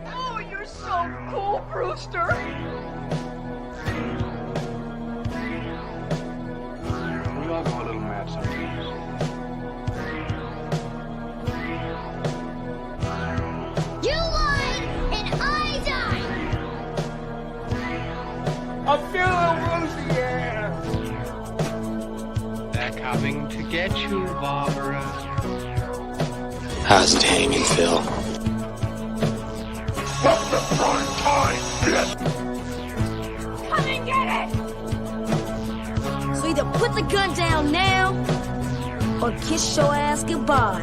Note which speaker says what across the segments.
Speaker 1: Oh, you're so cool, Brewster.
Speaker 2: We all go a little mad sometimes.
Speaker 3: You lied and I died!
Speaker 2: I'm feeling woozy, yeah! They're coming to get you, Barbara.
Speaker 4: How's it hanging, Phil?
Speaker 3: Come and get it! So either put the gun down now, or kiss your ass goodbye.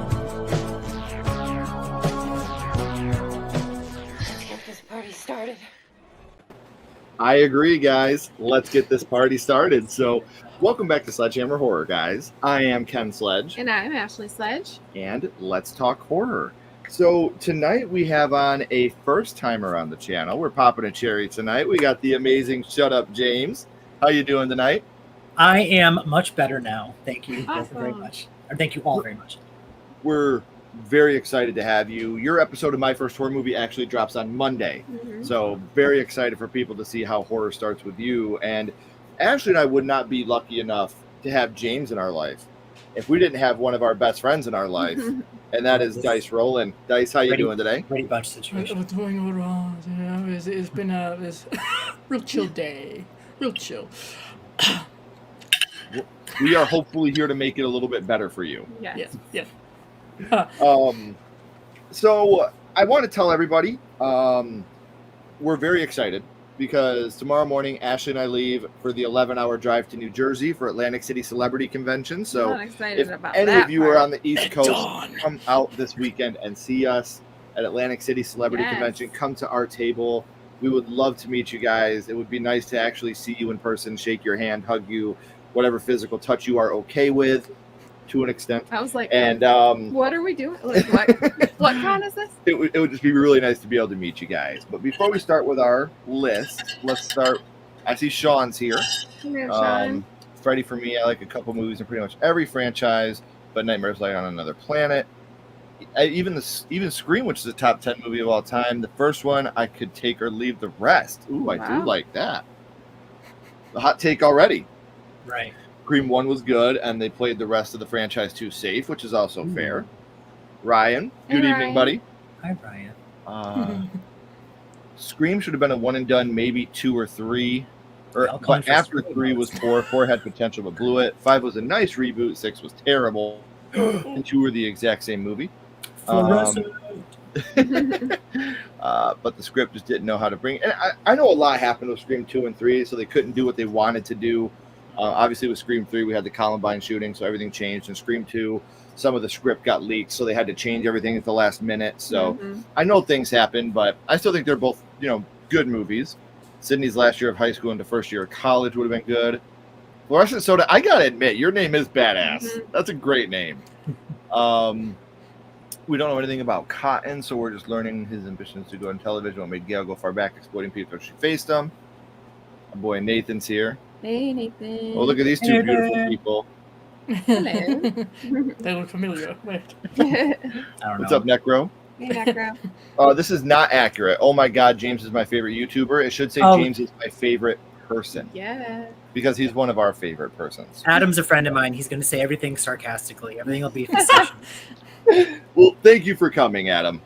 Speaker 1: Let's get this party started.
Speaker 5: I agree, guys. Let's get this party started. So, welcome back to Sledgehammer Horror, guys. I am Ken Sledge.
Speaker 6: And I'm Ashley Sledge.
Speaker 5: And let's talk horror. So, tonight we have on a first-timer on the channel. We're popping a cherry tonight. We got the amazing Shut Up James. How you doing tonight?
Speaker 7: I am much better now. Thank you both
Speaker 6: Awesome.
Speaker 7: very much. Or thank you all very much.
Speaker 5: We're very excited to have you. Your episode of My First Horror Movie actually drops on Monday.
Speaker 6: Mm-hmm.
Speaker 5: So, very excited for people to see how horror starts with you. And Ashley and I would not be lucky enough to have James in our life if we didn't have one of our best friends in our life, and that is Dice Rollen. Dice, how you doing today?
Speaker 7: Brady Bunch situation.
Speaker 8: I'm doing all wrong. You know, it's been a real chill day. Real chill.
Speaker 5: We are hopefully here to make it a little bit better for you.
Speaker 6: Yes.
Speaker 8: Yes.
Speaker 5: So I want to tell everybody we're very excited because tomorrow morning Ashley and I leave for the 11-hour drive to New Jersey for Atlantic City Celebrity Convention. So
Speaker 6: I'm excited
Speaker 5: if
Speaker 6: about
Speaker 5: any
Speaker 6: that
Speaker 5: of you
Speaker 6: part.
Speaker 5: are on the East
Speaker 8: At
Speaker 5: Coast,
Speaker 8: dawn.
Speaker 5: come out this weekend and see us at Atlantic City Celebrity
Speaker 6: Yes.
Speaker 5: Convention. Come to our table. We would love to meet you guys. It would be nice to actually see you in person, shake your hand, hug you, whatever physical touch you are okay with, to an extent.
Speaker 6: I was like,
Speaker 5: And
Speaker 6: what are we doing? Like, what con is this?
Speaker 5: it would just be really nice to be able to meet you guys. But before we start with our list, let's start. I see Sean's here.
Speaker 6: Come here, Sean.
Speaker 5: Freddy for me, I like a couple movies in pretty much every franchise, but Nightmares Light on Another Planet. Even Scream, which is a top 10 movie of all time. The first one, I could take or leave the rest. Ooh, I do
Speaker 6: Wow.
Speaker 5: like that. The hot take already.
Speaker 7: Right.
Speaker 5: Scream 1 was good, and they played the rest of the franchise too safe, which is also fair. Ryan, good
Speaker 6: Hey,
Speaker 5: evening,
Speaker 6: Ryan.
Speaker 5: buddy.
Speaker 7: Hi, Brian.
Speaker 5: Scream should have been a one and done, maybe 2 or 3.
Speaker 7: I'll call
Speaker 5: But
Speaker 7: it for
Speaker 5: after
Speaker 7: Scream.
Speaker 5: 3 was 4. 4 had potential but blew it. 5 was a nice reboot. 6 was terrible. And 2 were the exact same movie.
Speaker 7: Fluorescent.
Speaker 5: But the script just didn't know how to bring it. And I know a lot happened with Scream 2 and 3, so they couldn't do what they wanted to do. Obviously, with Scream 3, we had the Columbine shooting, so everything changed. In Scream 2, some of the script got leaked, so they had to change everything at the last minute. So
Speaker 6: Mhm.
Speaker 5: I know things happen, but I still think they're both, good movies. Sydney's last year of high school into first year of college would have been good. Fluorescent Soda, I gotta admit, your name is badass.
Speaker 6: Mhm.
Speaker 5: That's a great name. We don't know anything about Cotton, so we're just learning his ambitions to go on television. What made Gail go far back, exploiting people as she faced them. My boy Nathan's here.
Speaker 6: Hey, Nathan.
Speaker 5: Oh, look at these two
Speaker 7: Hey,
Speaker 5: beautiful
Speaker 7: there.
Speaker 5: people.
Speaker 6: Hello.
Speaker 8: They look familiar. Wait.
Speaker 6: Hey,
Speaker 7: I don't
Speaker 5: What's
Speaker 7: know.
Speaker 5: up, Necro?
Speaker 6: Necro.
Speaker 5: This is not accurate. Oh my God, James is my favorite YouTuber. It should say
Speaker 7: Oh.
Speaker 5: James is my favorite person
Speaker 6: Yeah.
Speaker 5: because he's one of our favorite persons.
Speaker 7: Adam's a friend of mine. He's going to say everything sarcastically. Everything will be facetious.
Speaker 5: Well, thank you for coming, Adam.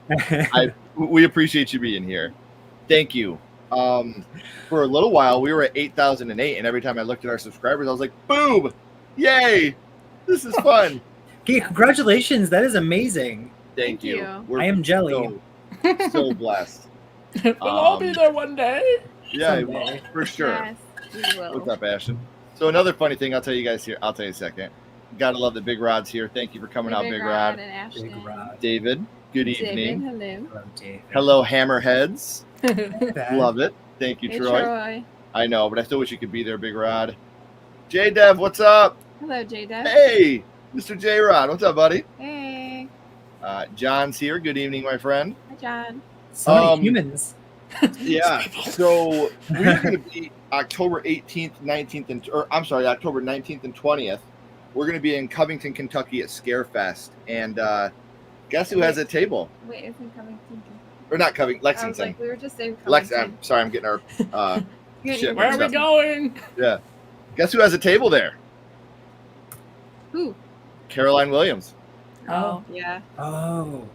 Speaker 5: We appreciate you being here. Thank you. For a little while, we were at 8,008, and every time I looked at our subscribers, I was like, boom! Yay! This is fun.
Speaker 7: Okay, congratulations. That is amazing.
Speaker 5: Thank you.
Speaker 6: you.
Speaker 5: We're
Speaker 7: I am jelly.
Speaker 5: so blessed.
Speaker 8: We'll all be there one day.
Speaker 5: Yeah,
Speaker 7: Someday.
Speaker 5: for sure.
Speaker 6: Yes, we will.
Speaker 5: What's up, Ashton? So another funny thing I'll tell you guys here. I'll tell you in a second. Gotta love that Big Rod's here. Thank you for coming out, Big Rod.
Speaker 6: And Ashton.
Speaker 7: Big Rod.
Speaker 5: David, good
Speaker 6: David,
Speaker 5: evening.
Speaker 6: hello.
Speaker 7: Hello, David.
Speaker 5: Hello, Hammerheads.
Speaker 7: Bad.
Speaker 5: Love it. Thank you,
Speaker 6: Hey,
Speaker 5: Troy. I know, but I still wish you could be there, Big Rod. J Dev, what's up?
Speaker 6: Hello, Jada.
Speaker 5: Hey, Mr. J Rod, what's up, buddy?
Speaker 6: Hey.
Speaker 5: John's here. Good evening, my friend.
Speaker 6: Hi, John.
Speaker 7: So many humans.
Speaker 5: Yeah. So we're going to be October 18th, 19th, October 19th and 20th. We're going to be in Covington, Kentucky at Scarefest, and guess who has a table?
Speaker 6: Wait, isn't Covington?
Speaker 5: Or not Covington,
Speaker 6: I was
Speaker 5: Lexington.
Speaker 6: like, we were just in
Speaker 5: Lex.
Speaker 6: Covington.
Speaker 5: I'm sorry, I'm getting our shit
Speaker 8: Where are
Speaker 5: mixed
Speaker 8: we
Speaker 5: up.
Speaker 8: going?
Speaker 5: Yeah. Guess who has a table there?
Speaker 6: Who?
Speaker 5: Caroline Williams.
Speaker 8: Oh.
Speaker 6: Yeah.
Speaker 7: Oh.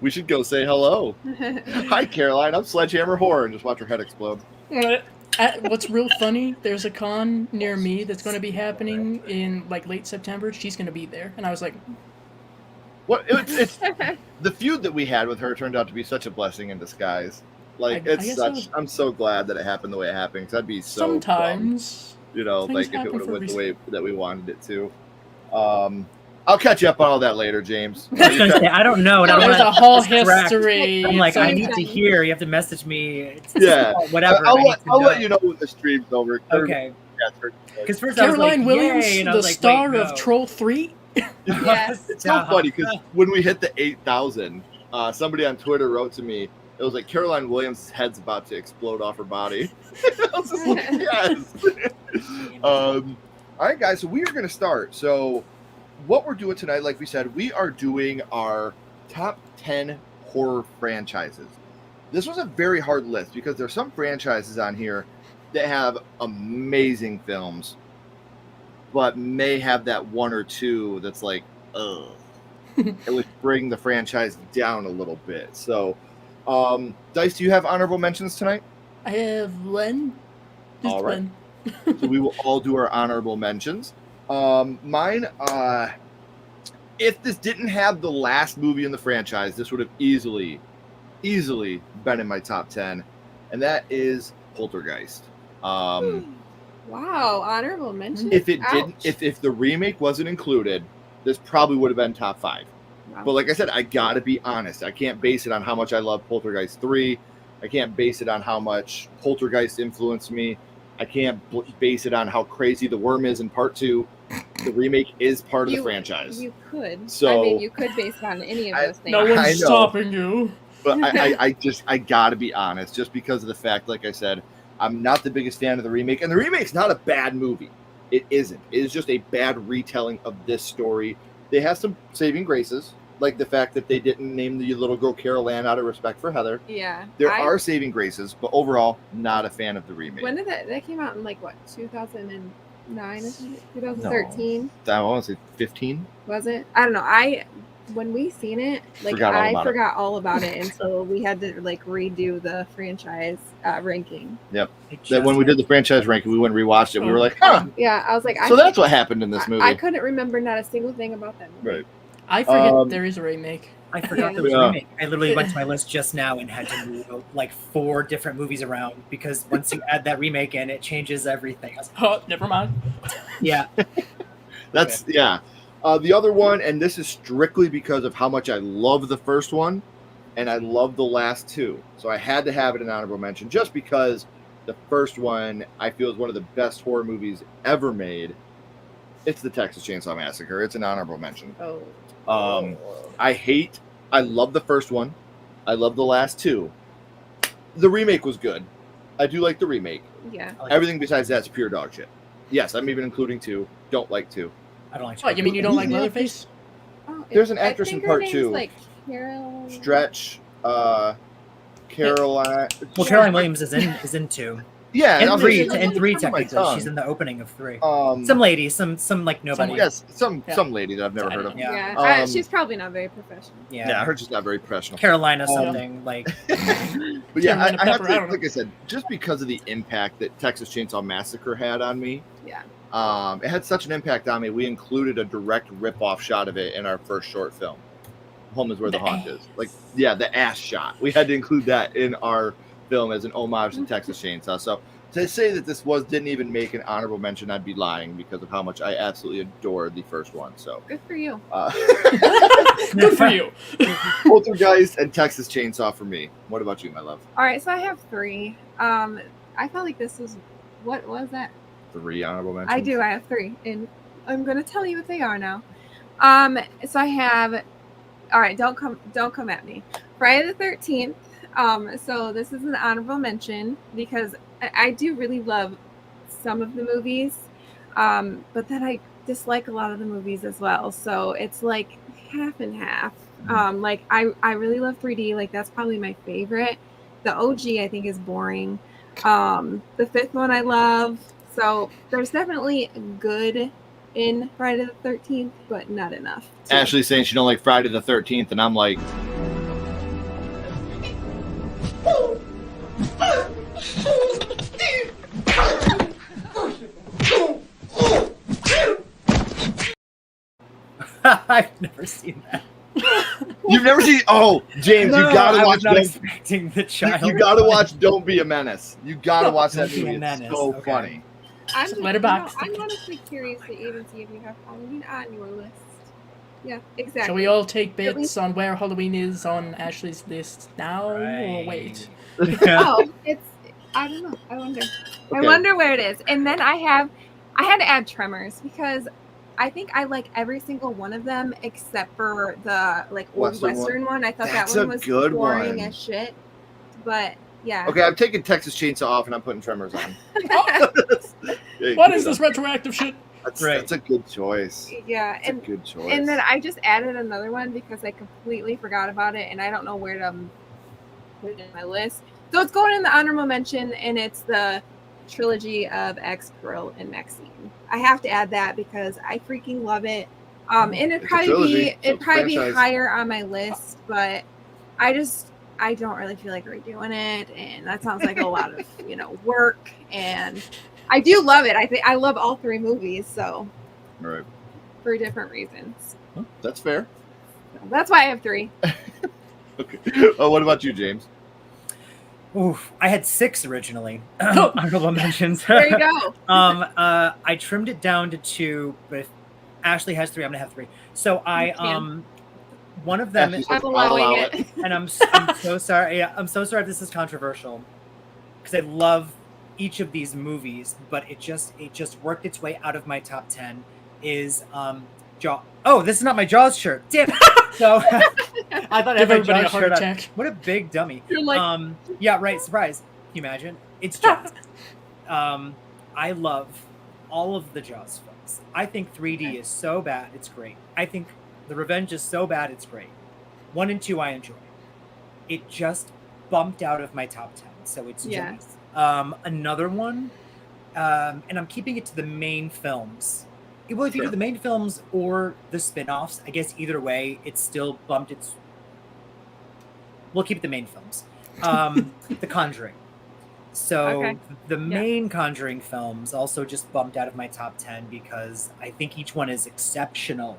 Speaker 5: We should go say hello. Hi, Caroline. I'm Sledgehammer Horror, and just watch her head explode.
Speaker 8: What's real funny, there's a con near me that's going to be happening in like late September. She's going to be there. And I was like,
Speaker 5: What? It's the feud that we had with her turned out to be such a blessing in disguise. Like,
Speaker 8: I
Speaker 5: it's
Speaker 8: guess
Speaker 5: such.
Speaker 8: so.
Speaker 5: I'm so glad that it happened the way it happened, because I'd be so bummed,
Speaker 8: sometimes.
Speaker 5: you know,
Speaker 8: things
Speaker 5: like if it
Speaker 8: happen
Speaker 5: would have
Speaker 8: for a
Speaker 5: went the
Speaker 8: reason.
Speaker 5: way that we wanted it to. I'll catch you up on all that later, James.
Speaker 7: I was gonna say, I don't know. And I don't
Speaker 8: There's
Speaker 7: wanna
Speaker 8: a whole
Speaker 7: distract.
Speaker 8: history.
Speaker 7: I'm like,
Speaker 6: So
Speaker 7: I need to
Speaker 6: funny.
Speaker 7: hear. You have to message me.
Speaker 5: Yeah.
Speaker 7: Whatever.
Speaker 5: I'll
Speaker 7: I need to
Speaker 5: let you know when the stream's over.
Speaker 7: Okay.
Speaker 5: Yeah, it's
Speaker 7: Because first I was
Speaker 8: Caroline
Speaker 7: like,
Speaker 8: Williams,
Speaker 7: yay, and I
Speaker 8: the
Speaker 7: was like,
Speaker 8: star
Speaker 7: wait,
Speaker 8: of
Speaker 7: no.
Speaker 8: Troll 3.
Speaker 6: Yes.
Speaker 5: It's so funny because when we hit the 8,000, somebody on Twitter wrote to me. It was like Caroline Williams' head's about to explode off her body. I was just like, yes. All right, guys. So we are going to start. So what we're doing tonight, like we said, we are doing our top 10 horror franchises. This was a very hard list because there's some franchises on here that have amazing films, but may have that one or two that's like, ugh. It would bring the franchise down a little bit. So, Dice, do you have honorable mentions tonight?
Speaker 8: I have Len. Just
Speaker 5: All right.
Speaker 8: Len.
Speaker 5: So we will all do our honorable mentions. Mine, if this didn't have the last movie in the franchise, this would have easily been in my top 10, and that is Poltergeist.
Speaker 6: Wow, honorable mention.
Speaker 5: If it
Speaker 6: Ouch.
Speaker 5: didn't, if the remake wasn't included, this probably would have been top 5.
Speaker 6: Wow.
Speaker 5: But like I said, I gotta be honest. I can't base it on how much I love Poltergeist 3. I can't base it on how much Poltergeist influenced me. I can't base it on how crazy the worm is in part 2. The remake is part of the franchise.
Speaker 6: You could.
Speaker 5: So-
Speaker 6: I mean, you could base it on any of those things.
Speaker 8: No
Speaker 5: I
Speaker 8: one's
Speaker 5: know.
Speaker 8: stopping you.
Speaker 5: But I gotta be honest, just because of the fact, like I said, I'm not the biggest fan of the remake. And the remake's not a bad movie. It isn't. It is just a bad retelling of this story. They have some saving graces, like the fact that they didn't name the little girl Carol Ann out of respect for Heather.
Speaker 6: Yeah.
Speaker 5: There are saving graces, but overall, not a fan of the remake.
Speaker 6: When did that came out in like what, 2009 or something? 2013?
Speaker 5: I want to say 15.
Speaker 6: Was it? I don't know. When we seen it, like
Speaker 5: Forgot all about it.
Speaker 6: all about it until we had to like redo the franchise ranking.
Speaker 5: That when we did the franchise ranking, we went and rewatched it. We were like, huh.
Speaker 6: Yeah, I was like,
Speaker 5: So that's what happened in this movie.
Speaker 6: I couldn't remember not a single thing about that movie.
Speaker 5: Right.
Speaker 8: I forget there is a remake.
Speaker 7: I forgot there was
Speaker 5: Yeah.
Speaker 7: a remake. I literally went to my list just now and had to move like 4 different movies around because once you add that remake in, it changes everything. I was like,
Speaker 8: Oh, never mind.
Speaker 7: yeah.
Speaker 5: That's yeah. The other one, and this is strictly because of how much I love the first one, and I love the last 2. So I had to have it in honorable mention, just because the first one I feel is one of the best horror movies ever made. It's the Texas Chainsaw Massacre. It's an honorable mention.
Speaker 6: Oh.
Speaker 5: I love the first one. I love the last 2. The remake was good. I do like the remake.
Speaker 6: Yeah.
Speaker 5: Everything besides that's pure dog shit. Yes, I'm even including 2. Don't like 2.
Speaker 7: I don't like
Speaker 8: What, you mean you don't like Leatherface?
Speaker 6: Oh,
Speaker 5: There's an
Speaker 6: I
Speaker 5: actress
Speaker 6: think
Speaker 5: in
Speaker 6: her
Speaker 5: part
Speaker 6: name's
Speaker 5: 2.
Speaker 6: Like Carol.
Speaker 5: Stretch, Caroline.
Speaker 7: Well, Caroline Williams is in 2.
Speaker 5: Yeah,
Speaker 7: And
Speaker 5: I was
Speaker 7: 3,
Speaker 5: like,
Speaker 7: and 3
Speaker 5: it's on my
Speaker 7: technically.
Speaker 5: tongue.
Speaker 7: She's in the opening of 3.
Speaker 5: Some
Speaker 7: Some lady, some like nobody.
Speaker 5: yes, some
Speaker 8: Yeah.
Speaker 5: lady that I've never heard of.
Speaker 7: Yeah.
Speaker 6: Yeah.
Speaker 5: Um,
Speaker 6: She's probably not very professional.
Speaker 7: Yeah.
Speaker 5: Yeah, her just not very professional.
Speaker 7: Carolina something like
Speaker 5: But yeah,
Speaker 8: Carolina
Speaker 5: I have
Speaker 8: Pepper, I
Speaker 5: to,
Speaker 8: don't know.
Speaker 5: like I said, just because of the impact that Texas Chainsaw Massacre had on me.
Speaker 6: Yeah.
Speaker 5: It had such an impact on me. We included a direct rip-off shot of it in our first short film. Home is where the haunt is. Like, yeah, the ass shot. We had to include that in our film as an homage to Texas Chainsaw. So to say that this didn't even make an honorable mention, I'd be lying because of how much I absolutely adore the first one. So
Speaker 6: Good for you.
Speaker 8: Good for you.
Speaker 5: Poltergeist and Texas Chainsaw for me. What about you, my love?
Speaker 6: All right, so I have 3. I felt like this was what was that?
Speaker 5: 3 honorable mentions.
Speaker 6: I do. I have 3, and I'm gonna tell you what they are now. So I have. All right, don't come at me. Friday the 13th. So this is an honorable mention because I do really love some of the movies, but then I dislike a lot of the movies as well. So it's like half and half. Like I really love 3D. Like that's probably my favorite. The OG I think is boring. The 5th one I love. So there's definitely good in Friday the 13th, but not enough.
Speaker 5: Ashley's saying she don't like Friday the 13th, and I'm like,
Speaker 7: I've never seen that.
Speaker 5: you've never seen? Oh, James, you gotta
Speaker 7: I
Speaker 5: watch.
Speaker 7: was not expecting the child.
Speaker 5: You gotta watch. Don't Be a Menace. You gotta watch that
Speaker 7: Don't Be a
Speaker 5: movie. It's
Speaker 7: Menace,
Speaker 5: so
Speaker 7: okay.
Speaker 5: funny.
Speaker 8: Letterboxd.
Speaker 6: I'm honestly curious to even see if you have Halloween on your list. Yeah, exactly.
Speaker 8: Shall we all take bits on where Halloween is on Ashley's list now, or wait?
Speaker 6: Oh, I don't know. I wonder. I
Speaker 5: Okay.
Speaker 6: wonder where it is. And then I had to add Tremors because I think I like every single one of them except for the like old Western one. I thought
Speaker 5: That's
Speaker 6: that
Speaker 5: a
Speaker 6: one was
Speaker 5: good
Speaker 6: boring
Speaker 5: one.
Speaker 6: as shit. But yeah.
Speaker 5: Okay, I'm taking Texas Chainsaw off, and I'm putting Tremors on. Hey,
Speaker 8: What
Speaker 5: good
Speaker 8: is this
Speaker 5: stuff.
Speaker 8: retroactive shit?
Speaker 5: That's a good choice.
Speaker 6: Yeah,
Speaker 5: That's a good choice.
Speaker 6: and then I just added another one because I completely forgot about it, and I don't know where to put it in my list. So it's going in the honorable mention, and it's the trilogy of X, Pearl, and Maxine. I have to add that because I freaking love it. And it'd
Speaker 5: It's a
Speaker 6: probably
Speaker 5: trilogy, so
Speaker 6: it'd
Speaker 5: it's a
Speaker 6: probably be
Speaker 5: franchise.
Speaker 6: higher on my list, but I don't really feel like redoing it, and that sounds like a lot of work. And I do love it. I love all 3 movies, so
Speaker 5: Right.
Speaker 6: for different reasons.
Speaker 5: That's fair.
Speaker 6: That's why I have 3.
Speaker 5: Okay. What about you, James?
Speaker 7: Oof, I had 6 originally. Honorable mentions.
Speaker 6: There you go.
Speaker 7: I trimmed it down to 2, but if Ashley has 3, I'm gonna have 3. So one of them,
Speaker 5: Ashley
Speaker 7: is,
Speaker 5: says,
Speaker 6: I'm
Speaker 5: "I'll
Speaker 6: allowing
Speaker 5: allow
Speaker 6: it.
Speaker 7: and I'm so sorry. Yeah, I'm so sorry if this is controversial because I love each of these movies, but it just worked its way out of my top 10. Is Jaws? Oh, this is not my Jaws shirt. Damn. So I thought I
Speaker 8: Give
Speaker 7: had my
Speaker 8: everybody a
Speaker 7: Jaws
Speaker 8: heart
Speaker 7: shirt on.
Speaker 8: attack.
Speaker 7: What a big dummy.
Speaker 6: You're like,
Speaker 7: Yeah, right. Surprise. Can you imagine? It's Jaws. I love all of the Jaws films. I think 3D is so bad, it's great. I think The Revenge is so bad, it's great. 1 and 2 I enjoy. It just bumped out of my top 10, so it's
Speaker 6: Yeah.
Speaker 7: Jaws. Another one, and I'm keeping it to the main films. Well, if you do the main films or the spin-offs, I guess either way, it's still bumped. We'll keep it the main films. The Conjuring. So
Speaker 6: Okay.
Speaker 7: the main Conjuring films also just bumped out of my top 10 because I think each one is exceptional.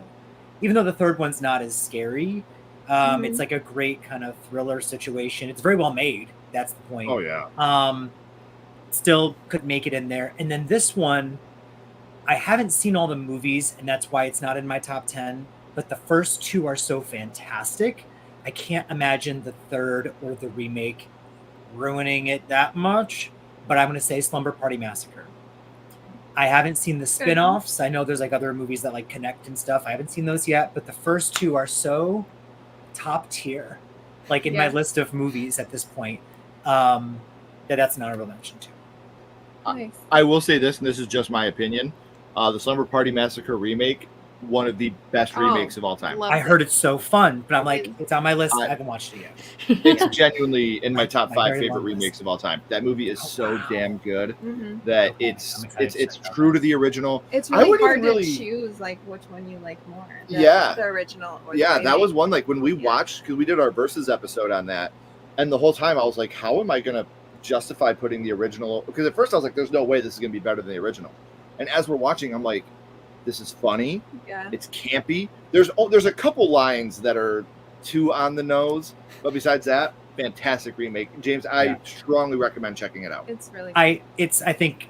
Speaker 7: Even though the third one's not as scary, it's like a great kind of thriller situation. It's very well made. That's the point.
Speaker 5: Oh yeah.
Speaker 7: Still could make it in there. And then this one, I haven't seen all the movies, and that's why it's not in my top 10. But the first 2 are so fantastic. I can't imagine the third or the remake ruining it that much. But I'm going to say Slumber Party Massacre. I haven't seen the spin-offs. I know there's like other movies that like connect and stuff. I haven't seen those yet. But the first 2 are so top tier, like in my list of movies at this point, that's an honorable mention too.
Speaker 6: nice.
Speaker 5: I will say this, and this is just my opinion. The Slumber Party Massacre remake, one of the best remakes of all time.
Speaker 6: Love
Speaker 7: I
Speaker 6: it.
Speaker 7: heard it's so fun, but I'm like, it's on my list. I haven't watched it yet.
Speaker 5: It's genuinely in my top
Speaker 7: My
Speaker 5: 5
Speaker 7: very
Speaker 5: favorite
Speaker 7: long list.
Speaker 5: remakes of all time. That movie is so
Speaker 7: wow.
Speaker 5: damn good
Speaker 6: Mhm.
Speaker 5: that
Speaker 7: Okay,
Speaker 5: it's
Speaker 7: I'm excited to
Speaker 5: it's
Speaker 7: check it out.
Speaker 5: true to the original.
Speaker 6: It's
Speaker 5: I
Speaker 6: really
Speaker 5: wouldn't
Speaker 6: hard
Speaker 5: even really-
Speaker 6: to choose like which one you like more.
Speaker 5: Yeah.
Speaker 6: The original. Or the
Speaker 5: Yeah, that was
Speaker 6: remake.
Speaker 5: one, like when we
Speaker 6: Yeah.
Speaker 5: watched, because we did our Versus episode on that, and the whole time I was like, how am I gonna justify putting the original? Because at first I was like, there's no way this is gonna be better than the original. And as we're watching, I'm like, this is funny.
Speaker 6: Yeah.
Speaker 5: It's campy. There's a couple lines that are too on the nose, but besides that, fantastic remake. James, I strongly recommend checking it out.
Speaker 6: It's really.
Speaker 7: I think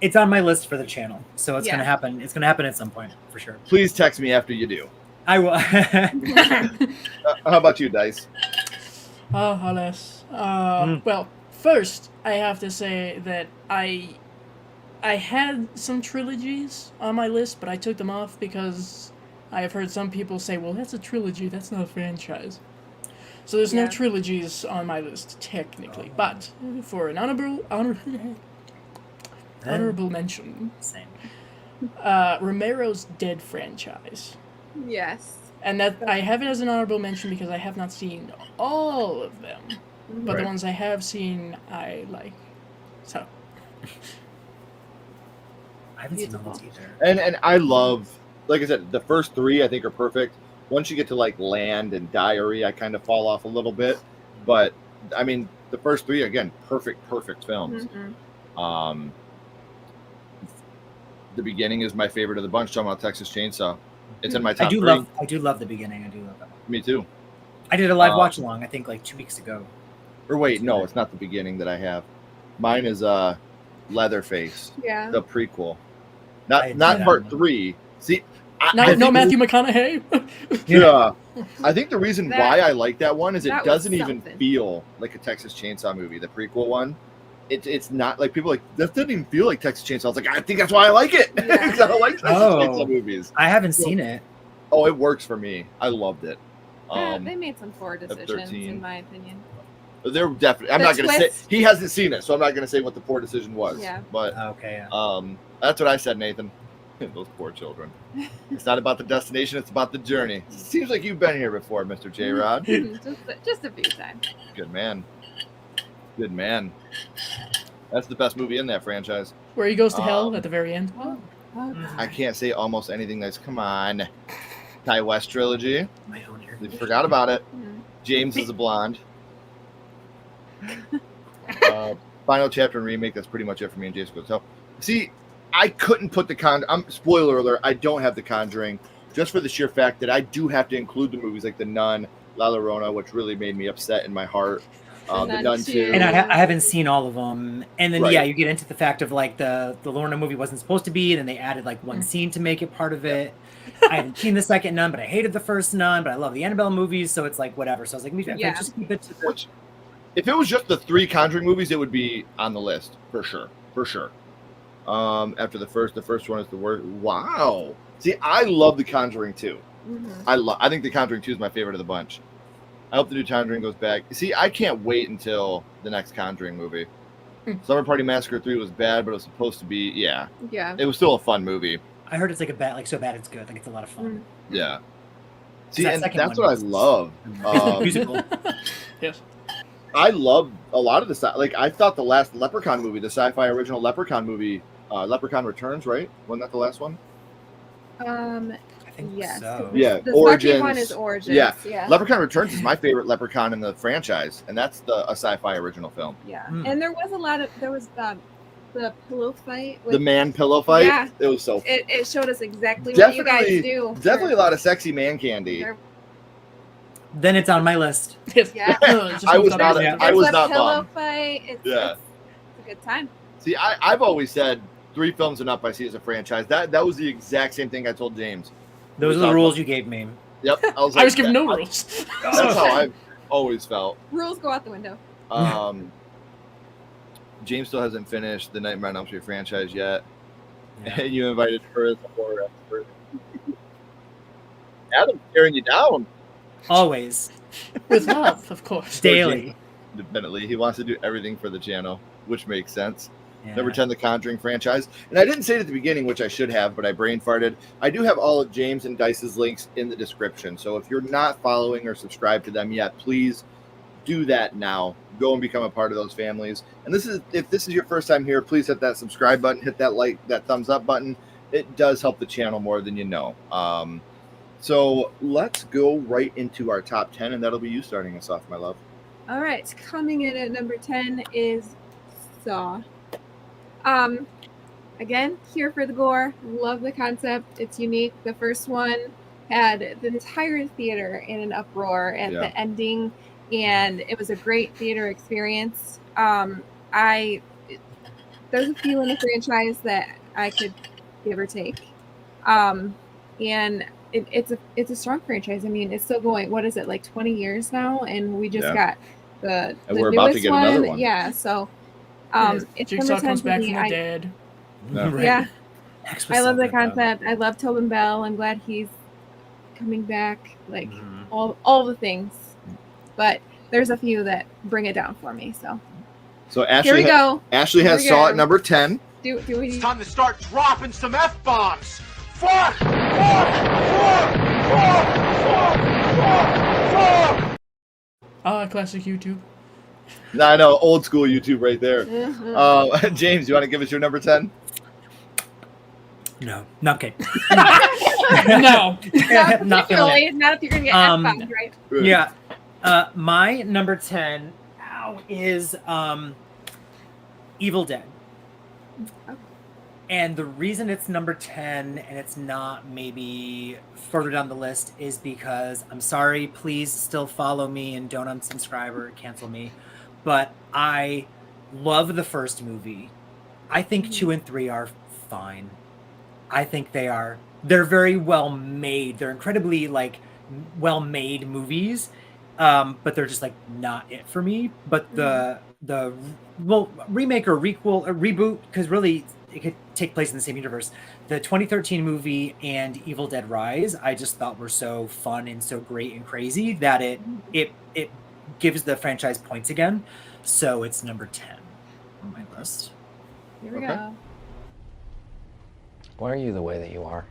Speaker 7: it's on my list for the channel, so it's
Speaker 6: Yeah.
Speaker 7: gonna happen. It's gonna happen at some point for sure.
Speaker 5: Please text me after you do.
Speaker 7: I will.
Speaker 5: How about you, Dice?
Speaker 8: Alas. Well, first, I have to say that I had some trilogies on my list, but I took them off because I have heard some people say, well, that's a trilogy, that's not a franchise. So there's no
Speaker 6: Yeah.
Speaker 8: trilogies on my list, technically. But for an honorable mention,
Speaker 7: Same.
Speaker 8: Romero's Dead franchise.
Speaker 6: Yes.
Speaker 8: And that I have it as an honorable mention because I have not seen all of them. But the
Speaker 5: Right.
Speaker 8: ones I have seen, I like. So.
Speaker 7: I haven't seen those either.
Speaker 5: And I love, like I said, the first three I think are perfect. Once you get to like Land and Diary, I kind of fall off a little bit. But I mean, the first three again, perfect films.
Speaker 6: Mhm.
Speaker 5: The beginning is my favorite of the bunch. Talking about Texas Chainsaw, it's in my top
Speaker 7: I do
Speaker 5: three.
Speaker 7: love the beginning. I do love that one.
Speaker 5: Me too.
Speaker 7: I did a live watch along, I think like 2 weeks ago.
Speaker 5: Or wait, no, it's not the beginning that I have. Mine is Leatherface,
Speaker 6: Yeah.
Speaker 5: the prequel,
Speaker 7: I
Speaker 5: not
Speaker 7: did
Speaker 5: part
Speaker 7: that.
Speaker 5: 3. See,
Speaker 8: No,
Speaker 5: I
Speaker 8: no
Speaker 5: think-
Speaker 8: Matthew McConaughey.
Speaker 5: Yeah, I think the reason
Speaker 6: That-
Speaker 5: why I like that one is it
Speaker 6: that was
Speaker 5: doesn't even
Speaker 6: something.
Speaker 5: feel like a Texas Chainsaw movie. The prequel one, it's not like people are like that doesn't even feel like Texas Chainsaw. I was like, I think that's why I like it.
Speaker 6: Yeah.
Speaker 5: 'Cause I don't like Texas
Speaker 7: Oh.
Speaker 5: Chainsaw movies.
Speaker 7: I haven't seen it.
Speaker 5: Oh, it works for me. I loved it.
Speaker 6: They made some poor decisions,
Speaker 5: 13.
Speaker 6: in my opinion.
Speaker 5: They're definitely. I'm
Speaker 6: The
Speaker 5: not going to say
Speaker 6: twist-
Speaker 5: he hasn't seen it, so I'm not going to say what the poor decision was.
Speaker 6: Yeah.
Speaker 5: But
Speaker 7: Okay. Yeah.
Speaker 5: that's what I said, Nathan. Those poor children. It's not about the destination; it's about the journey. Seems like you've been here before, Mr. J. Rod.
Speaker 6: just a few times.
Speaker 5: Good man. Good man. That's the best movie in that franchise.
Speaker 8: Where he goes to hell at the very end.
Speaker 5: I can't say almost anything nice. Come on. Ty West trilogy.
Speaker 7: My own ear.
Speaker 5: We forgot about it.
Speaker 6: Mhm.
Speaker 5: James is a blonde. Final chapter and remake. That's pretty much it for me and Jason. So, see, I couldn't put the spoiler alert. I don't have the Conjuring, just for the sheer fact that I do have to include the movies like The Nun, La Llorona, which really made me upset in my heart. The Nun 2.
Speaker 7: And I haven't seen all of them. And then
Speaker 5: Right.
Speaker 7: yeah, you get into the fact of like the Lorna movie wasn't supposed to be, and then they added like one scene to make it part of it. I haven't seen the second Nun, but I hated the first Nun. But I love the Annabelle movies, so it's like whatever. So I was like,
Speaker 6: Yeah.
Speaker 7: just keep it to the.
Speaker 5: Which, if it was just the 3 Conjuring movies, it would be on the list for sure. After the first one is the worst. Wow. See, I love the Conjuring 2.
Speaker 6: Mhm.
Speaker 5: I think the Conjuring 2 is my favorite of the bunch. I hope the new Conjuring goes back. See, I can't wait until the next Conjuring movie. Summer Party Massacre 3 was bad, but it was supposed to be, yeah. It was still a fun movie.
Speaker 7: I heard it's like so bad it's good. Like it's a lot of fun.
Speaker 5: Yeah. See,
Speaker 7: That
Speaker 5: and
Speaker 7: second
Speaker 5: that's
Speaker 7: one
Speaker 5: what I
Speaker 7: was-
Speaker 5: love.
Speaker 7: Musical.
Speaker 8: Yes.
Speaker 5: I love a lot of the like. I thought the last Leprechaun movie, the sci-fi original Leprechaun movie, Leprechaun Returns, right? Wasn't that the last one?
Speaker 7: I think
Speaker 6: Yes.
Speaker 7: so.
Speaker 5: Yeah,
Speaker 6: The
Speaker 5: Origins.
Speaker 6: second one is Origins.
Speaker 5: Yeah.
Speaker 6: Yeah.
Speaker 5: Leprechaun Returns is my favorite Leprechaun in the franchise, and that's a sci-fi original film.
Speaker 6: Yeah.
Speaker 7: Hmm.
Speaker 6: And there was the pillow fight.
Speaker 5: The man pillow fight.
Speaker 6: Yeah.
Speaker 5: It was so.
Speaker 6: It showed us exactly what you guys do.
Speaker 5: Definitely a lot of sexy man candy.
Speaker 6: There-
Speaker 7: Then it's on my list.
Speaker 8: Yes.
Speaker 6: Yeah.
Speaker 8: Just
Speaker 5: I was
Speaker 8: looked
Speaker 5: not.
Speaker 8: up.
Speaker 7: Yeah.
Speaker 5: I
Speaker 6: There's
Speaker 5: was
Speaker 6: a
Speaker 5: not
Speaker 6: pillow
Speaker 5: bummed.
Speaker 6: fight. It's a good time.
Speaker 5: See, I've always said 3 films and up I see as a franchise. That was the exact same thing I told James.
Speaker 7: Those are the rules you gave me.
Speaker 5: Yep. I was,
Speaker 8: I was
Speaker 5: like,
Speaker 8: given no
Speaker 5: that-
Speaker 8: rules.
Speaker 5: That's how I've always felt.
Speaker 6: Rules go out the window.
Speaker 5: James still hasn't finished the Nightmare on Elm Street franchise yet.
Speaker 7: Yeah.
Speaker 5: And you invited her as a horror expert. Adam's staring you down.
Speaker 7: Always.
Speaker 8: With love, of course.
Speaker 7: Daily.
Speaker 5: Independently. He wants to do everything for the channel, which makes sense.
Speaker 7: Yeah.
Speaker 5: Number 10, the Conjuring franchise. And I didn't say it at the beginning, which I should have, but I brain farted. I do have all of James and Dice's links in the description. So if you're not following or subscribed to them yet, please do that now. Go and become a part of those families. And if this is your first time here, please hit that subscribe button, hit that like, that thumbs up button. It does help the channel more than you know. So let's go right into our top 10, and that'll be you starting us off, my love.
Speaker 6: All right, coming in at number 10 is Saw. Again, here for the gore. Love the concept. It's unique. The first one had the entire theater in an uproar at
Speaker 5: Yeah.
Speaker 6: the ending. and it was a great theater experience. There's a few in the franchise that I could give or take, and it's a strong franchise. I mean, it's still going. What is it, like 20 years now? And we just got the
Speaker 5: we're about to
Speaker 6: newest
Speaker 5: get another one.
Speaker 6: Yeah, so it's
Speaker 8: Jigsaw
Speaker 6: number 10
Speaker 8: comes
Speaker 6: for
Speaker 8: back
Speaker 6: me.
Speaker 8: from the dead.
Speaker 7: Right.
Speaker 6: Yeah,
Speaker 7: X was
Speaker 6: I
Speaker 7: so
Speaker 6: love the
Speaker 7: good, though.
Speaker 6: concept. I love Tobin Bell. I'm glad he's coming back. Like
Speaker 7: Mhm.
Speaker 6: all the things, but there's a few that bring it down for me. So
Speaker 5: So
Speaker 6: here we go.
Speaker 5: Ashley
Speaker 6: Here
Speaker 5: has
Speaker 6: we
Speaker 5: Saw
Speaker 6: go.
Speaker 5: at number 10.
Speaker 6: Do we?
Speaker 2: Time to start dropping some F-bombs. Fuck!
Speaker 8: Classic YouTube.
Speaker 5: I know, old school YouTube right there.
Speaker 6: Mhm.
Speaker 5: James, you want to give us your number 10?
Speaker 7: No, I'm kidding.
Speaker 8: No.
Speaker 7: Not feeling it.
Speaker 6: Not if you're gonna get F-bombed, right?
Speaker 7: Yeah. My number 10 is Evil Dead.
Speaker 6: Okay.
Speaker 7: And the reason it's number 10 and it's not maybe further down the list is because, I'm sorry, please still follow me and don't unsubscribe or cancel me. But I love the first movie. I think 2 and 3 are fine. I think they're very well made. They're incredibly well made movies. But they're just not it for me. But the remake or requel or reboot, because really it could take place in the same universe. The 2013 movie and Evil Dead Rise, I just thought were so fun and so great and crazy that it gives the franchise points again. So it's number 10 on my list.
Speaker 6: Here we
Speaker 5: Okay.
Speaker 6: go.
Speaker 4: Why are you the way that you are?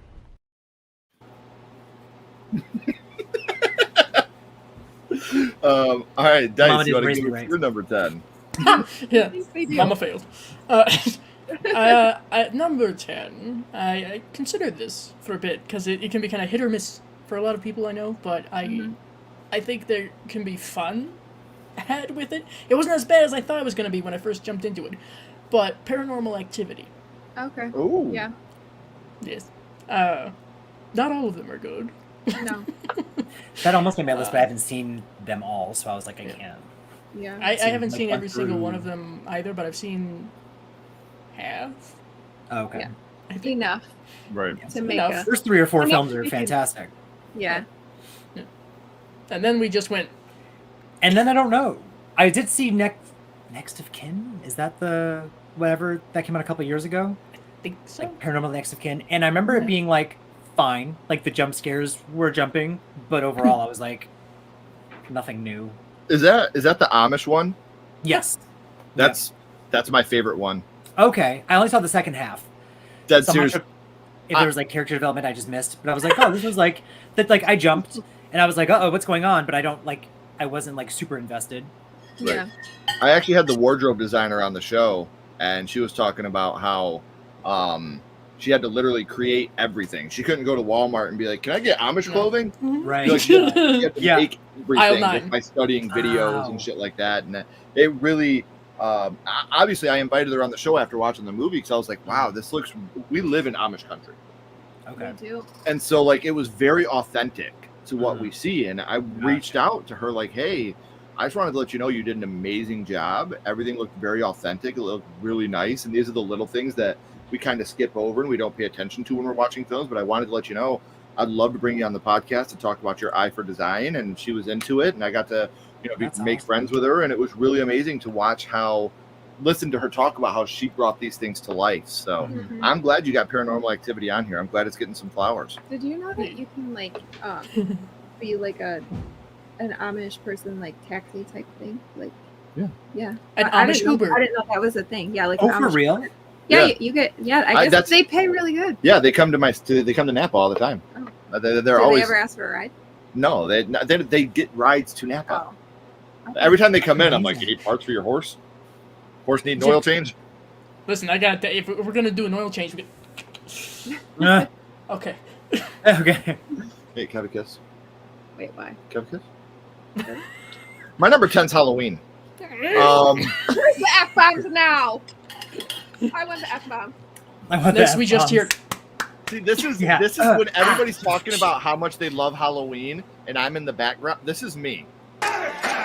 Speaker 5: All right, Dice,
Speaker 7: Mama
Speaker 5: you want
Speaker 7: didn't
Speaker 5: to
Speaker 7: raise
Speaker 5: give
Speaker 7: me
Speaker 5: us
Speaker 7: right.
Speaker 5: your number 10?
Speaker 8: Yeah.
Speaker 6: They do.
Speaker 8: Mama failed. At number 10, I considered this for a bit because it can be kind of hit or miss for a lot of people I know, but I think there can be fun had with it. It wasn't as bad as I thought it was going to be when I first jumped into it, but Paranormal Activity.
Speaker 6: Okay.
Speaker 5: Ooh.
Speaker 6: Yeah.
Speaker 8: Yes. Not all of them are good.
Speaker 6: No.
Speaker 7: That almost made my list, but I haven't seen them all, so I was like, I can't.
Speaker 6: Yeah.
Speaker 8: I haven't
Speaker 7: like,
Speaker 8: seen
Speaker 7: went
Speaker 8: every single one
Speaker 7: through-
Speaker 8: of them either, but I've seen half.
Speaker 7: Oh, okay.
Speaker 6: Yeah.
Speaker 8: I think.
Speaker 6: Enough
Speaker 5: Right.
Speaker 6: to make
Speaker 8: Enough.
Speaker 6: a.
Speaker 7: First 3 or 4
Speaker 6: I mean,
Speaker 7: films are
Speaker 6: we can-
Speaker 7: fantastic.
Speaker 6: Yeah.
Speaker 8: And then we just went,
Speaker 7: And then I don't know. I did see Next of Kin. Is that the whatever that came out a couple years ago?
Speaker 8: think so.
Speaker 7: Like Paranormal Next of Kin. And I remember it being fine. Like the jump scares were jumping, but overall I was like, nothing new.
Speaker 5: Is that the Amish one?
Speaker 7: Yes.
Speaker 5: That's my favorite one.
Speaker 7: Okay. I only saw the second half.
Speaker 5: Dead
Speaker 7: So I'm not
Speaker 5: serious.
Speaker 7: sure if there was character development I just missed, but I was like, oh, this was that. I jumped and I was like, oh, what's going on? But I wasn't super invested.
Speaker 5: Right.
Speaker 6: Yeah.
Speaker 5: I actually had the wardrobe designer on the show, and she was talking about how she had to literally create everything. She couldn't go to Walmart and be like, "Can I get Amish clothing?"
Speaker 7: Right.
Speaker 5: Like, she had to
Speaker 7: Yeah.
Speaker 5: make
Speaker 8: Aisle
Speaker 5: everything
Speaker 8: 9.
Speaker 5: just by studying videos
Speaker 7: Wow.
Speaker 5: and shit like that. And it really, obviously, I invited her on the show after watching the movie because I was like, "Wow, this looks." We live in Amish country,
Speaker 7: Okay.
Speaker 6: Me too.
Speaker 5: and so it was very authentic to what
Speaker 7: Mhm.
Speaker 5: we see. And I reached out to her like, "Hey, I just wanted to let you know you did an amazing job. Everything looked very authentic. It looked really nice. And these are the little things that we kind of skip over and we don't pay attention to when we're watching films. But I wanted to let you know, I'd love to bring you on the podcast to talk about your eye for design." And she was into it. And I got to,
Speaker 7: That's
Speaker 5: make
Speaker 7: awesome.
Speaker 5: friends with her. And it was really amazing to listen to her talk about how she brought these things to life. So
Speaker 6: Mhm.
Speaker 5: I'm glad you got Paranormal Activity on here. I'm glad it's getting some flowers.
Speaker 6: Did you know that you can be an Amish person, taxi type thing?
Speaker 5: Yeah.
Speaker 6: Yeah.
Speaker 8: An
Speaker 6: I
Speaker 8: Amish
Speaker 6: didn't know,
Speaker 8: Uber.
Speaker 6: I didn't know that was a thing. Yeah,
Speaker 7: Oh,
Speaker 6: an
Speaker 7: for
Speaker 6: Amish
Speaker 7: real?
Speaker 6: Uber. Yeah,
Speaker 5: Yeah.
Speaker 6: you get. Yeah,
Speaker 5: I-
Speaker 6: I guess
Speaker 5: that's-
Speaker 6: they pay really good.
Speaker 5: Yeah, they come to Napa all the time.
Speaker 6: Oh.
Speaker 5: They're
Speaker 6: Did
Speaker 5: always
Speaker 6: they ever ask for a ride?
Speaker 5: no. They get rides to Napa.
Speaker 6: Oh.
Speaker 5: Every time they come in, I'm like, "You need parts for your horse? Horse need an oil change?"
Speaker 8: Listen, I got that. If we're gonna do an oil change,
Speaker 7: Uh,
Speaker 8: okay.
Speaker 7: okay.
Speaker 5: Hey, can I have a kiss?
Speaker 6: Wait, why?
Speaker 5: Can I have a kiss? My number 10's Halloween.
Speaker 6: Where's the F bombs now? I want the F bomb.
Speaker 7: I want
Speaker 8: Next,
Speaker 7: that
Speaker 8: we just
Speaker 7: bombs.
Speaker 8: hear.
Speaker 5: See, this is
Speaker 7: Yeah.
Speaker 5: when everybody's talking about how much they love Halloween, and I'm in the background. This is me.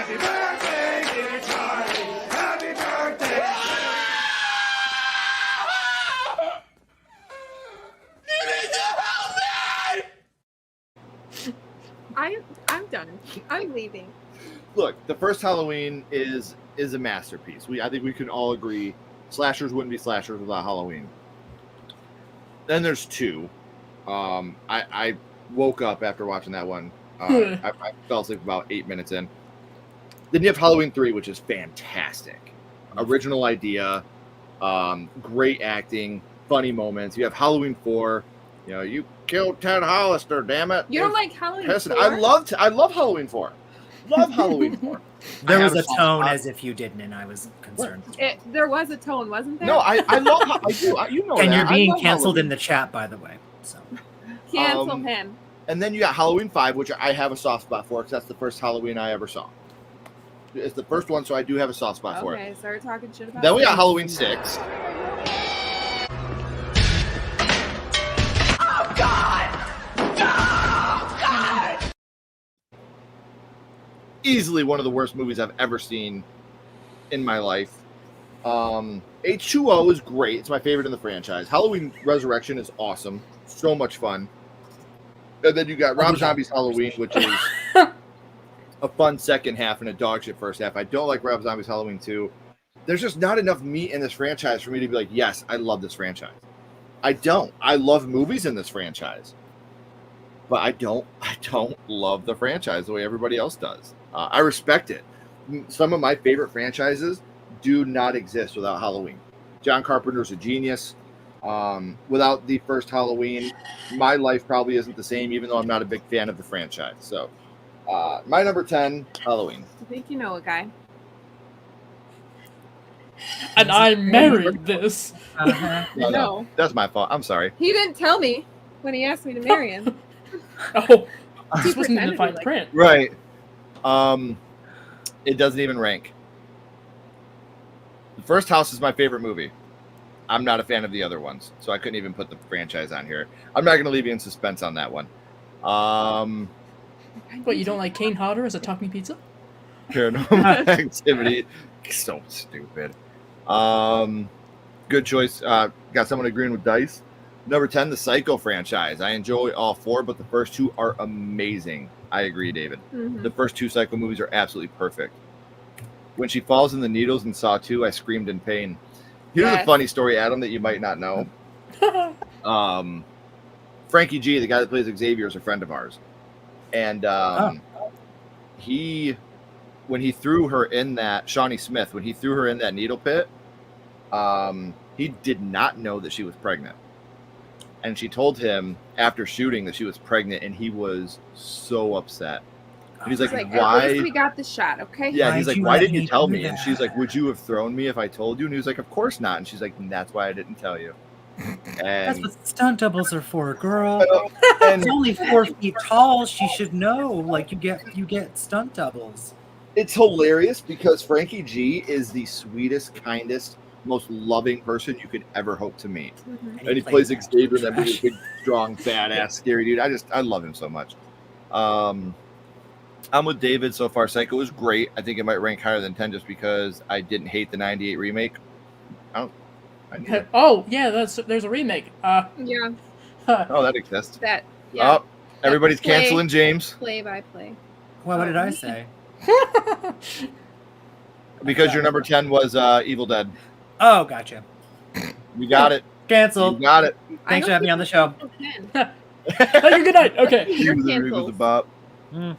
Speaker 2: Happy birthday, dear Charlie. Happy birthday. You need to help me!
Speaker 6: I'm done. I'm leaving.
Speaker 5: Look, the first Halloween is a masterpiece. I think we can all agree slashers wouldn't be slashers without Halloween. Then there's 2. I woke up after watching that one. I fell asleep about 8 minutes in. Then you have Halloween 3, which is fantastic. Original idea, great acting, funny moments. You have Halloween 4. You know, you killed Ted Hollister, damn it.
Speaker 6: You don't like Halloween?
Speaker 5: Listen,
Speaker 6: 4?
Speaker 5: I love Halloween 4. Love Halloween 4.
Speaker 7: There
Speaker 5: I
Speaker 7: was
Speaker 5: have
Speaker 7: a
Speaker 5: soft
Speaker 7: tone
Speaker 5: spot.
Speaker 7: as if you didn't, and I was concerned.
Speaker 6: There was a tone, wasn't there?
Speaker 5: No, I love. I do. You know
Speaker 7: And
Speaker 5: that.
Speaker 7: you're
Speaker 5: I
Speaker 7: being
Speaker 5: love
Speaker 7: canceled
Speaker 5: Halloween.
Speaker 7: in the chat, by the way. So
Speaker 6: Cancel him.
Speaker 5: And then you got Halloween 5, which I have a soft spot for because that's the first Halloween I ever saw. It's the first one, so I do have a soft spot for it.
Speaker 6: Okay, start talking shit about.
Speaker 5: Then we got
Speaker 6: it.
Speaker 5: Halloween 6.
Speaker 2: Oh, God! Oh, God!
Speaker 5: Easily one of the worst movies I've ever seen in my life. H2O is great. It's my favorite in the franchise. Halloween Resurrection is awesome. So much fun. And then you got Rob Zombie's Halloween, which is a fun second half and a dog shit first half. I don't like Rob Zombie's Halloween 2. There's just not enough meat in this franchise for me to be like, yes, I love this franchise. I don't. I love movies in this franchise. But I don't love the franchise the way everybody else does. I respect it. Some of my favorite franchises do not exist without Halloween. John Carpenter's a genius. Without the first Halloween, my life probably isn't the same, even though I'm not a big fan of the franchise. So, my number 10, Halloween.
Speaker 6: I think you know a guy.
Speaker 8: And I married this.
Speaker 6: No.
Speaker 5: That's my fault. I'm sorry.
Speaker 6: He didn't tell me when he asked me to marry him.
Speaker 8: Oh,
Speaker 6: He
Speaker 8: this wasn't in the
Speaker 6: pretended
Speaker 8: fine
Speaker 6: like-
Speaker 8: print.
Speaker 5: Right. It doesn't even rank. The First House is my favorite movie. I'm not a fan of the other ones, so I couldn't even put the franchise on here. I'm not going to leave you in suspense on that one.
Speaker 8: What, you don't like Kane Hodder as a topping pizza?
Speaker 5: Paranormal Activity. So stupid. Good choice. Got someone agreeing with Dice. Number 10, the Psycho franchise. I enjoy all 4, but the first 2 are amazing. I agree, David.
Speaker 6: Mhm.
Speaker 5: The first 2 Psycho movies are absolutely perfect. When she falls in the needles in Saw 2, I screamed in pain. Here's a
Speaker 6: Yes.
Speaker 5: funny story, Adam, that you might not know. Frankie G, the guy that plays Xavier, is a friend of ours. And when he threw her in that, Shawnee Smith, when he threw her in that needle pit, he did not know that she was pregnant. And she told him after shooting that she was pregnant, and he was so upset. And he's like,
Speaker 6: At
Speaker 5: why?
Speaker 6: least we got the shot, okay?
Speaker 5: Yeah,
Speaker 7: Why'd
Speaker 5: he's like,
Speaker 7: you
Speaker 5: why
Speaker 7: let
Speaker 5: didn't you
Speaker 7: me
Speaker 5: tell
Speaker 7: do
Speaker 5: me? And she's
Speaker 7: that?
Speaker 5: like, would you have thrown me if I told you? And he was like, of course not. And she's like, that's why I didn't tell you.
Speaker 7: that's
Speaker 5: And,
Speaker 7: what stunt doubles are for, girl.
Speaker 5: and
Speaker 7: She's only 4 feet tall. She should know. Like you get stunt doubles.
Speaker 5: it's hilarious because Frankie G is the sweetest, kindest, most loving person you could ever hope to meet.
Speaker 6: Mhm.
Speaker 5: And he plays
Speaker 7: that
Speaker 5: Xavier, that
Speaker 7: trash.
Speaker 5: big, strong, badass, scary dude. I love him so much. I'm with David so far. Psycho is great. I think it might rank higher than 10 just because I didn't hate the 98 remake. I knew it.
Speaker 8: Oh, yeah, there's a remake.
Speaker 6: Yeah,
Speaker 5: Oh, that exists.
Speaker 6: that. Yeah.
Speaker 5: Oh, everybody's
Speaker 6: play-
Speaker 5: canceling James
Speaker 6: Play by play.
Speaker 7: Well, what did I say?
Speaker 5: because your number 10 was Evil Dead.
Speaker 7: Oh, gotcha.
Speaker 5: You got it. You
Speaker 7: Canceled.
Speaker 5: got it.
Speaker 7: Thanks for having me on the show.
Speaker 8: Oh, good night. Okay.
Speaker 5: He
Speaker 6: You're
Speaker 5: was a
Speaker 6: canceled.
Speaker 5: bop.
Speaker 7: Mm.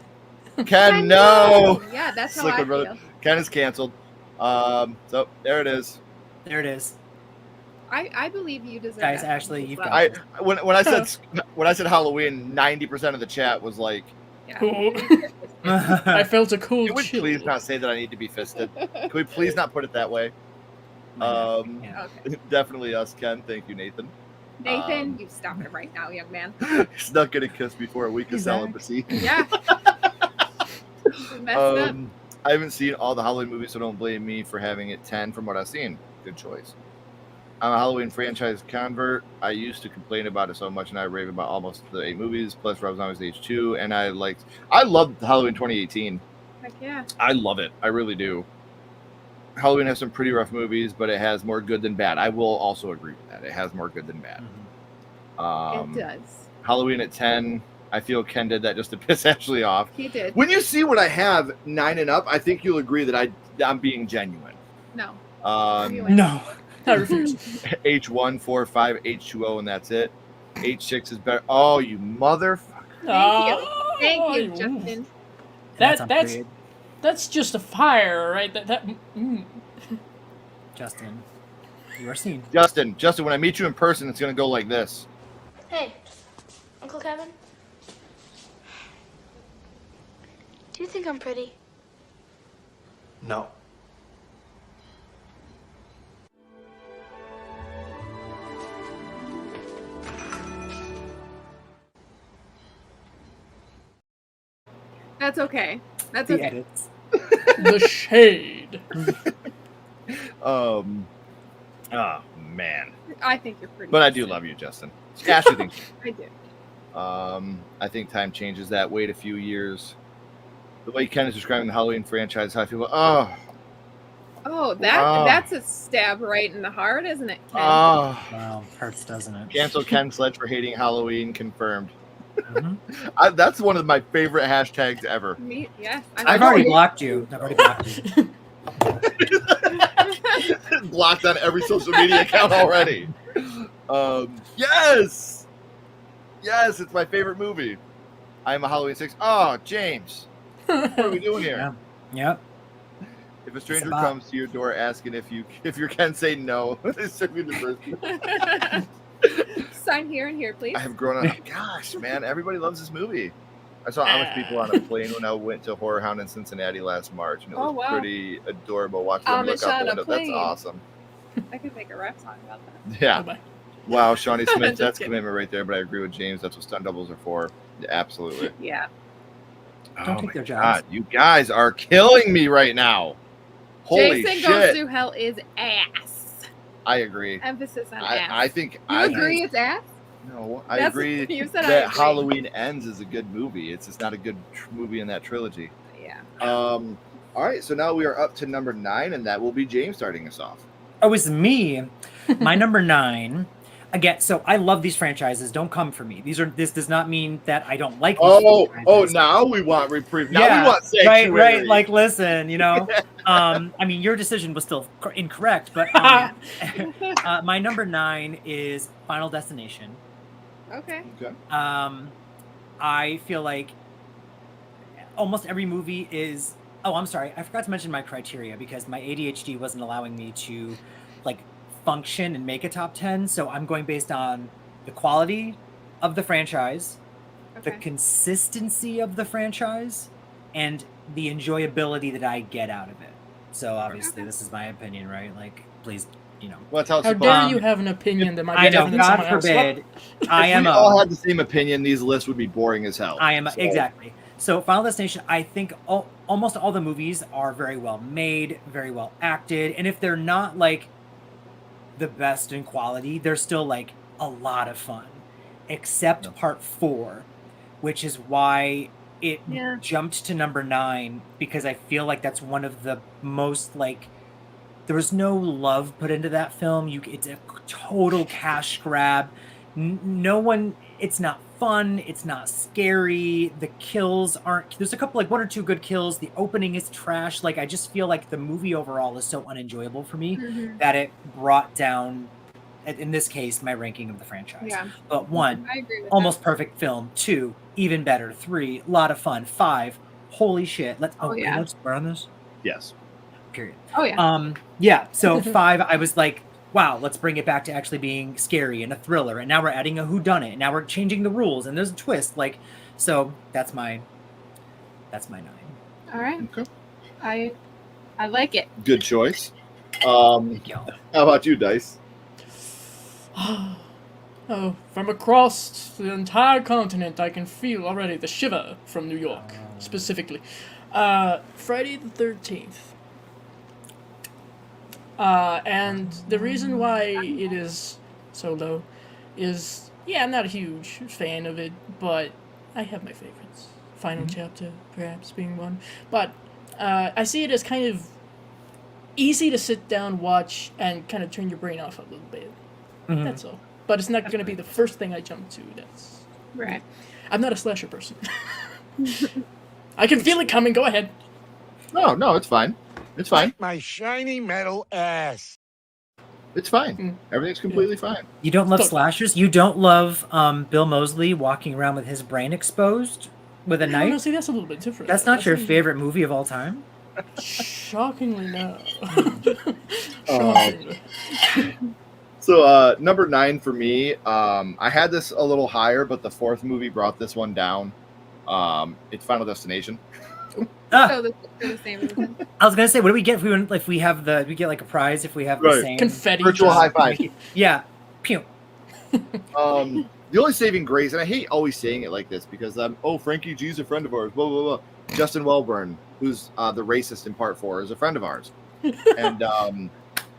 Speaker 5: Ken, no.
Speaker 6: Yeah, that's how
Speaker 5: Slicker
Speaker 6: I
Speaker 5: brother.
Speaker 6: feel.
Speaker 5: Ken is canceled. So there it is.
Speaker 7: There it is.
Speaker 6: I believe you deserve
Speaker 7: Guys,
Speaker 6: that
Speaker 7: Ashley,
Speaker 6: as
Speaker 7: you've
Speaker 6: well.
Speaker 7: got
Speaker 5: I when I said Halloween, 90% of the chat was like,
Speaker 6: Yeah.
Speaker 8: Cool. I felt a cool
Speaker 5: "Can we
Speaker 8: chill.
Speaker 5: please not say that I need to be fisted? Can we please not put it that way?"
Speaker 7: Yeah.
Speaker 6: Okay.
Speaker 5: Definitely us, Ken. Thank you, Nathan.
Speaker 6: Nathan, you stop it right now, young man.
Speaker 5: He's not gonna kiss before a week of
Speaker 7: He's back.
Speaker 5: celibacy.
Speaker 6: Yeah. Messed up.
Speaker 5: I haven't seen all the Halloween movies, so don't blame me for having it 10 from what I've seen. Good choice. I'm a Halloween franchise convert. I used to complain about it so much, and I rave about almost the 8 movies plus Rob Zombie's H2. And I loved Halloween 2018.
Speaker 6: Heck yeah.
Speaker 5: I love it. I really do. Halloween has some pretty rough movies, but it has more good than bad. I will also agree with that. It has more good than bad.
Speaker 6: It does.
Speaker 5: Halloween at 10. I feel Ken did that just to piss Ashley off.
Speaker 6: He did.
Speaker 5: When you see what I have 9 and up, I think you'll agree that I'm being genuine.
Speaker 6: No.
Speaker 7: No.
Speaker 8: I refuse.
Speaker 5: H1, 4, 5, H2O, and that's it. H6 is better. Oh, you motherfucker.
Speaker 6: Thank you, Justin.
Speaker 8: That's just a fire, right?
Speaker 7: Justin, you are seen.
Speaker 5: Justin, when I meet you in person, it's going to go like this.
Speaker 4: Hey, Uncle Kevin. Do you think I'm pretty?
Speaker 2: No.
Speaker 6: That's okay. That's
Speaker 7: The
Speaker 6: okay.
Speaker 7: edits.
Speaker 8: The shade.
Speaker 5: Oh, man.
Speaker 6: I think you're pretty.
Speaker 5: But I do love you, Justin. Ashley thinks.
Speaker 6: I do.
Speaker 5: I think time changes that. Wait a few years. The way Ken is describing the Halloween franchise, how I feel.
Speaker 6: Oh, that's a stab right in the heart, isn't it, Ken?
Speaker 7: Wow, hurts, doesn't it?
Speaker 5: Cancel Ken Sledge for hating Halloween. Confirmed. That's one of my favorite hashtags ever.
Speaker 6: Me, yes.
Speaker 7: I've already blocked you.
Speaker 5: Blocked on every social media account already. Yes, it's my favorite movie. I am a Halloween 6. Oh, James, what are we doing here?
Speaker 7: Yep.
Speaker 5: If a stranger comes to your door asking if you can say no, they serve you the first.
Speaker 6: Sign here and here, please.
Speaker 5: I have grown up. Gosh, man, everybody loves this movie. I saw Amish people on a plane when I went to Horror Hound in Cincinnati last March, and it was pretty adorable watching them look out the window. That's awesome.
Speaker 6: I could make a rap song about that.
Speaker 5: Yeah.
Speaker 8: Oh,
Speaker 5: wow, Shawnee Smith, that's commitment right there. But I agree with James. That's what stunt doubles are for. Yeah, absolutely.
Speaker 6: Yeah.
Speaker 7: Don't take their jobs.
Speaker 5: God, you guys are killing me right now. Holy
Speaker 6: Jason
Speaker 5: shit!
Speaker 6: Goes Through Hell is ass.
Speaker 5: I agree.
Speaker 6: Emphasis on ass.
Speaker 5: I think.
Speaker 6: You agree it's ass?
Speaker 5: No, I agree
Speaker 6: you said
Speaker 5: that
Speaker 6: I agree.
Speaker 5: Halloween Ends is a good movie. It's just not a good movie in that trilogy.
Speaker 6: Yeah.
Speaker 5: All right, so now we are up to number 9, and that will be James starting us off.
Speaker 7: Oh, it's me. My number 9. Again, so I love these franchises. Don't come for me. This does not mean that I don't like these franchises.
Speaker 5: Now we want reprieve. Now we want sanctuary.
Speaker 7: Right. Like, listen, I mean, your decision was still incorrect, but my number 9 is Final Destination.
Speaker 6: Okay.
Speaker 7: I feel like almost every movie is. Oh, I'm sorry. I forgot to mention my criteria because my ADHD wasn't allowing me to, function and make a top 10. So I'm going based on the quality of the franchise, the consistency of the franchise, and the enjoyability that I get out of it. So obviously, this is my opinion, right? Please.
Speaker 5: Well, that's
Speaker 8: how dare you have an opinion that might be different than
Speaker 7: God
Speaker 8: someone else?
Speaker 7: forbid.
Speaker 5: If we all had the same opinion, these lists would be boring as hell.
Speaker 7: Exactly. So Final Destination, I think almost all the movies are very well made, very well acted, and if they're not the best in quality, they're still a lot of fun. Except part 4, which is why it jumped to number 9, because I feel like that's one of the most there was no love put into that film. It's a total cash grab. No one. It's not fun. It's not scary. The kills aren't. There's a couple 1 or 2 good kills. The opening is trash. I just feel like the movie overall is so unenjoyable for me that it brought down, in this case, my ranking of the franchise.
Speaker 6: Yeah.
Speaker 7: But 1,
Speaker 6: I agree with
Speaker 7: almost perfect film. 2, even better. 3, a lot of fun. 5, holy shit. Let's swear on this.
Speaker 5: Yes.
Speaker 7: Period.
Speaker 6: Oh yeah.
Speaker 7: Yeah. So 5, I was like, wow, let's bring it back to actually being scary and a thriller. And now we're adding a whodunit. And now we're changing the rules. And there's a twist. So that's my 9.
Speaker 6: All right.
Speaker 5: Okay.
Speaker 6: I like it.
Speaker 5: Good choice. How about you, Dice?
Speaker 8: Oh, from across the entire continent, I can feel already the shiver from New York, specifically. Friday the 13th. And the reason why it is so low is, I'm not a huge fan of it, but I have my favorites. Final Chapter, perhaps, being one. But I see it as kind of easy to sit down, watch, and kind of turn your brain off a little bit.
Speaker 7: Mhm.
Speaker 8: That's all. But it's not going to be the first thing I jump to. That's
Speaker 6: Right.
Speaker 8: I'm not a slasher person. I can feel it coming. Go ahead.
Speaker 5: No, it's fine. It's fine.
Speaker 2: My shiny metal ass.
Speaker 5: It's fine. Everything's completely fine.
Speaker 7: You don't love slashers? You don't love Bill Moseley walking around with his brain exposed with a
Speaker 8: No,
Speaker 7: knife?
Speaker 8: see, that's a little bit different.
Speaker 7: That's not your
Speaker 8: a-
Speaker 7: favorite movie of all time?
Speaker 8: Shockingly, no.
Speaker 5: Oh.
Speaker 8: Shockingly.
Speaker 5: So number 9 for me, I had this a little higher, but the 4th movie brought this one down. It's Final Destination.
Speaker 7: Ah,
Speaker 6: So for the same reason.
Speaker 7: I was gonna say, what do we get if we have we get like a prize if we have the
Speaker 5: Right.
Speaker 7: same
Speaker 8: Confetti.
Speaker 5: Virtual high five.
Speaker 7: Yeah. Pew.
Speaker 5: The only saving grace, and I hate always saying it like this because Frankie G's a friend of ours. Blah blah blah. Justin Welburn, who's the racist in Part 4, is a friend of ours, and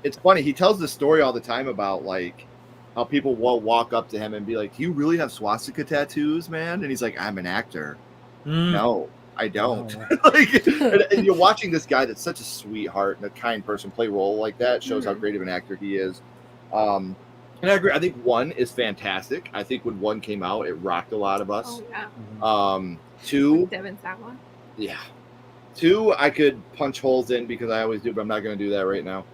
Speaker 5: it's funny. He tells this story all the time about like how people will walk up to him and be like, "Do you really have swastika tattoos, man?" And he's like, "I'm an actor." No, I don't.
Speaker 7: Oh.
Speaker 5: Like, and you're watching this guy that's such a sweetheart and a kind person play a role like that. It shows how great of an actor he is. And I agree. I think 1 is fantastic. I think when 1 came out, it rocked a lot of us.
Speaker 6: Oh yeah.
Speaker 5: 2,
Speaker 6: Devin that one.
Speaker 5: yeah. 2, I could punch holes in because I always do, but I'm not going to do that right now.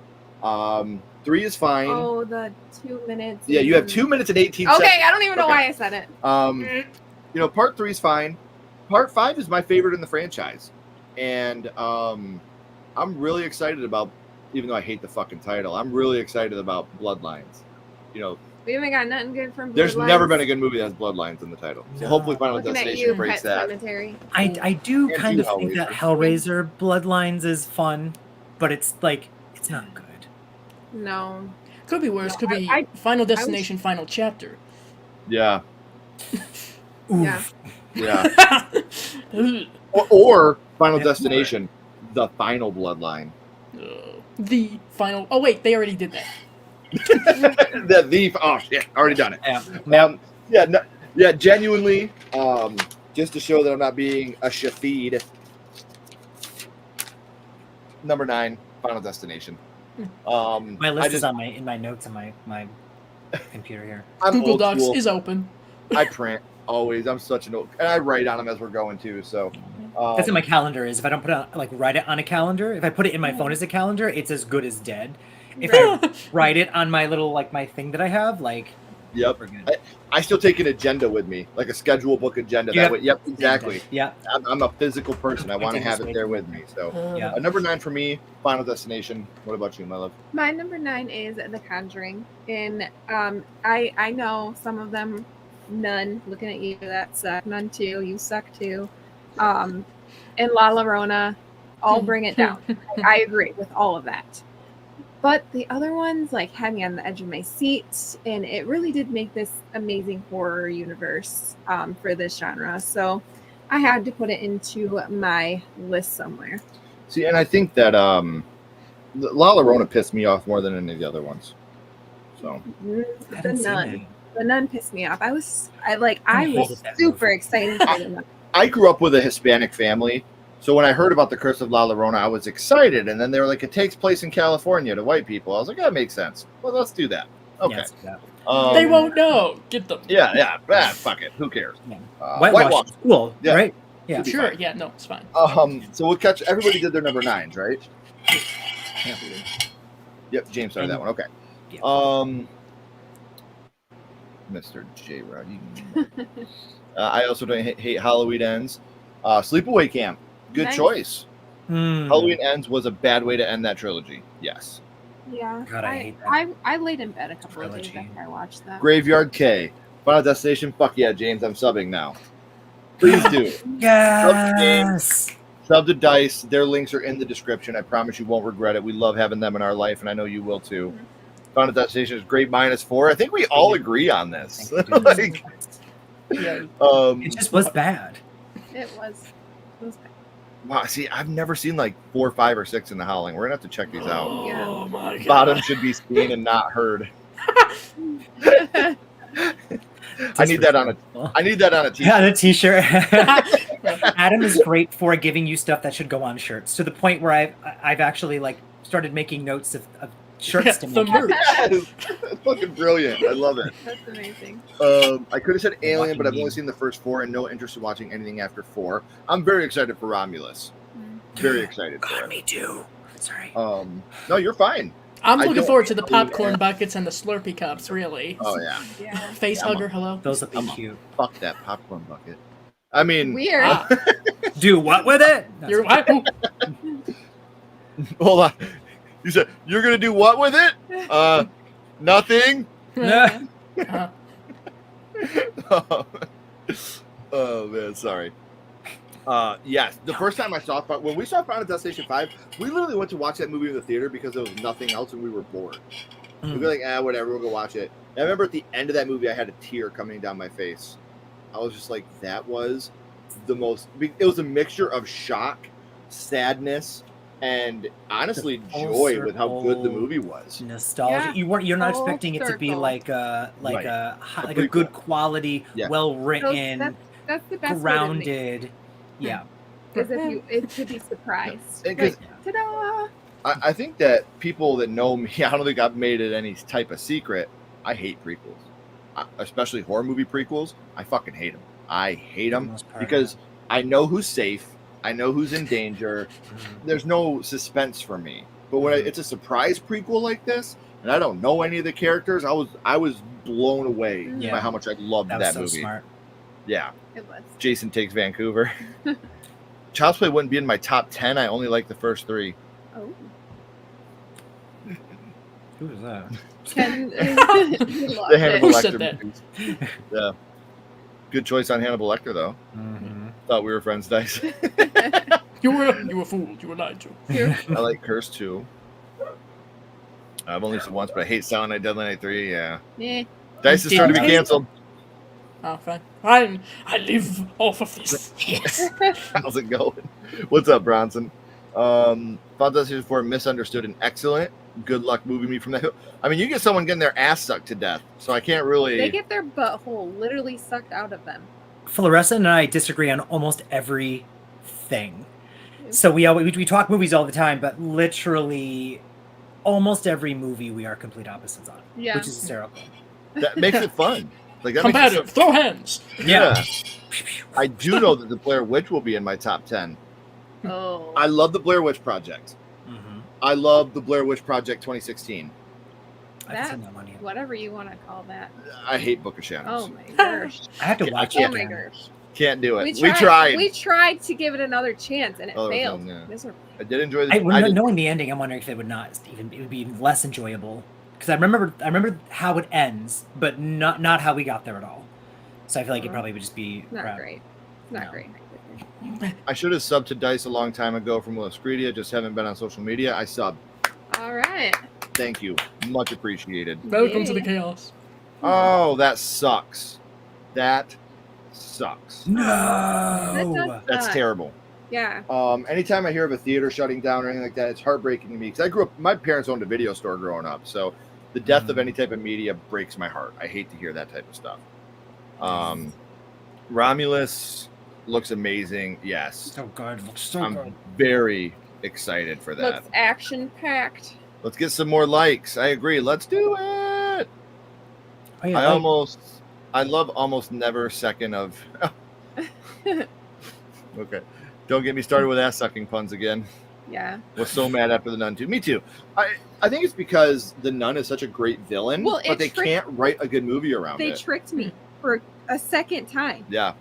Speaker 5: 3 is fine.
Speaker 6: Oh, the 2 minutes.
Speaker 5: Yeah, you have 2 minutes and 18 seconds.
Speaker 6: Okay, I don't even know why I said it.
Speaker 5: Part 3 is fine. Part 5 is my favorite in the franchise, and I'm really excited about. Even though I hate the fucking title, I'm really excited about Bloodlines.
Speaker 6: We haven't got nothing good from
Speaker 5: There's
Speaker 6: Bloodlines.
Speaker 5: never been a good movie that has Bloodlines in the title. So hopefully, Final
Speaker 6: Looking at
Speaker 5: Destination
Speaker 6: you,
Speaker 5: breaks
Speaker 6: Pet
Speaker 5: that.
Speaker 6: Sematary.
Speaker 7: I do
Speaker 5: And
Speaker 7: kind
Speaker 5: do
Speaker 7: of think that
Speaker 5: Hellraiser.
Speaker 7: Hellraiser Bloodlines is fun, but it's not good.
Speaker 6: No.
Speaker 8: Could be worse.
Speaker 6: No,
Speaker 8: Could be
Speaker 6: I-
Speaker 8: Final Destination, Final Chapter.
Speaker 5: Yeah,
Speaker 7: Oof.
Speaker 6: Yeah.
Speaker 5: yeah. or Final Destination, the final Bloodline.
Speaker 8: The final. Oh wait, they already did that.
Speaker 5: Oh shit, already done it.
Speaker 7: Yeah.
Speaker 5: Genuinely, just to show that I'm not being a shafid. Number 9, Final Destination.
Speaker 7: My list
Speaker 5: I
Speaker 7: is on in my notes on my computer here.
Speaker 5: I'm
Speaker 8: Google
Speaker 5: old
Speaker 8: Docs
Speaker 5: school.
Speaker 8: is open.
Speaker 5: I print always. I'm such an old, and I write on them as we're going too. So
Speaker 7: That's in my calendar. Is if I don't put it write it on a calendar. If I put it in my phone as a calendar, it's as good as dead. If I write it on my little my thing that I have,
Speaker 5: yep.
Speaker 7: we're good.
Speaker 5: I still take an agenda with me, like a schedule book agenda.
Speaker 7: Yep.
Speaker 5: That way, yep, exactly.
Speaker 7: Yeah.
Speaker 5: I'm a physical person. I want to
Speaker 7: do
Speaker 5: have
Speaker 7: this
Speaker 5: it
Speaker 7: way.
Speaker 5: there with me. So
Speaker 7: Yeah.
Speaker 5: number 9 for me, Final Destination. What about you, my love?
Speaker 6: My number 9 is The Conjuring. And I know some of them, none, looking at you, that suck. None too. You suck too. And La Llorona, all bring it down. I agree with all of that. But the other ones had me on the edge of my seat, and it really did make this amazing horror universe for this genre. So I had to put it into my list somewhere.
Speaker 5: See, and I think that La Llorona pissed me off more than any of the other ones. So
Speaker 6: The
Speaker 7: haven't seen
Speaker 6: Nun.
Speaker 7: it.
Speaker 6: The Nun pissed me off. I was
Speaker 7: hated that
Speaker 6: super
Speaker 7: movie.
Speaker 6: excited for the Nun.
Speaker 5: I grew up with a Hispanic family. So when I heard about the Curse of La Llorona, I was excited. And then they were like, it takes place in California to white people. I was like, that makes sense. Well, let's do that. Okay.
Speaker 7: Yes, yeah.
Speaker 8: They won't know. Get them.
Speaker 5: Yeah. Fuck it. Who cares?
Speaker 7: Yeah.
Speaker 5: Whitewash.
Speaker 7: Whitewash. Cool.
Speaker 5: Yeah.
Speaker 7: Right. Yeah.
Speaker 5: Should be
Speaker 8: Sure.
Speaker 5: fine.
Speaker 8: Yeah. No, it's fine.
Speaker 5: So we'll catch. Everybody did their number 9s, right?
Speaker 7: Yeah.
Speaker 5: Yep. James started that one. Okay.
Speaker 7: Yeah.
Speaker 5: Mr. J. Rod. I also don't hate Halloween Ends. Sleepaway Camp. Good
Speaker 6: Nice.
Speaker 5: choice.
Speaker 7: Hmm.
Speaker 5: Halloween Ends was a bad way to end that trilogy. Yes.
Speaker 6: Yeah.
Speaker 7: God, I hate that.
Speaker 6: I laid in bed a couple of days
Speaker 7: Trilogy.
Speaker 6: after I watched that.
Speaker 5: Graveyard K. Final Destination. Fuck yeah, James. I'm subbing now. Please do.
Speaker 7: Yes.
Speaker 5: Sub to Dice. Their links are in the description. I promise you won't regret it. We love having them in our life, and I know you will too. Final Destination is great -4. I think we all agree on this. Like,
Speaker 8: Yeah.
Speaker 7: It just was bad.
Speaker 6: It was bad.
Speaker 5: wow, see, I've never seen 4, 5, or 6 in the Howling. We're gonna have to check these out.
Speaker 6: Yeah.
Speaker 8: Oh my god.
Speaker 5: Bottom should be seen and not heard. I need that on a. I need that on a t-shirt.
Speaker 7: Yeah, the T-shirt. Adam is great for giving you stuff that should go on shirts, to the point where I've actually like started making notes of shirts to
Speaker 8: the
Speaker 7: make.
Speaker 8: merch.
Speaker 5: Yes. That's fucking brilliant. I love it.
Speaker 6: That's amazing.
Speaker 5: I could have said Alien,
Speaker 7: Lucky
Speaker 5: but I've
Speaker 7: me.
Speaker 5: only seen the first 4 and no interest in watching anything after 4. I'm very excited for Romulus. Very excited for
Speaker 7: God,
Speaker 5: it.
Speaker 7: me too. Sorry.
Speaker 5: No, you're fine.
Speaker 8: I'm
Speaker 5: I
Speaker 8: looking
Speaker 5: don't
Speaker 8: forward to the
Speaker 5: know
Speaker 8: popcorn
Speaker 5: that.
Speaker 8: buckets and the Slurpee cups, really.
Speaker 5: Oh yeah.
Speaker 6: Yeah.
Speaker 8: Face hugger, hello.
Speaker 7: Those would be
Speaker 5: I'm
Speaker 7: cute.
Speaker 5: Fuck that popcorn bucket. I mean,
Speaker 6: Weird.
Speaker 8: Ah,
Speaker 7: Do what with it?
Speaker 8: you're what? Ooh,
Speaker 5: hold on. You said you're gonna do what with it? Nothing.
Speaker 7: Nah.
Speaker 8: uh,
Speaker 5: Oh man, sorry. Yes, the first time I saw when we saw Final Destination 5, we literally went to watch that movie in the theater because there was nothing else and we were bored. We'd be like, whatever, we'll go watch it. And I remember at the end of that movie, I had a tear coming down my face. I was just like, that was the most. It was a mixture of shock, sadness, and honestly
Speaker 7: The full
Speaker 5: joy with how good the
Speaker 7: circle
Speaker 5: movie was.
Speaker 7: Nostalgia.
Speaker 6: Yeah.
Speaker 7: You're not
Speaker 6: Full
Speaker 7: expecting it to be
Speaker 6: circle.
Speaker 7: like a
Speaker 5: Right.
Speaker 7: a
Speaker 5: prequel.
Speaker 7: good quality,
Speaker 5: Yeah.
Speaker 7: well written,
Speaker 6: That's the best
Speaker 7: grounded. Yeah.
Speaker 6: Because if you it could be surprised.
Speaker 5: And 'cause
Speaker 6: Like, ta-da!
Speaker 5: I think that people that know me, I don't think I've made it any type of secret. I hate prequels, especially horror movie prequels. I fucking hate them. I hate
Speaker 7: For the
Speaker 5: them
Speaker 7: most part,
Speaker 5: because I know who's safe. I know who's in danger. There's no suspense for me. But when it's a surprise prequel like this, and I don't know any of the characters, I was blown away
Speaker 7: Yeah.
Speaker 5: by how much I loved
Speaker 7: that
Speaker 5: that,
Speaker 7: was so
Speaker 5: movie.
Speaker 7: smart.
Speaker 5: Yeah,
Speaker 6: It was.
Speaker 5: Jason Takes Vancouver. Child's Play wouldn't be in my top 10. I only like the first 3.
Speaker 6: Oh.
Speaker 7: Who was that?
Speaker 6: Ken,
Speaker 5: The Hannibal
Speaker 8: Who said
Speaker 5: Lecter
Speaker 8: that?
Speaker 5: movies. Yeah. Good choice on Hannibal Lecter, though.
Speaker 7: Mm-hmm.
Speaker 5: Thought we were friends, Dice.
Speaker 8: You were fooled. You were lied to.
Speaker 5: I like Curse 2. I've only seen once, but I hate Silent Night, Deadly Night 3. Yeah.
Speaker 6: Yeah.
Speaker 5: Dice is starting to be
Speaker 8: Didn't-
Speaker 5: canceled.
Speaker 8: Oh, fine. I live off of this. Yes.
Speaker 5: How's it going? What's up, Bronson? Final Destination 4 misunderstood and excellent. Good luck moving me from that hill. I mean, you get someone getting their ass sucked to death, so I can't really.
Speaker 6: They get their butthole literally sucked out of them.
Speaker 7: Fluorescent and I disagree on almost everything. So we talk movies all the time, but literally almost every movie we are complete opposites on,
Speaker 6: Yeah.
Speaker 7: which is hysterical.
Speaker 5: That makes it fun. Like that makes it
Speaker 8: Combative. Throw hands.
Speaker 5: Yeah. I do know that the Blair Witch will be in my top 10.
Speaker 6: Oh.
Speaker 5: I love the Blair Witch Project.
Speaker 7: Mm-hmm.
Speaker 5: I love the Blair Witch Project 2016.
Speaker 7: I haven't seen that one yet.
Speaker 6: Whatever you want to call that.
Speaker 5: I hate Book of Shadows.
Speaker 6: Oh my gosh.
Speaker 7: I have to watch
Speaker 6: Oh
Speaker 7: it
Speaker 6: my
Speaker 7: again.
Speaker 6: gosh.
Speaker 5: Can't do it. We tried.
Speaker 6: We tried to give it another chance and it
Speaker 5: Oh,
Speaker 6: failed.
Speaker 5: yeah.
Speaker 6: Miserably.
Speaker 5: I did enjoy the.
Speaker 7: I,
Speaker 5: I did-
Speaker 7: knowing the ending, I'm wondering if it would be less enjoyable. Because I remember how it ends, but not how we got there at all. So I feel like it probably would just be
Speaker 6: Not
Speaker 7: crap.
Speaker 6: great. Not
Speaker 7: No.
Speaker 6: great.
Speaker 5: I should have subbed to Dice a long time ago from Williscredia. Just haven't been on social media. I subbed.
Speaker 6: All right.
Speaker 5: Thank you. Much appreciated.
Speaker 8: Welcome to the
Speaker 6: Yeah.
Speaker 8: chaos.
Speaker 5: Oh, that sucks. That sucks.
Speaker 7: No.
Speaker 5: That's terrible.
Speaker 6: Yeah.
Speaker 5: Anytime I hear of a theater shutting down or anything like that, it's heartbreaking to me because I grew up. My parents owned a video store growing up, so the death of any type of media breaks my heart. I hate to hear that type of stuff. Romulus looks amazing. Yes,
Speaker 7: So good. Looks so
Speaker 5: I'm
Speaker 7: good.
Speaker 5: very excited for that.
Speaker 6: Looks action packed.
Speaker 5: Let's get some more likes. I agree. Let's do it.
Speaker 7: Oh, yeah,
Speaker 5: I love almost never second of. Okay, don't get me started with ass sucking puns again.
Speaker 6: Yeah.
Speaker 5: Was so mad after the Nun too. Me too. I think it's because the Nun is such a great villain,
Speaker 6: Well,
Speaker 5: but they can't write a good movie around
Speaker 6: They
Speaker 5: it.
Speaker 6: tricked me for a second time.
Speaker 5: Yeah,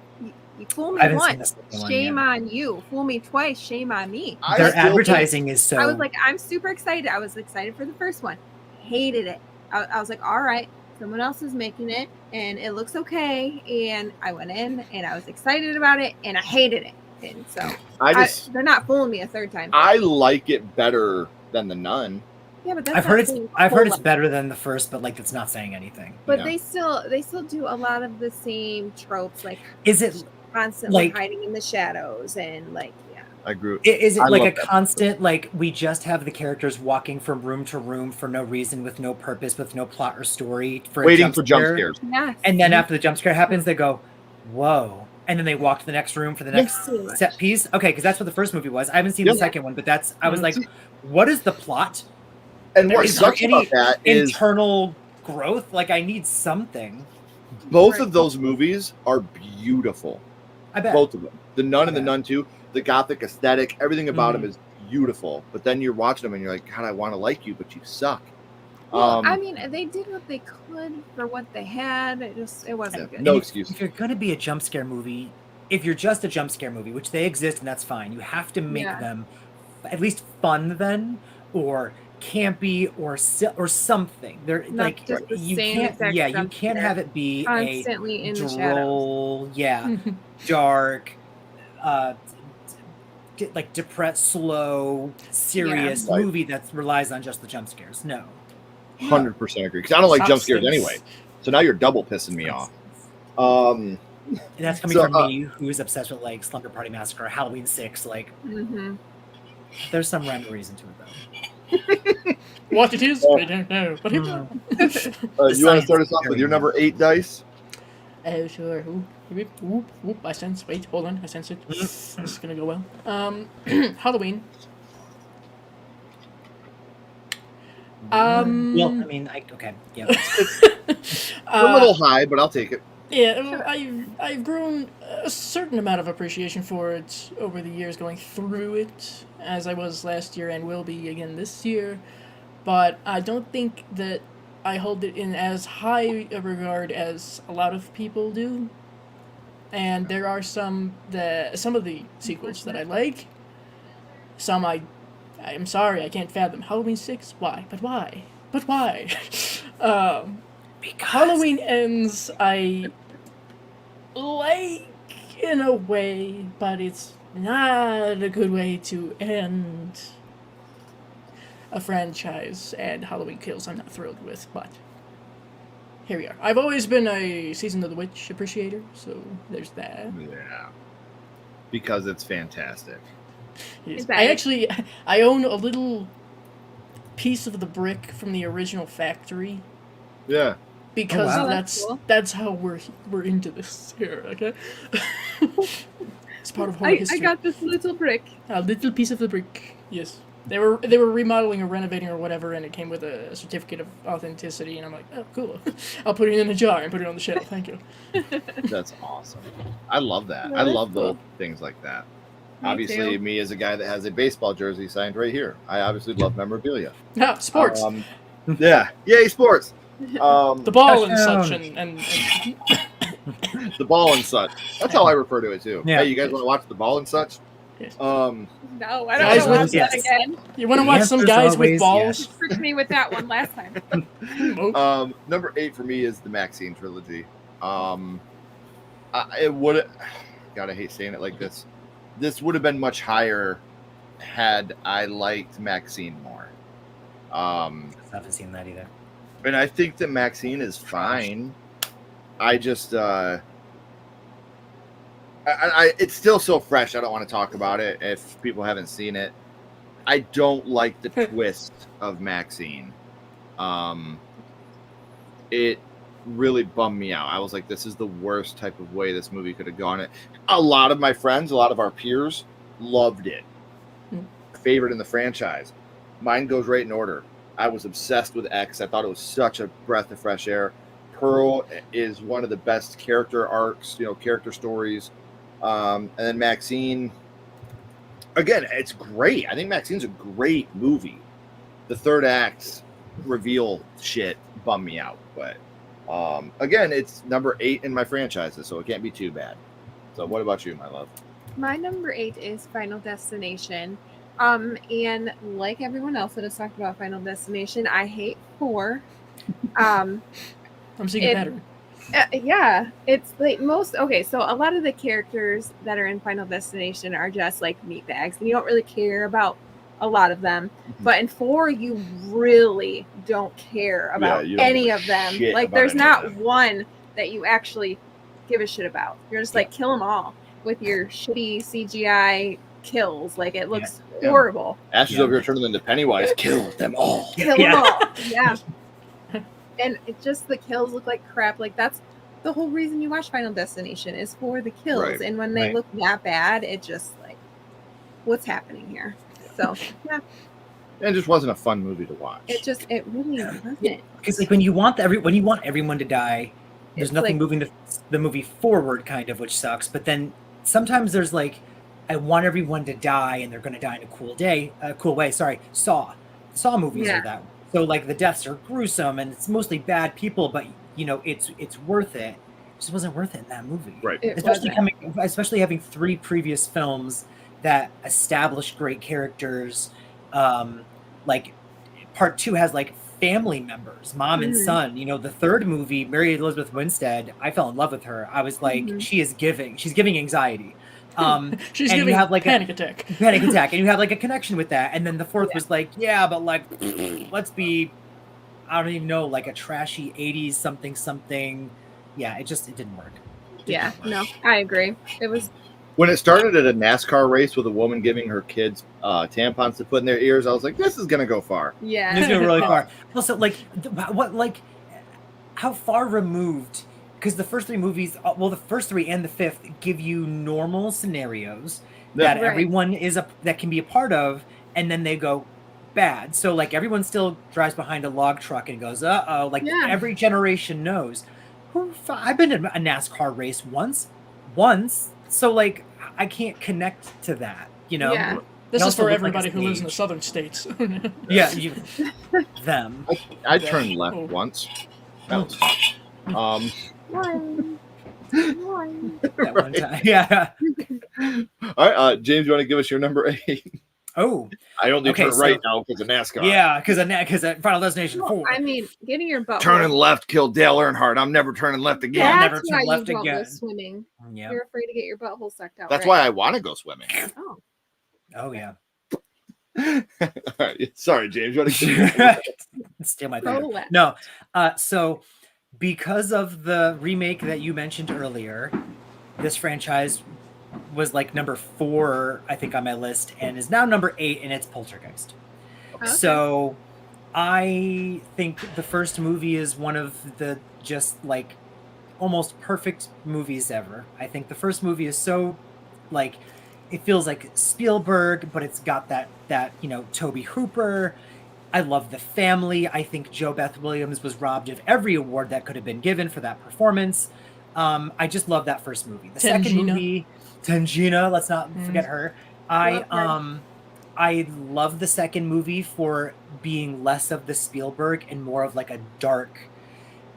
Speaker 6: You fool me
Speaker 7: I haven't seen
Speaker 6: once,
Speaker 7: the second one
Speaker 6: shame
Speaker 7: yet.
Speaker 6: on you. Fool me twice, shame on me.
Speaker 5: I
Speaker 7: Their
Speaker 5: still
Speaker 7: advertising is so.
Speaker 6: I was like, I'm super excited. I was excited for the first one. Hated it. I was like, all right, someone else is making it, and it looks okay. And I went in, and I was excited about it, and I hated it. And so they're not fooling me a third time.
Speaker 5: I like it better than the Nun.
Speaker 6: Yeah, but that's
Speaker 7: I've
Speaker 6: not
Speaker 7: heard it's
Speaker 6: being
Speaker 7: better
Speaker 6: full of-
Speaker 7: than the first, but like it's not saying anything.
Speaker 6: But
Speaker 5: Yeah.
Speaker 6: they still do a lot of the same tropes, like
Speaker 7: Is it
Speaker 6: constantly
Speaker 7: like-
Speaker 6: hiding in the shadows and like
Speaker 5: I grew.
Speaker 7: is it
Speaker 5: I
Speaker 7: like
Speaker 5: love
Speaker 7: a
Speaker 5: that.
Speaker 7: constant like we just have the characters walking from room to room for no reason, with no purpose, with no plot or story, for a
Speaker 5: Waiting for jump
Speaker 7: scare?
Speaker 5: scares.
Speaker 6: yes.
Speaker 7: And then after the jump scare happens, they go, "Whoa, and then they walk to the next room for the next
Speaker 6: pretty much.
Speaker 7: set piece. Okay, because that's what the first movie was. I haven't seen the
Speaker 5: Yep.
Speaker 7: second one, but I was like, what is the plot?
Speaker 5: And what
Speaker 7: Is there
Speaker 5: sucks about that is
Speaker 7: internal growth? Like, I need something.
Speaker 5: both of those movies are beautiful.
Speaker 7: I bet.
Speaker 5: Both of them. The Nun and the
Speaker 7: Yeah.
Speaker 5: Nun 2, the gothic aesthetic, everything about them is beautiful. But then you're watching them and you're like, God, I want to like you, but you suck.
Speaker 6: Well, I mean, they did what they could for what they had. It wasn't good.
Speaker 5: No
Speaker 7: And
Speaker 5: excuse.
Speaker 7: If you're going to be a jump scare movie, if you're just a jump scare movie, which they exist and that's fine, you have to make them at least fun then, or campy, or something. They're
Speaker 6: Not
Speaker 7: like
Speaker 6: just the
Speaker 7: you
Speaker 6: same
Speaker 7: can't.
Speaker 6: exact
Speaker 7: Yeah, you
Speaker 6: jump
Speaker 7: can't
Speaker 6: scare.
Speaker 7: have it be
Speaker 6: Constantly
Speaker 7: a
Speaker 6: in the shadows.
Speaker 7: droll, dark, like depressed, slow, serious
Speaker 5: Right.
Speaker 7: movie that relies on just the jump scares. No.
Speaker 5: 100% agree. Because I don't like jump scares
Speaker 8: Substance.
Speaker 5: anyway. So now you're double pissing me off. Um,
Speaker 7: And that's coming
Speaker 5: So,
Speaker 7: from me, who is obsessed with like Slumber Party Massacre, Halloween 6. Like,
Speaker 6: Mm-hmm.
Speaker 7: there's some rhyme or reason to it though.
Speaker 8: What it is, I don't know. But
Speaker 5: you want to
Speaker 7: science
Speaker 5: start us
Speaker 7: is
Speaker 5: off with
Speaker 7: very
Speaker 5: your number 8 dice?
Speaker 8: Oh, sure. Whoop. I sense. Wait, hold on. I sense it. This is gonna go well. Halloween.
Speaker 7: Well, I mean, okay, yeah.
Speaker 5: A little high, but I'll take it.
Speaker 8: Yeah, well, I've grown a certain amount of appreciation for it over the years going through it, as I was last year and will be again this year. But I don't think that I hold it in as high a regard as a lot of people do. And there are some of the sequels that I like. Some I'm sorry, I can't fathom. Halloween 6? Why? But why? But why?
Speaker 7: Because
Speaker 8: Halloween Ends, I like in a way, but it's not a good way to end a franchise, and Halloween Kills I'm not thrilled with, but here we are. I've always been a Season of the Witch appreciator, so there's that.
Speaker 5: Yeah. Because it's fantastic.
Speaker 8: Yes. I own a little piece of the brick from the original factory.
Speaker 5: Yeah.
Speaker 8: Because
Speaker 7: wow.
Speaker 6: Oh, that's cool.
Speaker 8: that's how we're into this here, okay? It's part of horror
Speaker 6: I
Speaker 8: history.
Speaker 6: got this little brick.
Speaker 8: A little piece of the brick. Yes. They were remodeling or renovating or whatever, and it came with a certificate of authenticity, and I'm like, oh, cool. I'll put it in a jar and put it on the shelf. Thank you.
Speaker 5: That's awesome. I love that.
Speaker 6: Yeah,
Speaker 5: I
Speaker 6: that's
Speaker 5: love little
Speaker 6: cool.
Speaker 5: things like that.
Speaker 6: Me
Speaker 5: Obviously,
Speaker 6: too.
Speaker 5: me as a guy that has a baseball jersey signed right here, I obviously love memorabilia.
Speaker 8: Ah, sports.
Speaker 5: Yeah. Yay, sports.
Speaker 8: The ball and
Speaker 7: touchdown.
Speaker 8: such, and
Speaker 5: The ball and such. That's how I refer to it too.
Speaker 7: Yeah.
Speaker 5: Hey, you guys want to watch the ball and such?
Speaker 8: Yes.
Speaker 6: No, I
Speaker 8: Guys
Speaker 6: don't want
Speaker 8: with-
Speaker 6: to watch that
Speaker 7: yes.
Speaker 6: again.
Speaker 8: you want to
Speaker 7: The
Speaker 8: watch some
Speaker 7: answer's
Speaker 8: guys with
Speaker 7: always
Speaker 8: balls?
Speaker 7: yes.
Speaker 6: Tricked me with that one last time.
Speaker 8: Oh,
Speaker 5: Number 8 for me is the Maxine trilogy. It would. God, I hate saying it like this. This would have been much higher had I liked Maxine more.
Speaker 7: I haven't seen that either.
Speaker 5: And I think that Maxine is fine. I just, it's still so fresh. I don't want to talk about it if people haven't seen it. I don't like the twist of Maxine. It really bummed me out. I was like, this is the worst type of way this movie could have gone. A lot of my friends, a lot of our peers loved it. Favorite in the franchise. Mine goes right in order. I was obsessed with X. I thought it was such a breath of fresh air. Pearl is one of the best character arcs, character stories. And then Maxine, again, it's great. I think Maxine's a great movie. The third act reveal shit bummed me out. But again, it's number 8 in my franchises, so it can't be too bad. So what about you, my love?
Speaker 6: My number 8 is Final Destination. And like everyone else that has talked about Final Destination, I hate 4.
Speaker 8: I'm seeing a
Speaker 6: it-
Speaker 8: pattern.
Speaker 6: Yeah, it's like so a lot of the characters that are in Final Destination are just like meatbags, and you don't really care about a lot of them. But in 4, you really don't care about
Speaker 5: you don't
Speaker 6: any
Speaker 5: give a
Speaker 6: of them.
Speaker 5: shit
Speaker 6: Like,
Speaker 5: about
Speaker 6: there's
Speaker 5: any of
Speaker 6: not
Speaker 5: them.
Speaker 6: one that you actually give a shit about. You're just like, kill them all with your shitty CGI kills. Like, it looks
Speaker 5: Yeah.
Speaker 6: horrible.
Speaker 5: Ash's over here turning into Pennywise. Kill them all.
Speaker 6: Kill them all. Yeah. And it just, the kills look like crap. Like, that's the whole reason you watch Final Destination is for the kills.
Speaker 5: Right.
Speaker 6: And when they look that bad, it just like, what's happening here? So yeah,
Speaker 5: It just wasn't a fun movie to watch.
Speaker 6: it really wasn't.
Speaker 7: Because like when you want everyone to die, there's
Speaker 6: It's
Speaker 7: nothing
Speaker 6: like-
Speaker 7: moving the movie forward, kind of, which sucks. But then sometimes there's like, I want everyone to die, and they're going to die in a cool way. Sorry, Saw movies are that. So like the deaths are gruesome, and it's mostly bad people, but you know it's worth it. It just wasn't worth it in that movie,
Speaker 5: Right.
Speaker 7: Especially having 3 previous films that established great characters. Like part 2 has like family members, mom and son. You know, the 3rd movie, Mary Elizabeth Winstead, I fell in love with her. I was like, she's giving anxiety.
Speaker 8: She's
Speaker 7: and
Speaker 8: giving
Speaker 7: you have like
Speaker 8: panic attack,
Speaker 7: and you have like a connection with that. And then the 4th was like, yeah, but like, let's be, I don't even know, like a trashy 80s something. Yeah, it didn't work.
Speaker 6: No, I agree. It was
Speaker 5: When it started at a NASCAR race with a woman giving her kids tampons to put in their ears, I was like, this is gonna go far.
Speaker 6: yeah.
Speaker 7: It's going really far. Also, like, how far removed? Because the first 3 movies, the first 3 and the 5th give you normal scenarios that
Speaker 6: Right.
Speaker 7: everyone that can be a part of, and then they go bad. So like everyone still drives behind a log truck and goes, uh-oh. Like every generation knows. I've been in a NASCAR race once. So like I can't connect to that, you know.
Speaker 6: Yeah.
Speaker 8: This
Speaker 7: It
Speaker 8: is
Speaker 7: also
Speaker 8: for
Speaker 7: looked like
Speaker 8: everybody
Speaker 7: a
Speaker 8: who lives in the
Speaker 7: stage.
Speaker 8: southern states.
Speaker 7: Yeah, them.
Speaker 5: I turned left once. That was fun.
Speaker 6: One.
Speaker 7: That one time. Yeah.
Speaker 5: All right, James, you want to give us your number 8?
Speaker 7: Oh,
Speaker 5: I only
Speaker 7: Okay,
Speaker 5: turn right now because of NASCAR.
Speaker 7: yeah, because Final Destination 4.
Speaker 6: I mean, getting your butt
Speaker 5: Turning left killed Dale Earnhardt. I'm never turning left again.
Speaker 7: I'll
Speaker 6: That's
Speaker 7: never
Speaker 6: why
Speaker 7: turn left
Speaker 6: you don't
Speaker 7: again.
Speaker 6: go swimming.
Speaker 7: Yeah.
Speaker 6: You're afraid to get your butthole sucked out.
Speaker 5: That's
Speaker 6: right?
Speaker 5: why I want to go swimming.
Speaker 6: Oh.
Speaker 7: Oh yeah.
Speaker 5: All right, sorry, James. You want to
Speaker 7: Steal my
Speaker 6: Go
Speaker 7: thunder.
Speaker 6: left.
Speaker 7: No. So because of the remake that you mentioned earlier, this franchise was like number 4, I think, on my list, and is now number 8, and it's Poltergeist.
Speaker 6: Okay.
Speaker 7: So I think the first movie is one of the just like almost perfect movies ever. I think the first movie is so like, it feels like Spielberg, but it's got that you know, Toby Hooper. I love the family. I think Jo Beth Williams was robbed of every award that could have been given for that performance. I just love that first movie. The second movie, Tangina, let's not forget her. I love the second movie for being less of the Spielberg and more of like a dark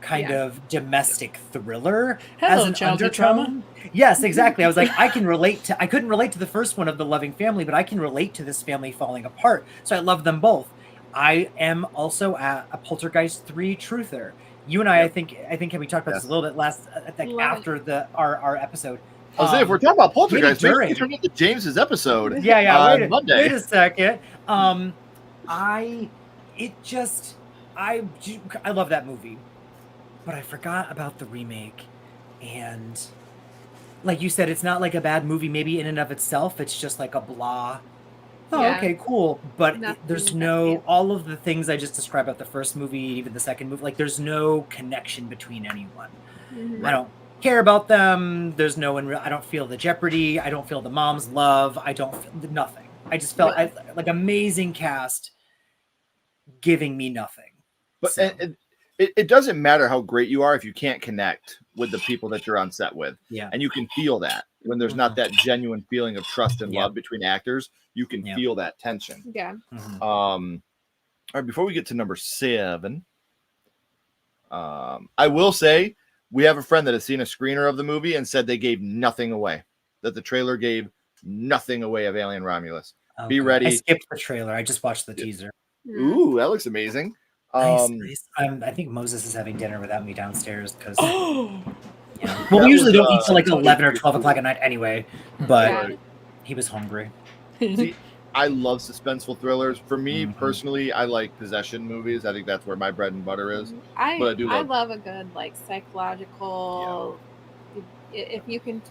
Speaker 7: kind of domestic thriller.
Speaker 8: Hello,
Speaker 7: as an
Speaker 8: childhood
Speaker 7: undertone. Yes, exactly. I was like, I couldn't relate to the first one of the loving family, but I can relate to this family falling apart. So I love them both. I am also a Poltergeist 3 truther. You and I think we talked about this a little bit last, after our episode.
Speaker 5: I was saying, if we're talking about Poltergeist,
Speaker 7: maybe
Speaker 5: maybe turn into James's episode.
Speaker 7: Yeah.
Speaker 5: Monday.
Speaker 7: Wait a second. I love that movie, but I forgot about the remake, and like you said, it's not like a bad movie. Maybe in and of itself, it's just like a blah. Oh,
Speaker 6: Yeah.
Speaker 7: okay, cool. But
Speaker 6: Nothing
Speaker 7: there's
Speaker 6: that
Speaker 7: no
Speaker 6: fancy.
Speaker 7: all of the things I just described about the first movie, even the second movie. Like, there's no connection between anyone.
Speaker 6: Mhm.
Speaker 7: I don't care about them. There's no one. I don't feel the jeopardy. I don't feel the mom's love. I don't feel nothing. I just felt like amazing cast giving me nothing.
Speaker 5: But
Speaker 7: So,
Speaker 5: it doesn't matter how great you are if you can't connect with the people that you're on set with.
Speaker 7: yeah.
Speaker 5: And you can feel that when there's not that genuine feeling of trust and
Speaker 7: Yeah.
Speaker 5: love between actors. You can
Speaker 7: Yeah.
Speaker 5: feel that tension.
Speaker 6: Yeah.
Speaker 7: Mhm.
Speaker 5: All right, before we get to number 7, I will say we have a friend that has seen a screener of the movie and said they gave nothing away. That the trailer gave nothing away of Alien Romulus. Be
Speaker 7: Okay.
Speaker 5: ready.
Speaker 7: I skipped the trailer. I just watched the teaser.
Speaker 5: Ooh, that looks amazing.
Speaker 7: Nice. I think Moses is having dinner without me downstairs because
Speaker 8: Oh,
Speaker 7: well, we
Speaker 5: That
Speaker 7: usually
Speaker 5: was,
Speaker 7: don't eat till like 11 or 12 o'clock at night anyway. But
Speaker 6: Yeah.
Speaker 7: he was hungry.
Speaker 5: See, I love suspenseful thrillers. For me
Speaker 7: Mhm.
Speaker 5: personally, I like possession movies. I think that's where my bread and butter is.
Speaker 6: I
Speaker 5: But I do love-
Speaker 6: love a good like psychological. If you can,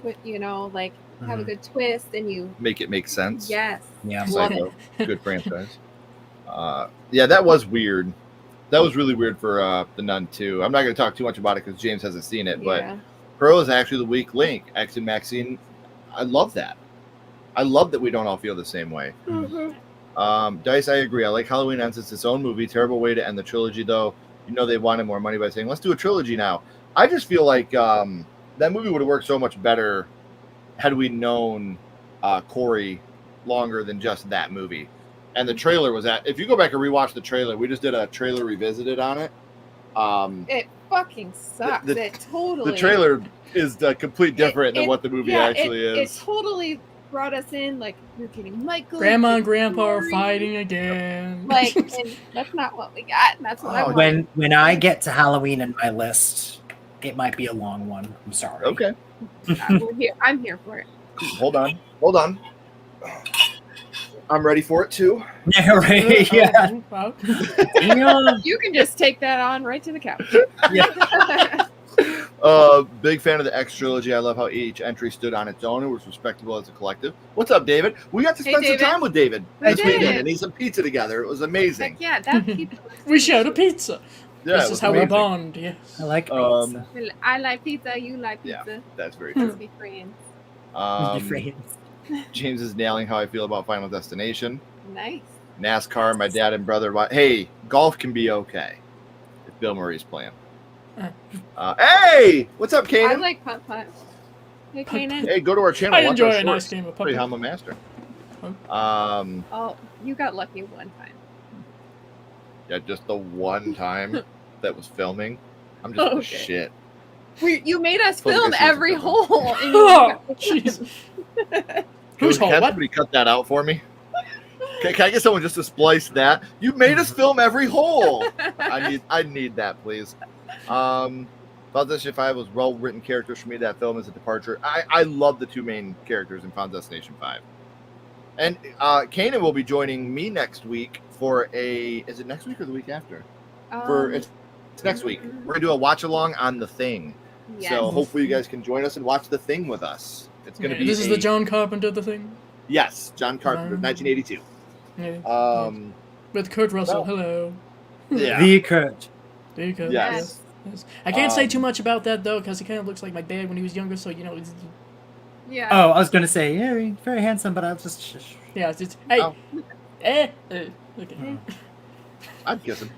Speaker 6: like have a
Speaker 7: Mhm.
Speaker 6: good twist and you.
Speaker 5: Make it make sense.
Speaker 6: Yes.
Speaker 7: Yeah.
Speaker 6: Love
Speaker 5: Psycho, good franchise. Yeah, that was weird. That was really weird for the Nun too. I'm not going to talk too much about it because James hasn't seen it, but
Speaker 6: Yeah.
Speaker 5: Pearl is actually the weak link. X and Maxine, I love that. I love that we don't all feel the same way. Dice, I agree. I like Halloween Ends. It's its own movie. Terrible way to end the trilogy, though. You know they wanted more money by saying, let's do a trilogy now. I just feel like that movie would have worked so much better had we known Corey longer than just that movie. And the trailer was at. If you go back and rewatch the trailer, we just did a trailer revisited on it.
Speaker 6: It fucking sucks.
Speaker 5: the-
Speaker 6: It totally.
Speaker 5: The trailer is complete different than what the movie actually
Speaker 6: It
Speaker 5: is.
Speaker 6: totally brought us in. Like we're getting Michael.
Speaker 8: Grandma and Grandpa are
Speaker 6: Corey,
Speaker 8: fighting again.
Speaker 6: Like, and that's not what we got. And that's what I
Speaker 5: Oh,
Speaker 6: want.
Speaker 7: When I get to Halloween in my list, it might be a long one. I'm sorry.
Speaker 5: Okay,
Speaker 6: I'm here for it.
Speaker 5: hold on. I'm ready for it too.
Speaker 7: Yeah, right. Yeah.
Speaker 8: Wow.
Speaker 7: Damn.
Speaker 6: You can just take that on right to the couch.
Speaker 5: Big fan of the X trilogy. I love how each entry stood on its own and was respectable as a collective. What's up, David? We got to
Speaker 6: Hey,
Speaker 5: spend some
Speaker 6: David.
Speaker 5: time with David
Speaker 6: We
Speaker 5: this
Speaker 6: did.
Speaker 5: weekend and eat some pizza together. It was amazing.
Speaker 6: Heck yeah, that pizza.
Speaker 8: We shared a pizza.
Speaker 5: Yeah,
Speaker 8: This
Speaker 5: it
Speaker 8: is
Speaker 5: was
Speaker 8: how we
Speaker 5: amazing.
Speaker 8: bond. Yes.
Speaker 7: I like
Speaker 5: Um,
Speaker 7: pizza.
Speaker 6: I like pizza. You like
Speaker 5: Yeah.
Speaker 6: pizza.
Speaker 5: That's very
Speaker 6: Let's
Speaker 5: true.
Speaker 6: be friends.
Speaker 7: Friends.
Speaker 5: James is nailing how I feel about Final Destination.
Speaker 6: Nice.
Speaker 5: NASCAR, my dad and brother. Hey, golf can be okay if Bill Murray's playing. Hey, what's up,
Speaker 6: I
Speaker 5: Kanan?
Speaker 6: like putt putt. Hey, Kanan.
Speaker 5: Hey, go to our channel.
Speaker 8: I
Speaker 5: watch
Speaker 8: enjoy
Speaker 5: our
Speaker 8: a nice
Speaker 5: shorts.
Speaker 8: game of
Speaker 5: Pretty
Speaker 8: puppet.
Speaker 5: I'm a master.
Speaker 6: Oh, you got lucky one time.
Speaker 5: Yeah, just the one time that was filming. I'm just
Speaker 6: Okay.
Speaker 5: shit.
Speaker 6: You made us
Speaker 5: Well,
Speaker 6: film
Speaker 5: this is
Speaker 6: every
Speaker 5: a good
Speaker 6: hole. In
Speaker 8: Oh, jeez. Whose
Speaker 5: Can
Speaker 8: hole? What?
Speaker 5: somebody cut that out for me? Can I get someone just to splice that? You made us film every hole. I need that, please. Final Destination 5 was well-written characters for me. That film is a departure. I love the two main characters in Final Destination 5. And Kanan will be joining me next week for is it next week or the week after? It's next week. We're going to do a watch-along on The Thing.
Speaker 6: yes.
Speaker 5: So hopefully you guys can join us and watch The Thing with us. It's going to be
Speaker 8: This is the John Carpenter the thing.
Speaker 5: Yes, John Carpenter, 1982.
Speaker 8: Yeah. With Kurt Russell.
Speaker 5: well,
Speaker 8: Hello.
Speaker 5: Yeah.
Speaker 7: The Kurt.
Speaker 8: There you go.
Speaker 5: Yes.
Speaker 8: Yes. I can't say too much about that though, because he kind of looks like my dad when he was younger. So it's,
Speaker 6: Yeah.
Speaker 7: Oh, I was gonna say, yeah, he's very handsome, but I was just.
Speaker 8: yeah, it's hey,
Speaker 5: Oh.
Speaker 8: okay.
Speaker 5: I'd kiss him.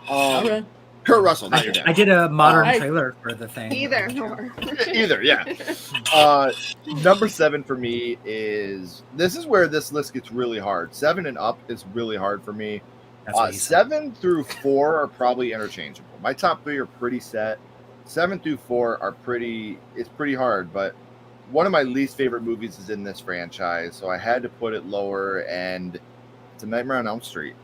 Speaker 8: All right.
Speaker 5: Kurt Russell, not your
Speaker 7: I
Speaker 5: dad.
Speaker 7: did a modern
Speaker 8: I-
Speaker 7: trailer for the thing.
Speaker 6: Either or.
Speaker 5: Either, yeah. Number 7 for me this is where this list gets really hard. 7 and up is really hard for me.
Speaker 7: That's what he said.
Speaker 5: 7 through 4 are probably interchangeable. My top 3 are pretty set. 7 through 4 are it's pretty hard, but one of my least favorite movies is in this franchise, so I had to put it lower, and it's A Nightmare on Elm Street.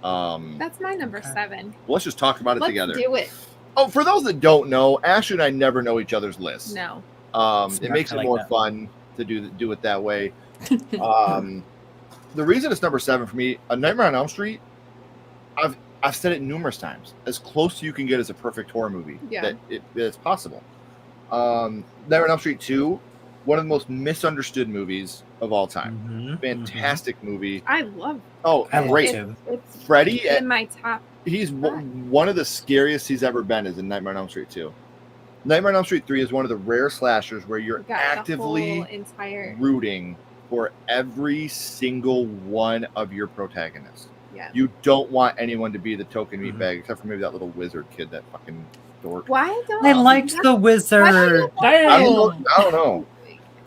Speaker 6: That's my number 7.
Speaker 5: Let's just talk about it
Speaker 6: Let's
Speaker 5: together.
Speaker 6: do it.
Speaker 5: Oh, for those that don't know, Ashley and I never know each other's lists.
Speaker 6: No.
Speaker 5: It
Speaker 7: Smart,
Speaker 5: makes
Speaker 7: I
Speaker 5: it
Speaker 7: like
Speaker 5: more
Speaker 7: that.
Speaker 5: fun to do it that way. The reason it's number 7 for me, A Nightmare on Elm Street, I've said it numerous times. As close to you can get as a perfect horror movie
Speaker 6: Yeah.
Speaker 5: that it's possible. Nightmare on Elm Street 2, one of the most misunderstood movies of all time.
Speaker 7: Mhm,
Speaker 5: Fantastic movie.
Speaker 6: I love
Speaker 5: Oh,
Speaker 7: I love
Speaker 5: great.
Speaker 7: it too.
Speaker 6: it's
Speaker 5: Freddy,
Speaker 6: in my top.
Speaker 5: he's one of the scariest he's ever been is in Nightmare on Elm Street 2. Nightmare on Elm Street 3 is one of the rare slashers where you're
Speaker 6: Got the
Speaker 5: actively
Speaker 6: whole entire.
Speaker 5: rooting for every single one of your protagonists.
Speaker 6: Yeah.
Speaker 5: You don't want anyone to be the token
Speaker 7: Mhm.
Speaker 5: meatbag, except for maybe that little wizard kid, that fucking dork.
Speaker 6: Why don't
Speaker 7: I liked the wizard.
Speaker 5: I don't know.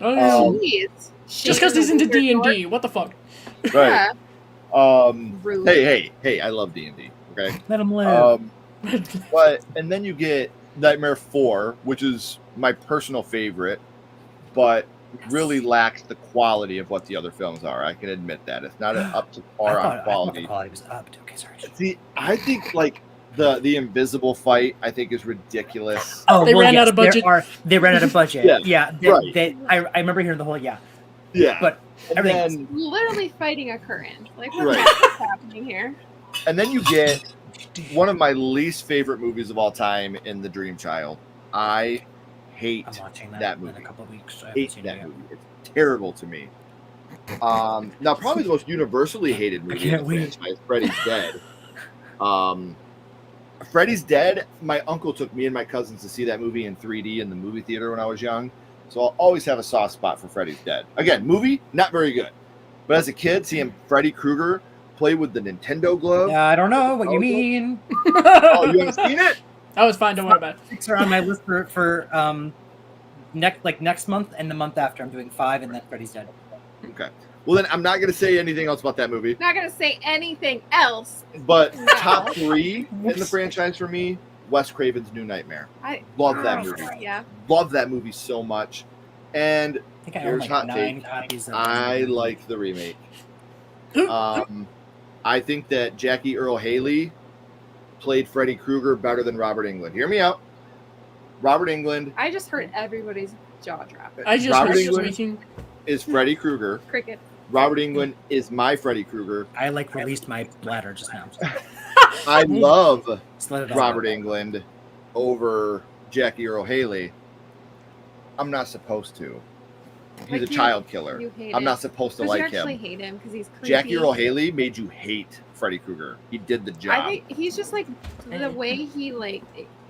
Speaker 8: Oh, yeah.
Speaker 6: Jeez.
Speaker 8: Just because he's into D&D, what the fuck?
Speaker 5: Right.
Speaker 6: Rude.
Speaker 5: Hey, I love D&D. Okay.
Speaker 7: Let him live.
Speaker 5: But and then you get Nightmare 4, which is my personal favorite, but really lacks the quality of what the other films are. I can admit that it's not up to par on
Speaker 7: I thought the
Speaker 5: quality.
Speaker 7: quality was up. Okay, sorry.
Speaker 5: See, I think like the invisible fight, I think is ridiculous.
Speaker 7: Oh,
Speaker 8: They ran out of
Speaker 7: there
Speaker 8: budget.
Speaker 7: They ran out of budget.
Speaker 5: Yeah,
Speaker 7: Yeah,
Speaker 5: right.
Speaker 7: I remember hearing the whole
Speaker 5: Yeah,
Speaker 7: but
Speaker 5: and
Speaker 7: everything.
Speaker 5: then,
Speaker 6: Literally fighting a current. Like what's
Speaker 5: Right.
Speaker 6: happening here?
Speaker 5: and then you get one of my least favorite movies of all time in The Dream Child. I hate
Speaker 7: I'm watching that,
Speaker 5: that
Speaker 7: in
Speaker 5: movie.
Speaker 7: a couple of weeks. I haven't
Speaker 5: hate
Speaker 7: seen
Speaker 5: that
Speaker 7: it yet.
Speaker 5: movie. It's terrible to me. Now probably the most universally hated movie in
Speaker 7: can't
Speaker 5: the
Speaker 7: wait.
Speaker 5: franchise, Freddy's Dead. Freddy's Dead. My uncle took me and my cousins to see that movie in 3D in the movie theater when I was young. So I'll always have a soft spot for Freddy's Dead. Again, movie, not very good. But as a kid, seeing Freddy Krueger play with the Nintendo glove.
Speaker 7: I don't know what you mean.
Speaker 5: Oh, you haven't seen it?
Speaker 8: That was fine. Don't worry about it.
Speaker 7: 6 are on my list for next month and the month after. I'm doing 5 and then Freddy's Dead.
Speaker 5: Okay. Well, then I'm not going to say anything else about that movie.
Speaker 6: Not gonna say anything else.
Speaker 5: But top 3 in the franchise for me, Wes Craven's New Nightmare.
Speaker 6: I
Speaker 5: Love that movie.
Speaker 6: Yeah.
Speaker 5: Love that movie so much. And
Speaker 7: I think I own
Speaker 5: here's
Speaker 7: like
Speaker 5: hot
Speaker 7: 9
Speaker 5: take.
Speaker 7: copies of
Speaker 5: I
Speaker 7: it.
Speaker 5: like the remake. I think that Jackie Earle Haley played Freddy Krueger better than Robert Englund. Hear me out. Robert Englund
Speaker 6: I just heard everybody's jaw drop.
Speaker 8: I just
Speaker 5: Robert
Speaker 8: heard
Speaker 5: Englund
Speaker 8: squeaking.
Speaker 5: is Freddy Krueger.
Speaker 6: Cricket.
Speaker 5: Robert Englund is my Freddy Krueger.
Speaker 7: I released my bladder just now.
Speaker 5: I love
Speaker 7: Just let it all
Speaker 5: Robert
Speaker 7: go.
Speaker 5: Englund over Jackie Earle Haley. I'm not supposed to. He's
Speaker 6: Like
Speaker 5: a child killer.
Speaker 6: You hate
Speaker 5: I'm
Speaker 6: it.
Speaker 5: not supposed to
Speaker 6: But
Speaker 5: like
Speaker 6: you actually
Speaker 5: him.
Speaker 6: hate him because he's creepy.
Speaker 5: Jackie Earle Haley made you hate Freddy Krueger. He did the job.
Speaker 6: I think he's just like the way he like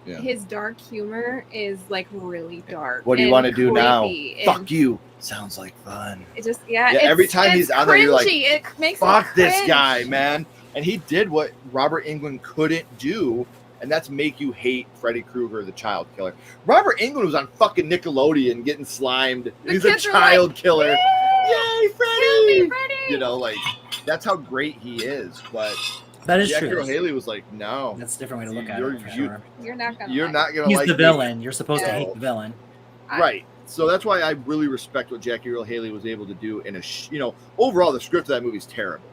Speaker 5: Yeah.
Speaker 6: his dark humor is like really dark.
Speaker 5: What do you
Speaker 6: and
Speaker 5: want to do now?
Speaker 6: creepy, and
Speaker 5: Fuck you. Sounds like fun.
Speaker 6: It just
Speaker 5: Yeah,
Speaker 6: it's,
Speaker 5: every time he's
Speaker 6: it's
Speaker 5: on there, you're like,
Speaker 6: cringy. It makes
Speaker 5: Fuck
Speaker 6: it
Speaker 5: this
Speaker 6: cringe.
Speaker 5: guy, man. And he did what Robert Englund couldn't do, and that's make you hate Freddy Krueger, the child killer. Robert Englund was on fucking Nickelodeon getting slimed.
Speaker 6: The
Speaker 5: He's a
Speaker 6: kids were
Speaker 5: child
Speaker 6: like,
Speaker 5: killer. Yay,
Speaker 6: Kill
Speaker 5: Freddy!
Speaker 6: me, Freddy!
Speaker 5: You know, like, that's how great he is. But
Speaker 7: That is
Speaker 5: Jackie
Speaker 7: true.
Speaker 5: Earle Haley was like, no,
Speaker 7: That's a different way to look at
Speaker 5: You're-
Speaker 7: it. For
Speaker 5: you-
Speaker 7: sure.
Speaker 6: You're not gonna.
Speaker 5: you're
Speaker 6: like
Speaker 5: not going to
Speaker 7: He's
Speaker 5: like
Speaker 7: the
Speaker 5: me.
Speaker 7: villain. You're supposed to
Speaker 6: Yeah.
Speaker 7: hate the villain.
Speaker 5: Right. So that's why I really respect what Jackie Earle Haley was able to do in overall the script of that movie is terrible.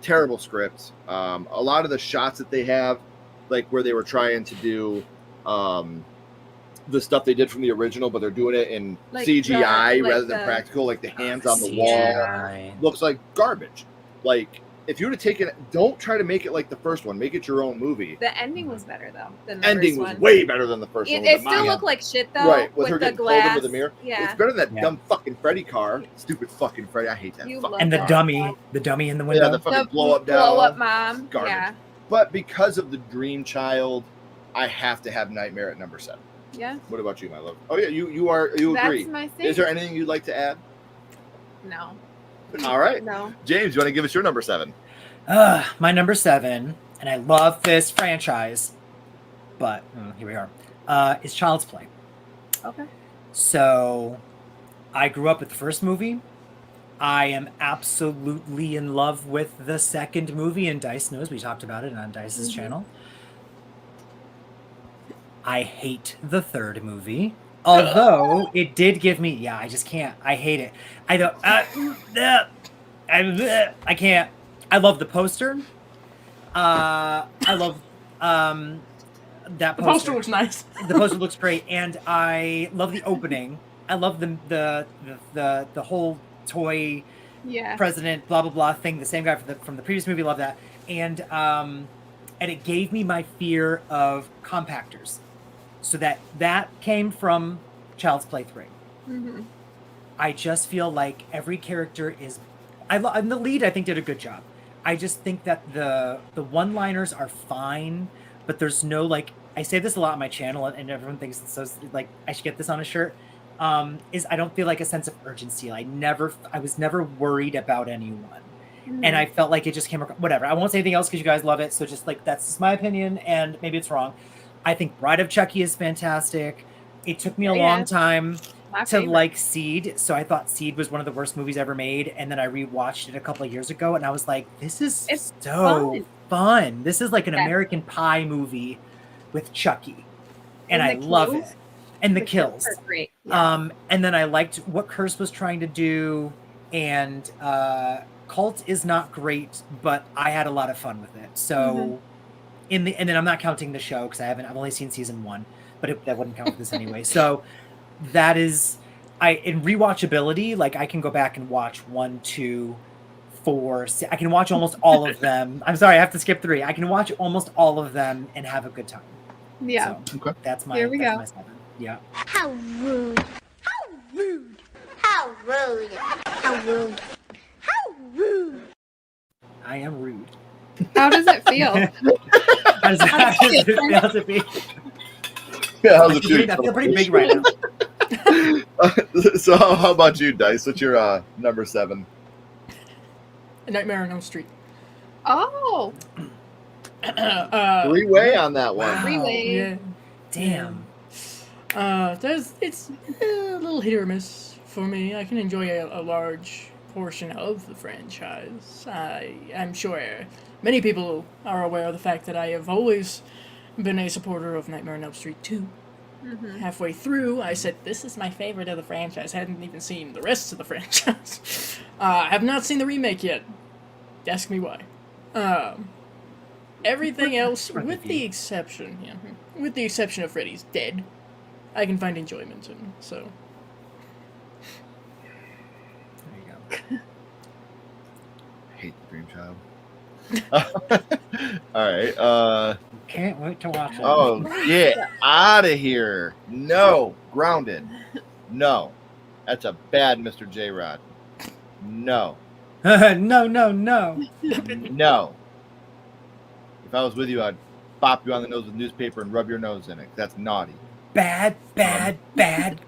Speaker 5: Terrible script. A lot of the shots that they have, like where they were trying to do the stuff they did from the original, but they're doing it in
Speaker 6: Like
Speaker 5: CGI
Speaker 6: the- like
Speaker 5: rather than
Speaker 6: the-
Speaker 5: practical, like the hands on the wall.
Speaker 7: CGI.
Speaker 5: Looks like garbage. Like, if you would have taken it, don't try to make it like the first one. Make it your own movie.
Speaker 6: The ending was better though than the
Speaker 5: Ending
Speaker 6: first
Speaker 5: was
Speaker 6: one.
Speaker 5: way better than the first one.
Speaker 6: It
Speaker 5: with the
Speaker 6: still
Speaker 5: mom.
Speaker 6: looked like shit though.
Speaker 5: Right, with her
Speaker 6: the
Speaker 5: getting pulled
Speaker 6: glass.
Speaker 5: into the mirror.
Speaker 6: Yeah.
Speaker 5: It's better than that
Speaker 7: Yeah.
Speaker 5: dumb fucking Freddy car. Stupid fucking Freddy. I hate that.
Speaker 6: You
Speaker 5: fucking
Speaker 6: love
Speaker 7: And the
Speaker 6: that.
Speaker 7: dummy in the window.
Speaker 5: Yeah, the fucking blow up doll.
Speaker 6: Blow up mom.
Speaker 5: Garbage.
Speaker 6: Yeah.
Speaker 5: But because of the Dream Child, I have to have Nightmare at number 7.
Speaker 6: Yeah.
Speaker 5: What about you, my love? Oh yeah, you agree.
Speaker 6: That's my thing.
Speaker 5: Is there anything you'd like to add?
Speaker 6: No.
Speaker 5: All right.
Speaker 6: No.
Speaker 5: James, you want to give us your number 7?
Speaker 7: My number 7, and I love this franchise, but here we are, is Child's Play.
Speaker 6: Okay.
Speaker 7: So I grew up with the first movie. I am absolutely in love with the second movie, and Dice knows we talked about it on Dice's channel. I hate the third movie, although it did give me, I just can't. I hate it. I don't, I can't. I love the poster. I love that
Speaker 8: The
Speaker 7: poster.
Speaker 8: poster looks nice.
Speaker 7: The poster looks great, and I love the opening. I love the whole toy
Speaker 6: Yeah.
Speaker 7: president blah blah blah thing. The same guy from the previous movie. Love that, and it gave me my fear of compactors, so that came from Child's Play 3.
Speaker 6: Mm-hmm.
Speaker 7: I just feel like every character is. And the lead, I think, did a good job. I just think that the one-liners are fine, but there's no like. I say this a lot on my channel, and everyone thinks it's so like I should get this on a shirt. Is I don't feel like a sense of urgency. I was never worried about anyone, and I felt like it just came across. Whatever. I won't say anything else because you guys love it. So just like that's just my opinion, and maybe it's wrong. I think Bride of Chucky is fantastic. It took me a long time
Speaker 6: My
Speaker 7: to
Speaker 6: favorite.
Speaker 7: like Seed, so I thought Seed was one of the worst movies ever made, and then I rewatched it a couple of years ago, and I was like, "This is
Speaker 6: It's
Speaker 7: so fun. This is like an
Speaker 6: Yeah.
Speaker 7: American Pie movie with Chucky, and I
Speaker 6: the
Speaker 7: love
Speaker 6: kills?
Speaker 7: it." And the
Speaker 6: kills
Speaker 7: kills.
Speaker 6: are great. Yeah.
Speaker 7: And then I liked what Curse was trying to do, and Cult is not great, but I had a lot of fun with it. So, and then I'm not counting the show because I've only seen season 1, but that wouldn't count for this anyway. So that is, in rewatchability, like I can go back and watch 1, 2, 4, 6. I can watch almost all of them. I'm sorry, I have to skip 3. I can watch almost all of them and have a good time.
Speaker 6: Yeah.
Speaker 7: So
Speaker 5: Okay.
Speaker 7: that's my.
Speaker 6: Here we
Speaker 7: that's
Speaker 6: go.
Speaker 7: my 7. Yeah.
Speaker 3: How rude. How rude. How rude. How rude. How rude.
Speaker 7: I am rude.
Speaker 6: How does it feel?
Speaker 7: How does it feel to be?
Speaker 5: Yeah, how's
Speaker 7: I
Speaker 5: it
Speaker 7: feel pretty big right now.
Speaker 5: So how about you, Dice? What's your number 7?
Speaker 8: Nightmare on Elm Street.
Speaker 6: Oh,
Speaker 5: Three-way on that one.
Speaker 7: Wow.
Speaker 6: Three-way.
Speaker 8: Yeah.
Speaker 7: Damn.
Speaker 8: It's a little hit or miss for me. I can enjoy a large portion of the franchise. I'm sure many people are aware of the fact that I have always been a supporter of Nightmare on Elm Street 2.
Speaker 6: Mm-hmm.
Speaker 8: Halfway through, I said, this is my favorite of the franchise. I hadn't even seen the rest of the franchise. I have not seen the remake yet. Ask me why. Everything else, with the exception of Freddy's Dead, I can find enjoyment in, so.
Speaker 7: There you go.
Speaker 5: I hate the Dream Child. All right.
Speaker 7: Can't wait to watch it.
Speaker 5: Oh, get out of here. No. Grounded. No. That's a bad Mr. J-Rod. No.
Speaker 7: No.
Speaker 5: No. If I was with you, I'd bop you on the nose with newspaper and rub your nose in it. That's naughty.
Speaker 7: Bad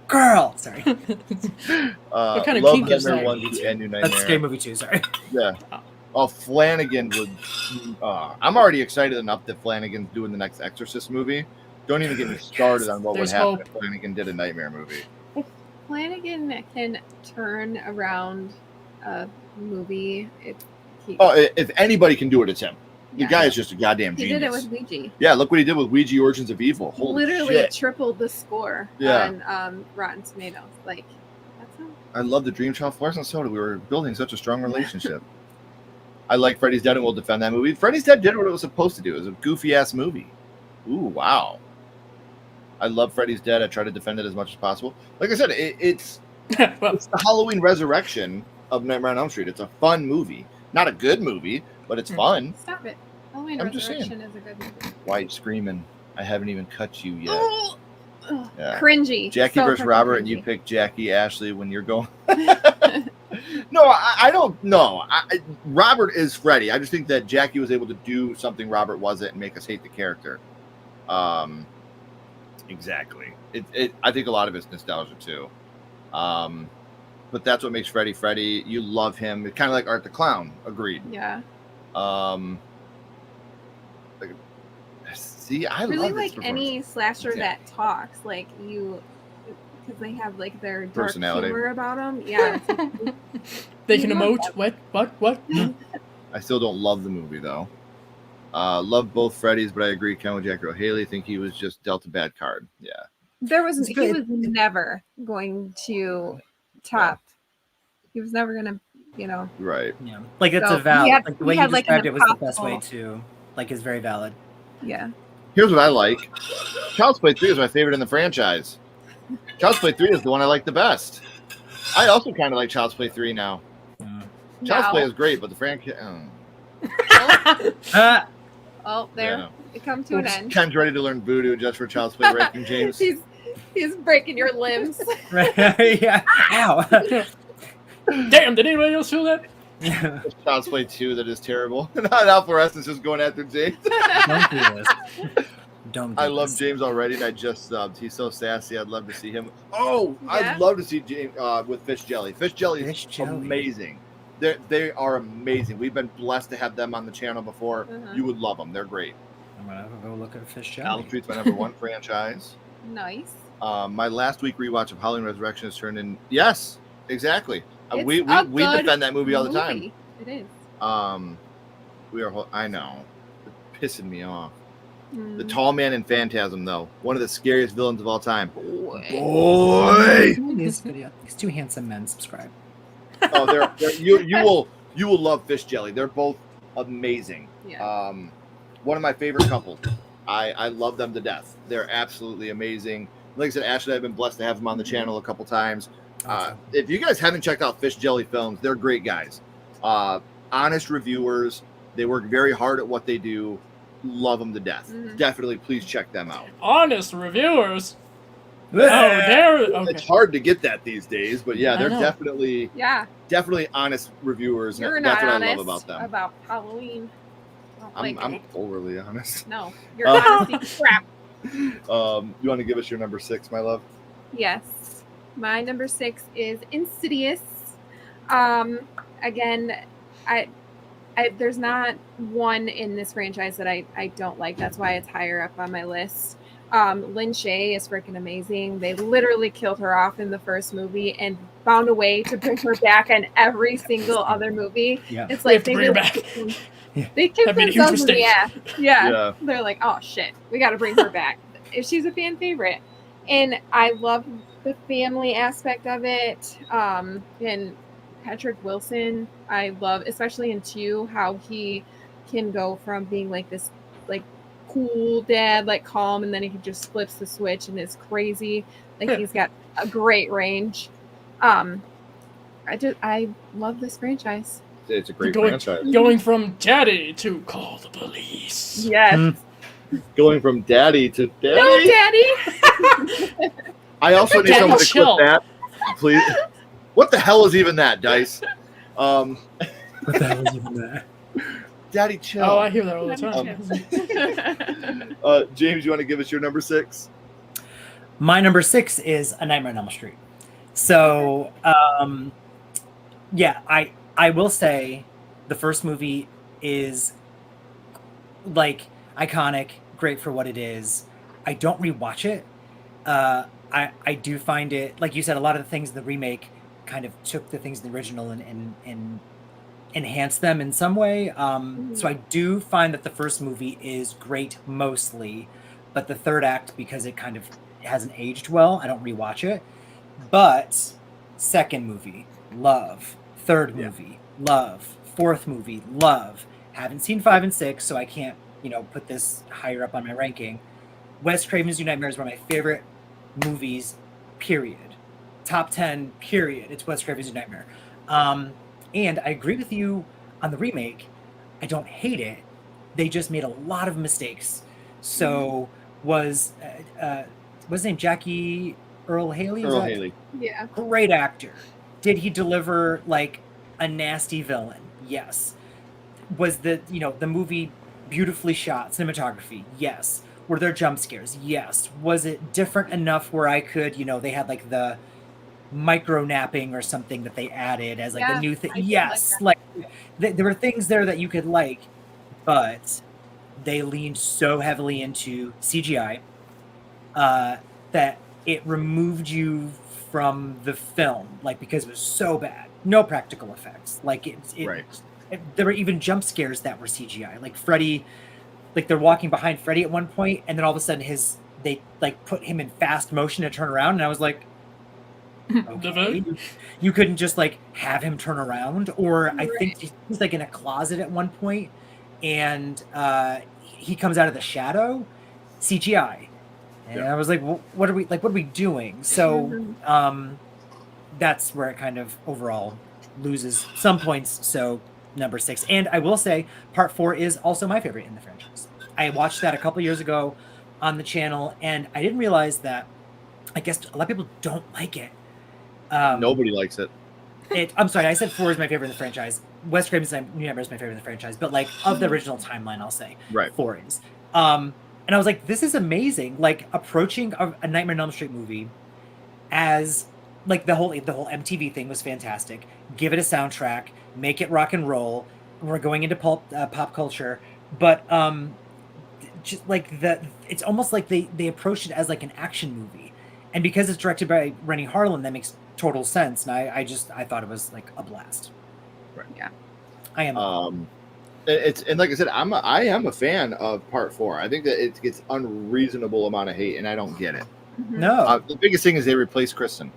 Speaker 7: girl. Sorry.
Speaker 8: What kind of
Speaker 5: love
Speaker 8: kink is
Speaker 5: Nightmare
Speaker 8: that?
Speaker 5: 1, 2, and New Nightmare.
Speaker 7: That's a scary movie too. Sorry.
Speaker 5: Yeah. Oh, Flanagan would. I'm already excited enough that Flanagan's doing the next Exorcist movie. Don't even get me started on what would
Speaker 8: There's
Speaker 5: happen
Speaker 8: hope.
Speaker 5: if Flanagan did a Nightmare movie.
Speaker 6: Flanagan can turn around a movie.
Speaker 5: If anybody can do it, it's him. The
Speaker 6: Yeah.
Speaker 5: guy is just a goddamn
Speaker 6: He
Speaker 5: genius.
Speaker 6: did it with Ouija.
Speaker 5: Yeah, look what he did with Ouija Origins of Evil. Holy
Speaker 6: Literally
Speaker 5: shit.
Speaker 6: tripled the score
Speaker 5: Yeah.
Speaker 6: on Rotten Tomatoes. Like, that's how.
Speaker 5: I love the Dream Child Fluorescent Soda. We were building such a strong relationship. I like Freddy's Dead and we'll defend that movie. Freddy's Dead did what it was supposed to do. It was a goofy ass movie. Ooh, wow. I love Freddy's Dead. I try to defend it as much as possible. Like I said, it's
Speaker 8: Well,
Speaker 5: the Halloween resurrection of Nightmare on Elm Street. It's a fun movie. Not a good movie, but it's fun.
Speaker 6: Stop it. Halloween
Speaker 5: I'm just
Speaker 6: Resurrection is a good movie.
Speaker 5: Why are you screaming? I haven't even cut you yet.
Speaker 6: Ugh,
Speaker 5: Yeah.
Speaker 6: Cringy.
Speaker 5: Jackie
Speaker 6: So
Speaker 5: versus
Speaker 6: freaking
Speaker 5: Robert, and you
Speaker 6: cringy.
Speaker 5: pick Jackie Ashley when you're going. No, I don't know. Robert is Freddy. I just think that Jackie was able to do something Robert wasn't and make us hate the character. Exactly. I think a lot of it's nostalgia too. But that's what makes Freddy Freddy. You love him. It's kind of like Art the Clown. Agreed.
Speaker 6: Yeah.
Speaker 5: See, I
Speaker 6: Really
Speaker 5: love
Speaker 6: like
Speaker 5: this
Speaker 6: any slasher
Speaker 5: Yeah.
Speaker 6: that talks, like you, because they have like their dark
Speaker 5: Personality.
Speaker 6: humor about them. Yeah. it's like-
Speaker 8: they can
Speaker 6: You love
Speaker 8: emote. What?
Speaker 5: I still don't love the movie though. Love both Freddys, but I agree. Ken with Jackie O'Haley. Think he was just dealt a bad card. Yeah.
Speaker 7: It's
Speaker 6: he
Speaker 7: good.
Speaker 6: was never going to top. He was never gonna,
Speaker 5: Right.
Speaker 7: Yeah. Like it's
Speaker 6: So,
Speaker 7: a valid.
Speaker 6: he had-
Speaker 7: Like the
Speaker 6: he
Speaker 7: way you
Speaker 6: had, like, an
Speaker 7: described it was the best way
Speaker 6: impossible-
Speaker 7: to. Like is very valid.
Speaker 6: yeah.
Speaker 5: Here's what I like. Child's Play 3 is my favorite in the franchise. Child's Play 3 is the one I like the best. I also kind of like Child's Play 3 now. Child's
Speaker 6: Now-
Speaker 5: Play is great, but the franchise.
Speaker 6: Oh, there
Speaker 5: Yeah.
Speaker 6: it come to an end.
Speaker 5: Ken's ready to learn voodoo just for Child's Play, right, King James?
Speaker 6: He's breaking your limbs.
Speaker 7: Yeah. Ow.
Speaker 8: Damn, did anybody else feel that?
Speaker 5: Child's Play 2 that is terrible. Now Fluorescence just going after James.
Speaker 7: Don't do this. Don't. Do
Speaker 5: I love
Speaker 7: this.
Speaker 5: James already, and I just subbed. He's so sassy. I'd love to see him. Oh,
Speaker 6: Yeah?
Speaker 5: I'd love to see James with Fish Jelly. Fish Jelly
Speaker 7: Fish
Speaker 5: is
Speaker 7: Jelly.
Speaker 5: amazing. They are amazing. We've been blessed to have them on the channel before.
Speaker 6: Uh-huh.
Speaker 5: You would love them. They're great.
Speaker 7: I'm gonna go look at Fish
Speaker 5: Elm
Speaker 7: Jelly.
Speaker 5: Street's my number one franchise.
Speaker 6: Nice.
Speaker 5: My last week rewatch of Halloween Resurrection has turned in. Yes, exactly.
Speaker 6: It's
Speaker 5: We
Speaker 6: a good
Speaker 5: defend that movie all the time.
Speaker 6: movie. It is.
Speaker 5: We are. I know, it's pissing me off. The
Speaker 6: Mm.
Speaker 5: Tall Man in Phantasm, though, one of the scariest villains of all time.
Speaker 6: Boy.
Speaker 5: Boy.
Speaker 7: This video. These two handsome men subscribe.
Speaker 5: Oh, you will love Fish Jelly. They're both amazing.
Speaker 6: Yeah.
Speaker 5: One of my favorite couples. I love them to death. They're absolutely amazing. Like I said, Ashley, I've been blessed to have them on the channel a couple times. If you guys haven't checked out Fish Jelly Films, they're great guys. Honest reviewers. They work very hard at what they do. Love them to death.
Speaker 6: Mhm.
Speaker 5: Definitely, please check them out.
Speaker 8: Honest reviewers. Oh, there. Okay.
Speaker 5: It's hard to get that these days, but yeah,
Speaker 8: I
Speaker 5: they're
Speaker 8: know.
Speaker 5: definitely
Speaker 6: Yeah.
Speaker 5: honest reviewers.
Speaker 6: You're
Speaker 5: and
Speaker 6: not
Speaker 5: that's what
Speaker 6: honest
Speaker 5: I love about them.
Speaker 6: about Halloween.
Speaker 5: I'm overly honest.
Speaker 6: No, you're honesty crap.
Speaker 5: You want to give us your number 6, my love?
Speaker 6: Yes. My number 6 is Insidious. Again, I there's not one in this franchise that I don't like. That's why it's higher up on my list. Lin Shaye is freaking amazing. They literally killed her off in the first movie and found a way to bring her back in every single other movie.
Speaker 7: Yeah.
Speaker 6: It's
Speaker 8: We
Speaker 6: like
Speaker 8: have to bring her back.
Speaker 6: they kicked
Speaker 8: That'd be a huge
Speaker 6: themselves in the
Speaker 8: mistake.
Speaker 6: ass. Yeah.
Speaker 5: Yeah.
Speaker 6: They're like, oh shit, we got to bring her back. She's a fan favorite, and I love the family aspect of it. And Patrick Wilson, I love, especially in 2, how he can go from being like this, like cool dad, like calm, and then he just flips the switch and is crazy. Like he's got a great range. I love this franchise.
Speaker 5: It's a great
Speaker 8: Going,
Speaker 5: franchise.
Speaker 8: going from daddy to call the police.
Speaker 6: Yes.
Speaker 5: Going from daddy to daddy.
Speaker 6: No, daddy.
Speaker 5: I also need
Speaker 8: Daddy,
Speaker 5: someone to
Speaker 8: chill.
Speaker 5: clip that, please. What the hell is even that, Dice?
Speaker 7: What the hell is even that?
Speaker 5: Daddy, chill.
Speaker 8: Oh, I hear that all the time.
Speaker 5: James, you want to give us your number 6?
Speaker 7: My number 6 is A Nightmare on Elm Street. So, yeah, I will say the first movie is like iconic, great for what it is. I don't rewatch it. I do find it, like you said, a lot of the things in the remake kind of took the things in the original and enhanced them in some way. So I do find that the first movie is great mostly, but the third act, because it kind of hasn't aged well, I don't rewatch it. But second movie, love. Third movie, love. Fourth movie, love. Haven't seen 5 and 6, so I can't, put this higher up on my ranking. Wes Craven's New Nightmare is one of my favorite movies, period. Top 10, period. It's Wes Craven's New Nightmare. And I agree with you on the remake. I don't hate it. They just made a lot of mistakes. So what's his name? Jackie Earl Haley?
Speaker 5: Earl Haley.
Speaker 6: Yeah.
Speaker 7: Great actor. Did he deliver like a nasty villain? Yes. Was the movie beautifully shot? Cinematography? Yes. Were there jump scares? Yes. Was it different enough where I could, they had like the micro napping or something that they added as like a new thing? Yes. Like there were things there that you could like, but they leaned so heavily into CGI that it removed you from the film, like, because it was so bad. No practical effects. Like
Speaker 5: Right.
Speaker 7: There were even jump scares that were CGI. Like Freddy, like they're walking behind Freddy at one point, and then all of a sudden they like put him in fast motion to turn around, and I was like, okay, you couldn't just like have him turn around. Or I think he's like in a closet at one point, and he comes out of the shadow, CGI. And I was like, what are we doing? So that's where it kind of overall loses some points. So number 6. And I will say part 4 is also my favorite in the franchise. I watched that a couple years ago on the channel, and I didn't realize that I guess a lot of people don't like it.
Speaker 5: Nobody likes it.
Speaker 7: I'm sorry, I said 4 is my favorite in the franchise. Wes Craven's New Nightmare is my favorite in the franchise, but like of the original timeline, I'll say 4 is. And I was like, this is amazing. Like approaching a Nightmare on Elm Street movie as like the whole MTV thing was fantastic. Give it a soundtrack, make it rock and roll. We're going into pop culture, but just like it's almost like they approached it as like an action movie, and because it's directed by Rennie Harlan, that makes total sense. And I thought it was like a blast.
Speaker 5: Right.
Speaker 6: Yeah.
Speaker 7: I am.
Speaker 5: And like I said, I am a fan of part 4. I think that it gets unreasonable amount of hate, and I don't get it.
Speaker 7: No.
Speaker 5: The biggest thing is they replaced Kristen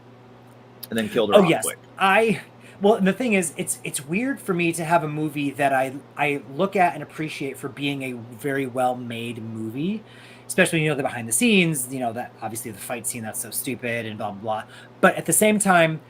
Speaker 5: and then killed her off quick.
Speaker 7: Well, and the thing is, it's weird for me to have a movie that I look at and appreciate for being a very well-made movie, especially, the behind the scenes, that obviously the fight scene that's so stupid and blah, blah, blah. But at the same time,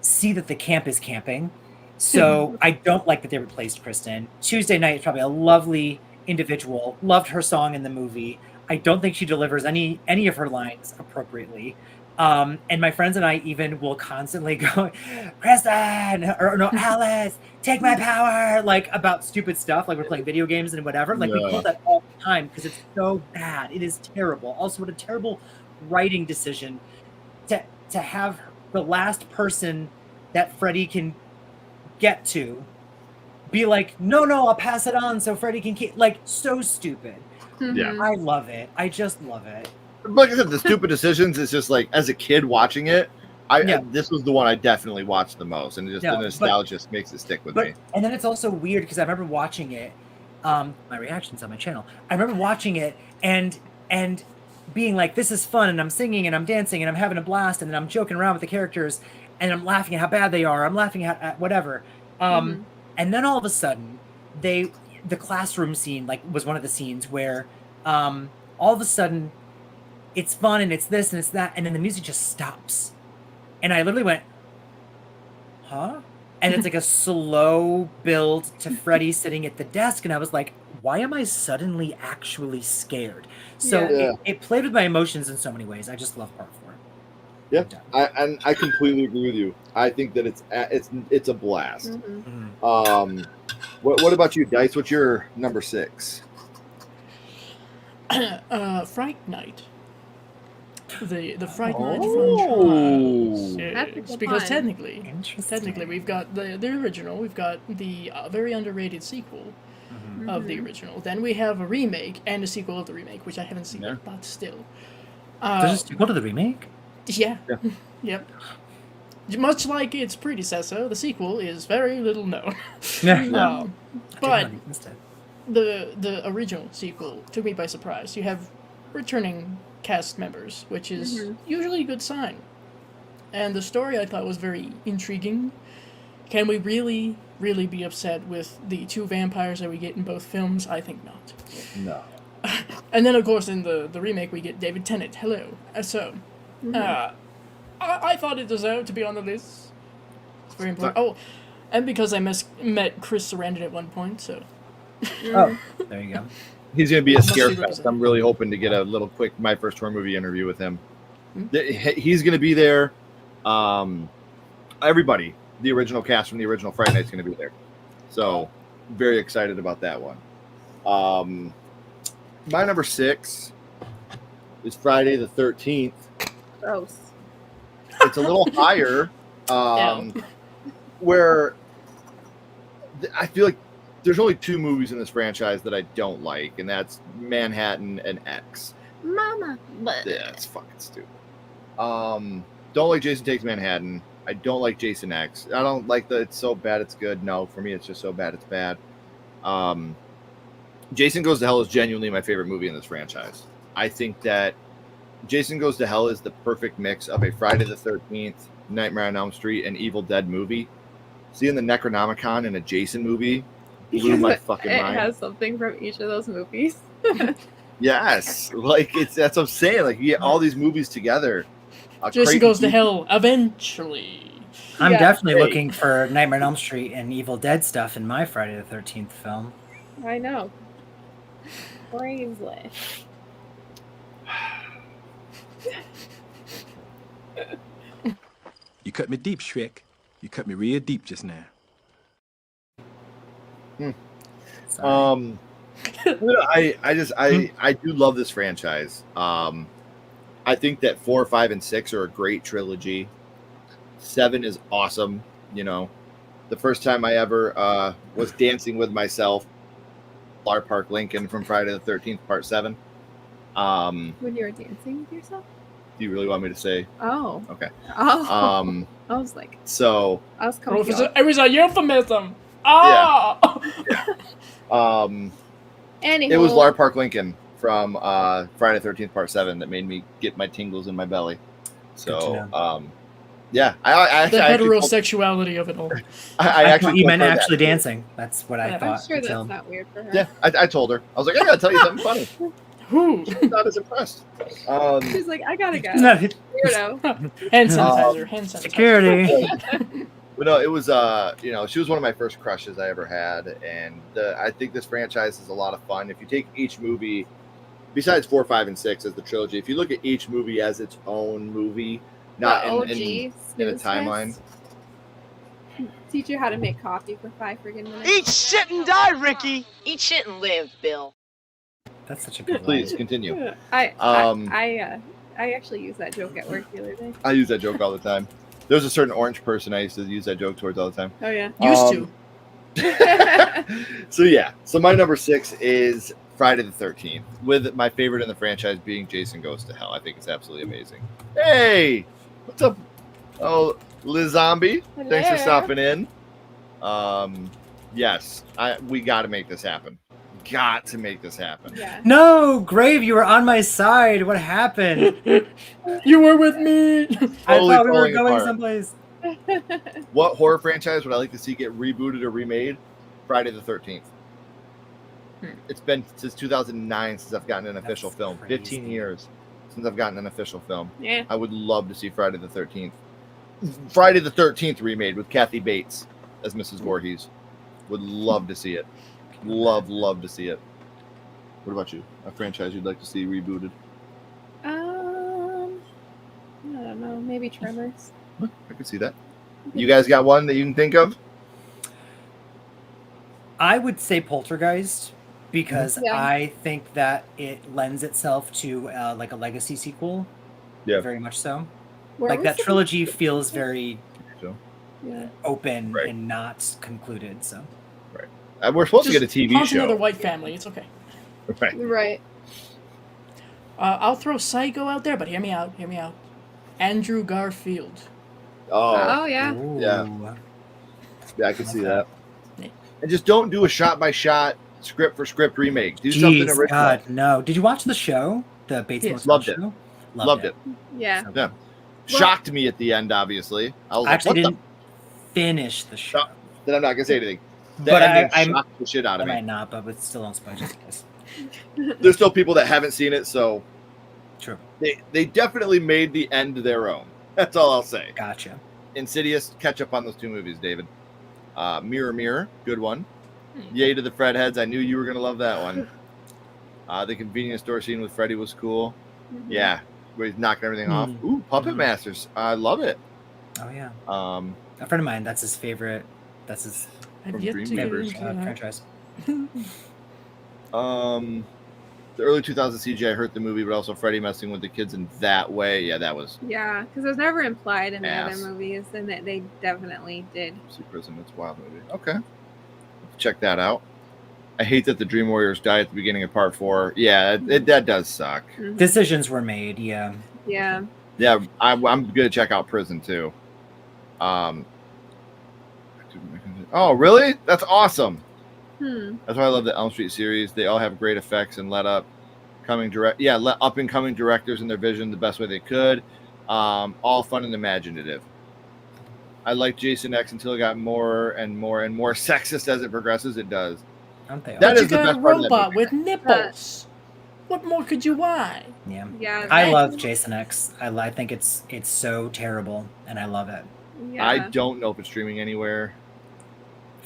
Speaker 7: see that the camp is camping. So I don't like that they replaced Kristen. Tuesday Night is probably a lovely individual. Loved her song in the movie. I don't think she delivers any of her lines appropriately. And my friends and I even will constantly go, Kristen, or no, Alice, take my power, like about stupid stuff, like we're playing video games and whatever. Like we
Speaker 5: Yeah.
Speaker 7: pull that all the time because it's so bad. It is terrible. Also, what a terrible writing decision to have the last person that Freddy can get to be like, no, I'll pass it on so Freddy can keep, like, so stupid.
Speaker 5: Yeah.
Speaker 7: I love it. I just love it.
Speaker 5: Like I said, the stupid decisions is just like, as a kid watching it, this was the one I definitely watched the most, and just the nostalgia just makes it stick with me.
Speaker 7: And then it's also weird because I remember watching it, my reactions on my channel. I remember watching it and being like, this is fun, and I'm singing and I'm dancing and I'm having a blast, and then I'm joking around with the characters and I'm laughing at how bad they are. I'm laughing at whatever. And then all of a sudden, the classroom scene was one of the scenes where all of a sudden it's fun and it's this and it's that, and then the music just stops. And I literally went, huh? And it's like a slow build to Freddy sitting at the desk, and I was like, why am I suddenly actually scared? So it played with my emotions in so many ways. I just love part 4.
Speaker 5: Yeah, I completely agree with you. I think that it's a blast. What about you, Dice? What's your number 6?
Speaker 8: Fright Night. The Fright Night franchise. Yes, because technically we've got the original, we've got the very underrated sequel of the original. Then we have a remake and a sequel of the remake, which I haven't seen yet, but still.
Speaker 7: There's a sequel to the remake?
Speaker 8: Yeah. Yep. Much like its predecessor, the sequel is very little known. But the original sequel took me by surprise. You have returning cast members, which is usually a good sign. And the story I thought was very intriguing. Can we really be upset with the 2 vampires that we get in both films? I think not.
Speaker 5: No.
Speaker 8: And then, of course, in the remake, we get David Tennant. Hello. So, I thought it deserved to be on the list. It's very important. Oh, and because I met Chris Sarandon at one point, so...
Speaker 7: Oh, there you go.
Speaker 5: He's going to be a Scarefest. I'm really hoping to get a little quick My First Horror Movie interview with him. He's going to be there. Everybody, the original cast from the original Friday Night's going to be there. So, very excited about that one. My number 6 is Friday the 13th.
Speaker 6: Gross.
Speaker 5: It's a little higher, where I feel like there's only 2 movies in this franchise that I don't like, and that's Manhattan and X.
Speaker 6: Mama.
Speaker 5: Yeah, it's fucking stupid. Don't like Jason Takes Manhattan. I don't like Jason X. I don't like the it's so bad it's good. No, for me it's just so bad it's bad. Jason Goes to Hell is genuinely my favorite movie in this franchise. I think that Jason Goes to Hell is the perfect mix of a Friday the 13th, Nightmare on Elm Street, and Evil Dead movie. Seeing the Necronomicon in a Jason movie blew my fucking mind.
Speaker 6: It has something from each of those movies.
Speaker 5: Yes, like that's what I'm saying. Like you get all these movies together.
Speaker 8: Jason Goes to Hell eventually.
Speaker 7: I'm definitely looking for Nightmare on Elm Street and Evil Dead stuff in my Friday the 13th film.
Speaker 6: I know. Bravely.
Speaker 9: You cut me deep, Shrek. You cut me real deep just now.
Speaker 5: I do love this franchise. I think that 4, 5, and 6 are a great trilogy. 7 is awesome. You know, the first time I ever was dancing with myself, Lar Park Lincoln from Friday the 13th, Part 7.
Speaker 6: When you were dancing with yourself?
Speaker 5: Do you really want me to say?
Speaker 6: Oh.
Speaker 5: Okay.
Speaker 6: Oh. I was like.
Speaker 5: So.
Speaker 6: I was confused.
Speaker 8: It was a euphemism. Oh.
Speaker 5: Yeah.
Speaker 6: Anywho.
Speaker 5: It was Lar Park Lincoln from Friday the 13th, Part 7 that made me get my tingles in my belly. So, yeah. I
Speaker 8: the heterosexuality of it all.
Speaker 5: I actually
Speaker 7: you meant actually dancing. That's what I thought.
Speaker 6: I'm sure that's not weird for her.
Speaker 5: Yeah, I told her. I was like, I gotta tell you something funny. She's not as impressed.
Speaker 6: She's like, I gotta go.
Speaker 8: Weirdo. Hand sanitizer.
Speaker 7: Security.
Speaker 5: But no, it was she was one of my first crushes I ever had, and I think this franchise is a lot of fun. If you take each movie besides 4, 5, and 6 as the trilogy, if you look at each movie as its own movie, not in a timeline.
Speaker 6: Teach you how to make coffee for 5 friggin' minutes.
Speaker 2: Eat shit and die, Ricky.
Speaker 1: Eat shit and live, Bill.
Speaker 7: That's such a good
Speaker 5: Please
Speaker 7: line.
Speaker 5: continue.
Speaker 6: I actually used that joke at work the other day.
Speaker 5: I use that joke all the time. There's a certain orange person I used to use that joke towards all the time.
Speaker 6: Oh yeah.
Speaker 8: Used to.
Speaker 5: So my number 6 is Friday the 13th, with my favorite in the franchise being Jason Goes to Hell. I think it's absolutely amazing. Hey, what's up? Oh, Liz Zombie, thanks for stopping in. Yes, we got to make this happen. Got to make this happen.
Speaker 6: Yeah.
Speaker 7: No, Grave, you were on my side. What happened?
Speaker 8: You were with me.
Speaker 7: I
Speaker 5: Totally
Speaker 7: thought we were
Speaker 5: falling
Speaker 7: going
Speaker 5: apart.
Speaker 7: someplace.
Speaker 5: What horror franchise would I like to see get rebooted or remade? Friday the 13th. It's been since 2009 since I've gotten an official film.
Speaker 7: crazy.
Speaker 5: 15 years since I've gotten an official film.
Speaker 6: Yeah.
Speaker 5: I would love to see Friday the 13th. Friday the 13th remade with Kathy Bates as Mrs. Voorhees. Would love to see it. Love to see it. What about you? A franchise you'd like to see rebooted?
Speaker 6: I don't know. Maybe Tremors.
Speaker 5: I could see that. You guys got one that you can think of?
Speaker 7: I would say Poltergeist because
Speaker 6: Yeah.
Speaker 7: I think that it lends itself to like a legacy sequel.
Speaker 5: Yeah.
Speaker 7: Very much so.
Speaker 6: Where
Speaker 7: Like
Speaker 6: was
Speaker 7: that
Speaker 6: the-
Speaker 7: trilogy feels very
Speaker 5: So,
Speaker 6: Yeah.
Speaker 7: open
Speaker 5: Right.
Speaker 7: and not concluded. So
Speaker 5: we're supposed to
Speaker 8: Just
Speaker 5: get a TV
Speaker 8: haunt
Speaker 5: show.
Speaker 8: another white family. It's okay.
Speaker 5: Right.
Speaker 6: Right.
Speaker 8: I'll throw Psycho out there, but hear me out. Hear me out. Andrew Garfield.
Speaker 5: Oh,
Speaker 6: Yeah.
Speaker 5: Yeah.
Speaker 7: Ooh.
Speaker 5: yeah, I can see that.
Speaker 8: Yeah.
Speaker 5: And just don't do a shot-by-shot, script-for-script remake. Do something
Speaker 7: Jeez,
Speaker 5: original.
Speaker 7: God, no. Did you watch the show? The Bates
Speaker 8: Yes.
Speaker 7: Motel
Speaker 5: Loved it.
Speaker 7: show?
Speaker 5: Loved it.
Speaker 6: Yeah.
Speaker 7: So
Speaker 5: Yeah. Shocked me at the end, obviously. I was
Speaker 7: I actually
Speaker 5: like, what
Speaker 7: didn't finish the show.
Speaker 5: No, then I'm not going to say anything. The
Speaker 7: But
Speaker 5: ending
Speaker 7: I'm
Speaker 5: shocked the shit out
Speaker 7: I
Speaker 5: of me.
Speaker 7: might not, but it's still on spoil just in case.
Speaker 5: There's still people that haven't seen it, so
Speaker 7: True.
Speaker 5: they definitely made the end their own. That's all I'll say.
Speaker 7: Gotcha.
Speaker 5: Insidious, catch up on those 2 movies, David. Mirror, Mirror, good one. Yay to the Fred heads. I knew you were going to love that one. The convenience store scene with Freddy was cool. Yeah, where he's knocking everything off. Ooh, Puppet Masters. I love it.
Speaker 7: Oh yeah.
Speaker 5: Um,
Speaker 7: A friend of mine, that's his favorite. That's his
Speaker 8: I've
Speaker 5: From
Speaker 8: yet to get
Speaker 5: Dreamweavers,
Speaker 8: into that.
Speaker 7: franchise.
Speaker 5: the early 2000s CGI hurt the movie, but also Freddy messing with the kids in that way. Yeah, that was
Speaker 6: Yeah, because it was never implied in the
Speaker 5: Ass.
Speaker 6: other movies, and that they definitely did.
Speaker 5: Sea Prison. It's a wild movie. Okay, check that out. I hate that the Dream Warriors die at the beginning of Part 4. Yeah, that does suck.
Speaker 7: Decisions were made. Yeah.
Speaker 6: Yeah.
Speaker 5: Yeah, I'm gonna check out Prison too. Oh, really? That's awesome. That's why I love the Elm Street series. They all have great effects and let up up and coming directors in their vision the best way they could. All fun and imaginative. I like Jason X until it got more and more and more sexist as it progresses. It does.
Speaker 7: Aren't they?
Speaker 5: That
Speaker 8: But
Speaker 5: is
Speaker 8: you
Speaker 5: the
Speaker 8: got a
Speaker 5: best part of that
Speaker 8: robot
Speaker 5: movie.
Speaker 8: with nipples. What more could you want?
Speaker 7: Yeah.
Speaker 6: Yeah.
Speaker 7: I love Jason X. I think it's so terrible, and I love it.
Speaker 6: Yeah.
Speaker 5: I don't know if it's streaming anywhere.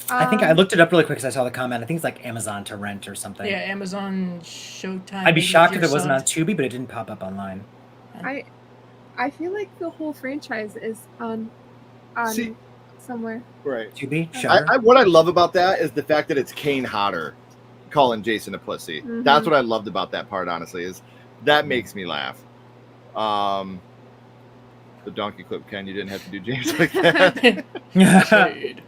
Speaker 7: I think I looked it up really quick because I saw the comment. I think it's like Amazon to rent or something.
Speaker 8: Yeah, Amazon Showtime.
Speaker 7: I'd be shocked if it wasn't on
Speaker 8: Microsoft.
Speaker 7: Tubi, but it didn't pop up online.
Speaker 6: I feel like the whole franchise is on
Speaker 5: See-
Speaker 6: somewhere.
Speaker 5: Right.
Speaker 7: Tubi, Shudder.
Speaker 5: What I love about that is the fact that it's Kane Hodder calling Jason a pussy.
Speaker 6: Mhm.
Speaker 5: That's what I loved about that part, honestly, is that makes me laugh. The donkey clip, Ken, you didn't have to do James like that.
Speaker 8: Shade.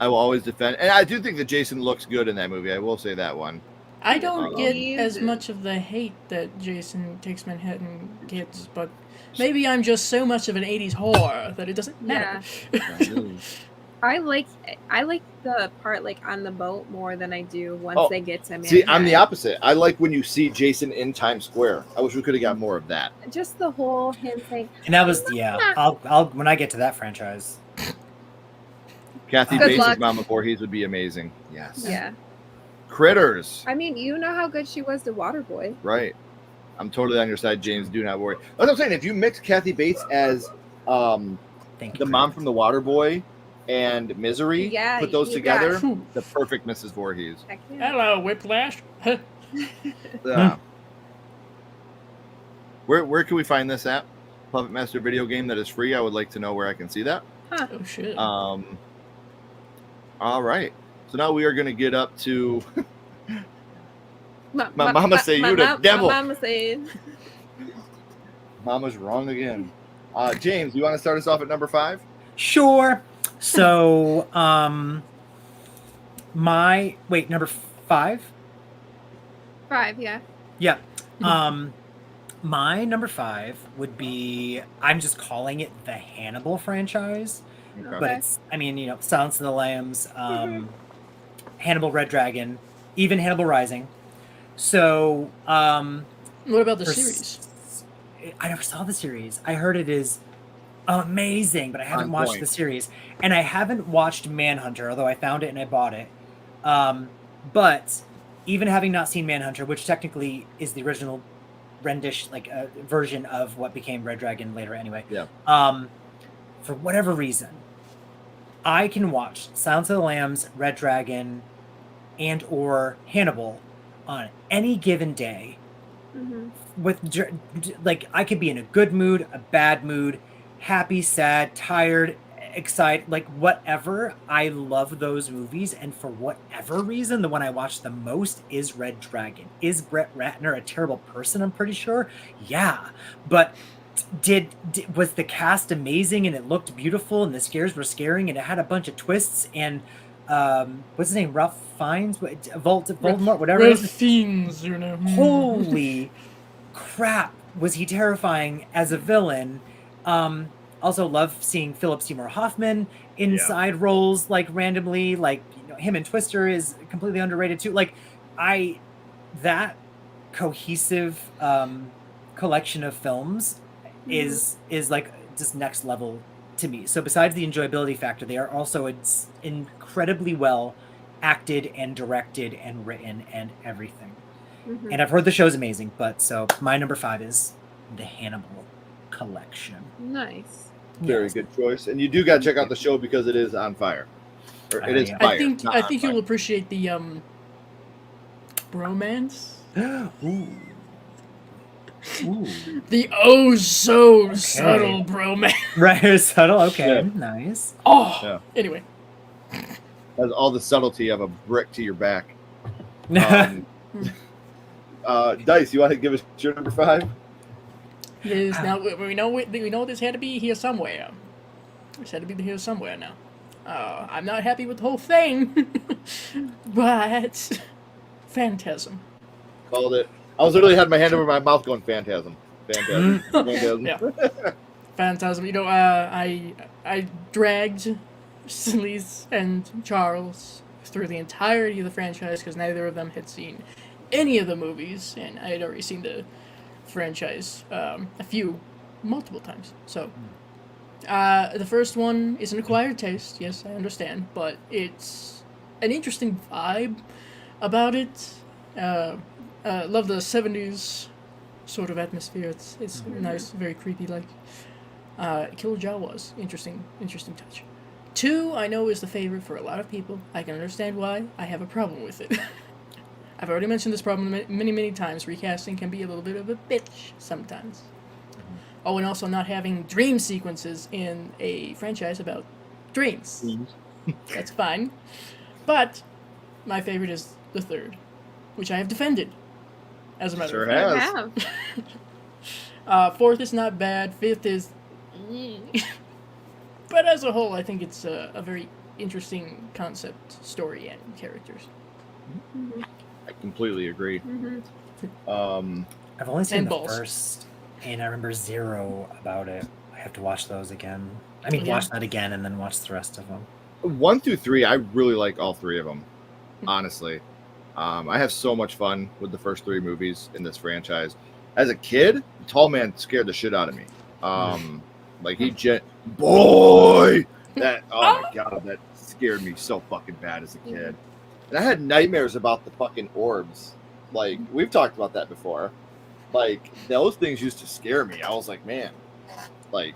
Speaker 5: I will always defend, and I do think that Jason looks good in that movie. I will say that one.
Speaker 8: I don't get
Speaker 6: He's-
Speaker 8: as much of the hate that Jason Takes Manhattan gets, but maybe I'm just so much of an 80s whore that it doesn't matter.
Speaker 6: I like the part like on the boat more than I do once
Speaker 5: Oh,
Speaker 6: they get to Manhattan.
Speaker 5: See, I'm the opposite. I like when you see Jason in Times Square. I wish we could have got more of that.
Speaker 6: Just the whole him saying,
Speaker 7: And that was I'll when I get to that franchise.
Speaker 5: Kathy
Speaker 6: Good
Speaker 5: Bates'
Speaker 6: luck.
Speaker 5: Mama Voorhees would be amazing. Yes.
Speaker 6: yeah.
Speaker 5: Critters.
Speaker 6: I mean, you know how good she was to Waterboy.
Speaker 5: Right. I'm totally on your side, James. Do not worry. That's what I'm saying. If you mix Kathy Bates as
Speaker 7: Thank
Speaker 5: the
Speaker 7: you.
Speaker 5: mom from The Waterboy and Misery,
Speaker 6: Yeah,
Speaker 5: put those
Speaker 6: you
Speaker 5: together,
Speaker 8: got-
Speaker 5: the perfect Mrs. Voorhees.
Speaker 6: Heck yeah.
Speaker 8: Hello, Whiplash.
Speaker 5: Where can we find this at? Puppet Master video game that is free. I would like to know where I can see that.
Speaker 6: Huh.
Speaker 8: Oh shit.
Speaker 5: All right. So now we are going to get up to my mama say you the devil.
Speaker 6: My mama said.
Speaker 5: Mama's wrong again. James, you want to start us off at number 5?
Speaker 7: Sure. So, number 5?
Speaker 6: 5, yeah.
Speaker 7: Yeah. My number 5 would be, I'm just calling it the Hannibal franchise.
Speaker 5: Okay.
Speaker 7: But it's, I mean, Silence of the Lambs, Hannibal Red Dragon, even Hannibal Rising. So,
Speaker 8: what about the series?
Speaker 7: I never saw the series. I heard it is amazing, but I haven't watched the series. And I haven't watched Manhunter, although I found it and I bought it. But even having not seen Manhunter, which technically is the original rendition, like a version of what became Red Dragon later anyway.
Speaker 5: Yeah.
Speaker 7: For whatever reason, I can watch Silence of the Lambs, Red Dragon, and or Hannibal on any given day. With like, I could be in a good mood, a bad mood, happy, sad, tired, excited, like whatever. I love those movies, and for whatever reason, the one I watch the most is Red Dragon. Is Brett Ratner a terrible person? I'm pretty sure. Yeah, but was the cast amazing, and it looked beautiful, and the scares were scaring, and it had a bunch of twists, and what's his name? Ralph Fiennes, Voldemort, whatever.
Speaker 8: Ralph Fiennes,
Speaker 7: Holy crap, was he terrifying as a villain? Also love seeing Philip Seymour Hoffman in side roles, like randomly, like him and Twister is completely underrated too. Like that cohesive collection of films is like just next level to me. So besides the enjoyability factor, they are also incredibly well acted and directed and written and everything. And I've heard the show's amazing, but so my number 5 is the Hannibal collection.
Speaker 6: Nice.
Speaker 5: Very good choice. And you do got to check out the show because it is on fire. Or it is fire.
Speaker 8: I think you'll appreciate the bromance.
Speaker 7: Ooh.
Speaker 8: The subtle bromance.
Speaker 7: Right, subtle. Okay, nice.
Speaker 8: Oh,
Speaker 5: yeah.
Speaker 8: Anyway,
Speaker 5: has all the subtlety of a brick to your back. Dice, you want to give us your number 5?
Speaker 8: Yes. Now we know this had to be here somewhere. This had to be here somewhere now. I'm not happy with the whole thing, but Phantasm.
Speaker 5: Called it. I was literally had my hand over my mouth going Phantasm. Phantasm.
Speaker 8: Yeah. Phantasm. I dragged Celise and Charles through the entirety of the franchise because neither of them had seen any of the movies, and I had already seen the franchise multiple times. So the first one is an acquired taste, yes, I understand, but it's an interesting vibe about it. Love the 70s sort of atmosphere. It's nice, very creepy like. Killer Jawas, interesting touch. 2 I know is the favorite for a lot of people. I can understand why. I have a problem with it. I've already mentioned this problem many times. Recasting can be a little bit of a bitch sometimes. Oh, and also not having dream sequences in a franchise about dreams. That's fine. But my favorite is the 3rd, which I have defended, as a matter of fact.
Speaker 6: Have.
Speaker 8: 4th is not bad. 5th is... But as a whole, I think it's a very interesting concept, story, and characters.
Speaker 5: I completely agree.
Speaker 7: I've only seen the first, and I remember 0 about it. I have to watch those again. I mean, watch that again and then watch the rest of them.
Speaker 5: 1 through 3, I really like all 3 of them, honestly. I have so much fun with the first 3 movies in this franchise. As a kid, the Tall Man scared the shit out of me. Like boy, that oh my god, that scared me so fucking bad as a kid. And I had nightmares about the fucking orbs. Like, we've talked about that before. Like, those things used to scare me. I was like, man, like,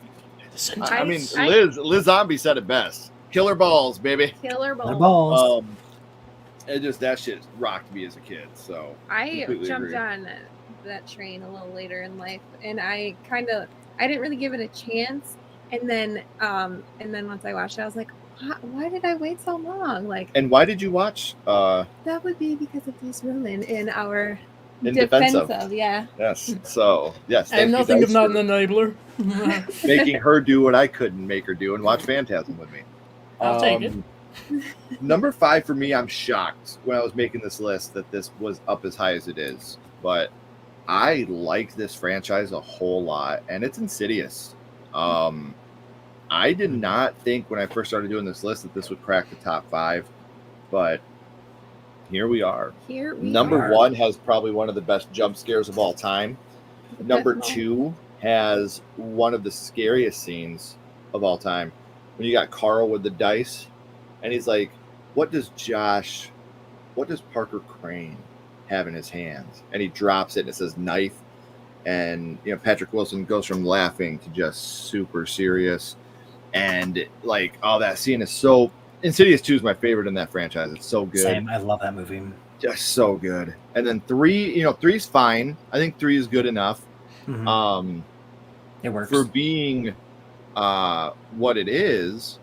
Speaker 5: I mean, Liz Zombie said it best. Killer balls, baby.
Speaker 6: Killer balls.
Speaker 5: it just that shit rocked me as a kid. So
Speaker 6: I
Speaker 5: completely
Speaker 6: jumped
Speaker 5: agree.
Speaker 6: on that train a little later in life, and I didn't really give it a chance. And then once I watched it, I was like, why did I wait so long? Like,
Speaker 5: And why did you watch?
Speaker 6: that would be because of these Rollen in our
Speaker 5: In
Speaker 6: defensive.
Speaker 5: defensive.
Speaker 6: Yeah.
Speaker 5: Yes. So yes,
Speaker 8: I have
Speaker 5: thank you
Speaker 8: nothing
Speaker 5: guys
Speaker 8: if not
Speaker 5: for
Speaker 8: an enabler.
Speaker 5: making her do what I couldn't make her do and watch Phantasm with me.
Speaker 8: I'll take it.
Speaker 5: Number 5 for me, I'm shocked when I was making this list that this was up as high as it is. But I like this franchise a whole lot, and it's Insidious. I did not think when I first started doing this list that this would crack the top 5, but here we are. Number 1 has probably one of the best jump scares of all time. Number 2 has one of the scariest scenes of all time. When you got Carl with the dice, and he's like, what does Parker Crane have in his hands? And he drops it and it says knife. And Patrick Wilson goes from laughing to just super serious. And like, oh, that scene is so Insidious 2 is my favorite in that franchise. It's so good.
Speaker 7: Same. I love that movie.
Speaker 5: Just so good. And then 3, 3's fine. I think 3 is good enough.
Speaker 7: Mm-hmm. It works
Speaker 5: for being what it is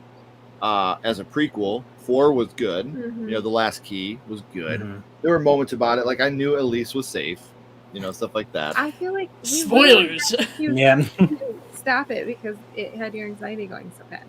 Speaker 5: as a prequel. 4 was good.
Speaker 6: Mm-hmm.
Speaker 5: The Last Key was good.
Speaker 7: Mm-hmm.
Speaker 5: There were moments about it, like I knew Elise was safe, stuff like that.
Speaker 6: I feel like
Speaker 8: spoilers.
Speaker 7: Yeah.
Speaker 6: Stop it because it had your anxiety going so bad.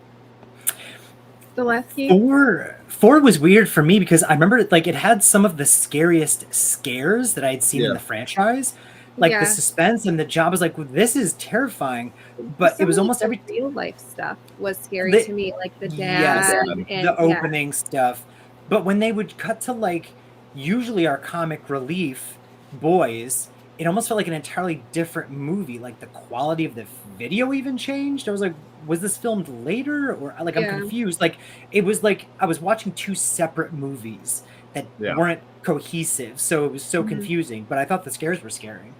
Speaker 6: The Last Key.
Speaker 7: 4 was weird for me because I remember like it had some of the scariest scares that I had seen in the franchise. Like the suspense and the job was like, well, this is terrifying. But it was almost every
Speaker 6: real life stuff was scary to me, like the dad and
Speaker 7: the opening stuff. But when they would cut to like usually our comic relief boys, it almost felt like an entirely different movie. Like the quality of the video even changed. I was like, was this filmed later? Or like I'm confused. Like it was like I was watching 2 separate movies that weren't cohesive. So it was so confusing. But I thought the scares were scary.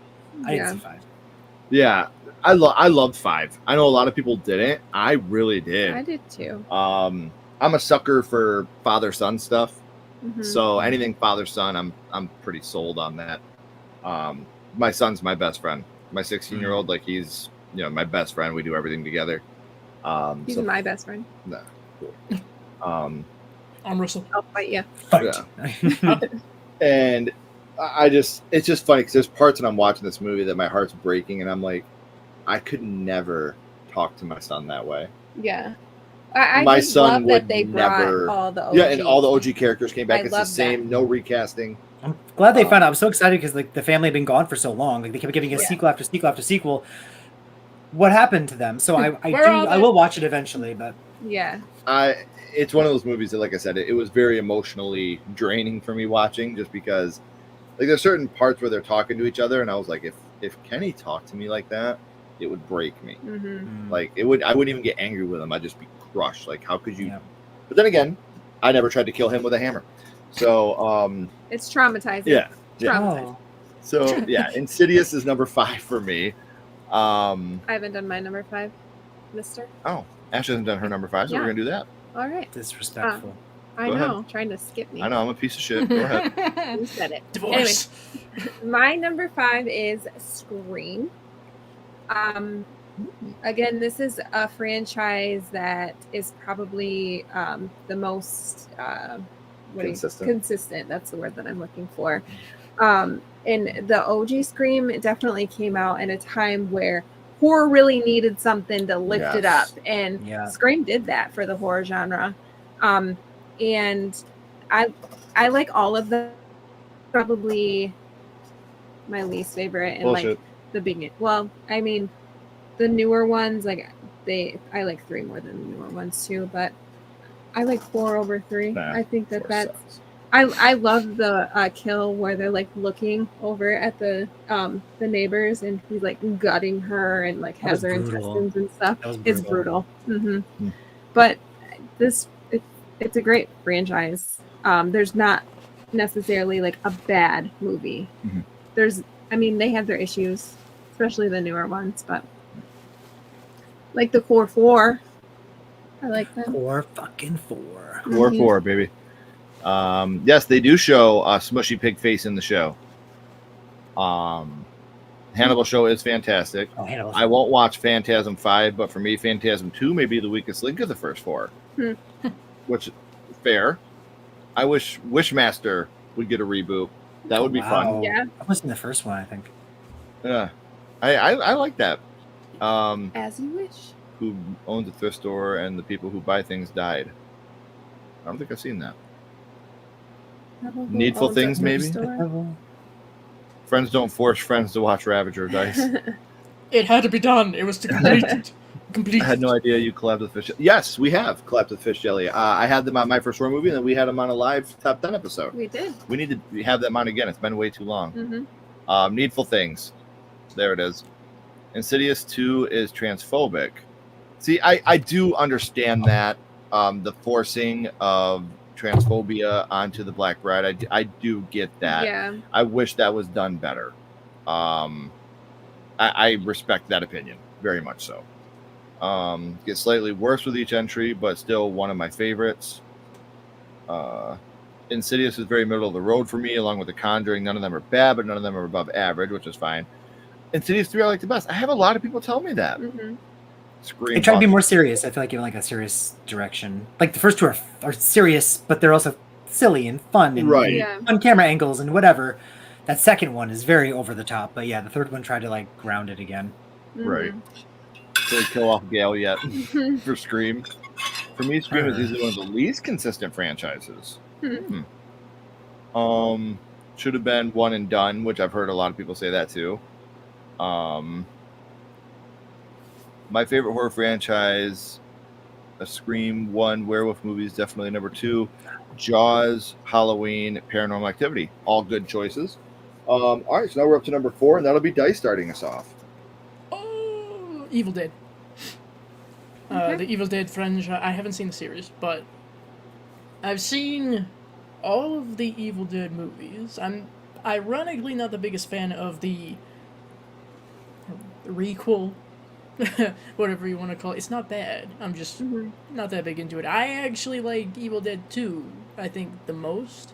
Speaker 7: I didn't see 5.
Speaker 5: Yeah. I loved 5. I know a lot of people didn't. I really did.
Speaker 6: I did too.
Speaker 5: I'm a sucker for father-son stuff.
Speaker 6: Mm-hmm.
Speaker 5: So anything father-son, I'm pretty sold on that. My son's my best friend. My 16-year-old, like he's my best friend. We do everything together.
Speaker 6: He's my best friend.
Speaker 5: Nah, cool.
Speaker 8: I'm Russell.
Speaker 6: I'll fight you.
Speaker 5: Yeah. And it's just funny because there's parts when I'm watching this movie that my heart's breaking, and I'm like, I could never talk to my son that way.
Speaker 6: Yeah. I
Speaker 5: my
Speaker 6: just
Speaker 5: son
Speaker 6: love
Speaker 5: would
Speaker 6: that they
Speaker 5: never.
Speaker 6: brought all the OG.
Speaker 5: Yeah, and all the OG characters came back.
Speaker 6: I
Speaker 5: It's the
Speaker 6: love
Speaker 5: same, no recasting.
Speaker 7: I'm glad they found out. I was so excited because like the family had been gone for so long. Like they kept giving a sequel after sequel after sequel. What happened to them? So I will watch it eventually, but
Speaker 5: it's one of those movies that, like I said, it was very emotionally draining for me watching, just because like there's certain parts where they're talking to each other, and I was like, if Kenny talked to me like that, it would break me.
Speaker 6: Mm-hmm.
Speaker 5: Like I wouldn't even get angry with him. I'd just be crushed. Like, how could you? Yeah. But then again, I never tried to kill him with a hammer. So
Speaker 6: it's traumatizing.
Speaker 5: Yeah.
Speaker 6: Traumatizing.
Speaker 5: So yeah, Insidious is number 5 for me.
Speaker 6: I haven't done my number 5, mister.
Speaker 5: Oh, Ash hasn't done her number 5, so we're gonna do that.
Speaker 6: All right.
Speaker 7: Disrespectful.
Speaker 6: I know, trying to skip me.
Speaker 5: I know, I'm a piece of shit. Go ahead.
Speaker 6: You said it.
Speaker 8: Divorce.
Speaker 6: Anyway, my number 5 is Scream. Again, this is a franchise that is probably the most consistent. That's the word that I'm looking for. And the OG Scream definitely came out in a time where horror really needed something to lift it up, and Scream did that for the horror genre. And I like all of them. Probably my least favorite, and like the beginning. Well, I mean, the newer ones, like I like 3 more than the newer ones too, but I like 4 over 3. I think that's. I love the kill where they're like looking over at the neighbors, and he's like gutting her and like has her intestines and stuff. It's brutal. Mm-hmm. But it's a great franchise. There's not necessarily like a bad movie. Mm-hmm. They have their issues, especially the newer ones, but like the core 4, I like them.
Speaker 7: Core 4.
Speaker 5: Core 4, baby. Yes, they do show a Smushy Pig face in the show. Hannibal show is fantastic.
Speaker 7: Oh, Hannibal.
Speaker 5: I won't watch Phantasm 5, but for me, Phantasm 2 may be the weakest link of the first four. Which is fair. I wish Wishmaster would get a reboot. That would be fun.
Speaker 6: Yeah.
Speaker 7: I was in the first one, I think.
Speaker 5: Yeah. I like that.
Speaker 6: As you wish.
Speaker 5: Who owns a thrift store and the people who buy things died. I don't think I've seen that. Needful Things, maybe? Friends don't force friends to watch Ravager Dice.
Speaker 8: It had to be done. It was to complete it.
Speaker 5: I had no idea you collabed with Fish. Yes, we have collabed with Fish Jelly. I had them on my first horror movie, and then we had them on a live top 10 episode.
Speaker 6: We did.
Speaker 5: We need to have them on again. It's been way too long.
Speaker 6: Mm-hmm.
Speaker 5: Needful Things. There it is. Insidious 2 is transphobic. See, I do understand that. The forcing of transphobia onto the Black Bride. I do get that.
Speaker 6: Yeah.
Speaker 5: I wish that was done better. I respect that opinion very much so. Gets slightly worse with each entry, but still one of my favorites. Insidious is very middle of the road for me, along with The Conjuring. None of them are bad, but none of them are above average, which is fine. Insidious 3 I like the best. I have a lot of people tell me that.
Speaker 6: Mm-hmm.
Speaker 5: Scream.
Speaker 7: They try to be more serious. I feel like you're like a serious direction. Like the first two are serious, but they're also silly and fun and
Speaker 5: Right.
Speaker 6: Yeah.
Speaker 7: fun camera angles and whatever. That second one is very over the top, but yeah, the third one tried to like ground it again.
Speaker 5: Right. So they kill off Gale yet for Scream. For me, Scream is easily one of the least consistent franchises. Should have been one and done, which I've heard a lot of people say that too. My favorite horror franchise, a Scream 1, werewolf movies, definitely number 2. Jaws, Halloween, Paranormal Activity. All good choices. All right, so now we're up to number 4, and that'll be Dice starting us off.
Speaker 8: Oh, Evil Dead.
Speaker 6: Okay.
Speaker 8: The Evil Dead franchise. I haven't seen the series, but I've seen all of the Evil Dead movies. I'm ironically not the biggest fan of the requel, whatever you want to call it. It's not bad. I'm just not that big into it. I actually like Evil Dead 2, I think, the most.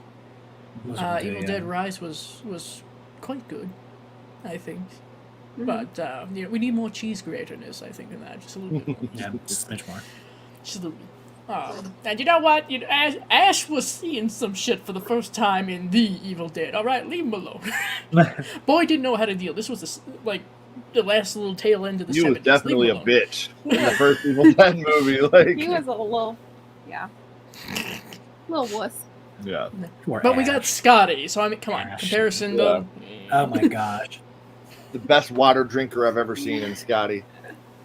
Speaker 8: Evil Dead Rise was quite good, I think. But we need more cheese graterness, I think, in that. Just a little bit more.
Speaker 7: Yeah, just much more.
Speaker 8: Just a little bit. And you know what? Ash was seeing some shit for the first time in The Evil Dead. All right, leave him alone. Boy didn't know how to deal. This was the last little tail end of the 70s.
Speaker 5: You was definitely a
Speaker 8: Leave him
Speaker 5: bitch in the first Evil Dead movie. Like,
Speaker 6: He was a little wuss.
Speaker 5: yeah.
Speaker 7: Poor
Speaker 8: But we
Speaker 7: Ash.
Speaker 8: got Scotty, so I mean, come on.
Speaker 7: Ash.
Speaker 8: Comparison,
Speaker 5: Yeah.
Speaker 8: though.
Speaker 7: Oh my gosh.
Speaker 5: The best water drinker I've ever seen in Scotty.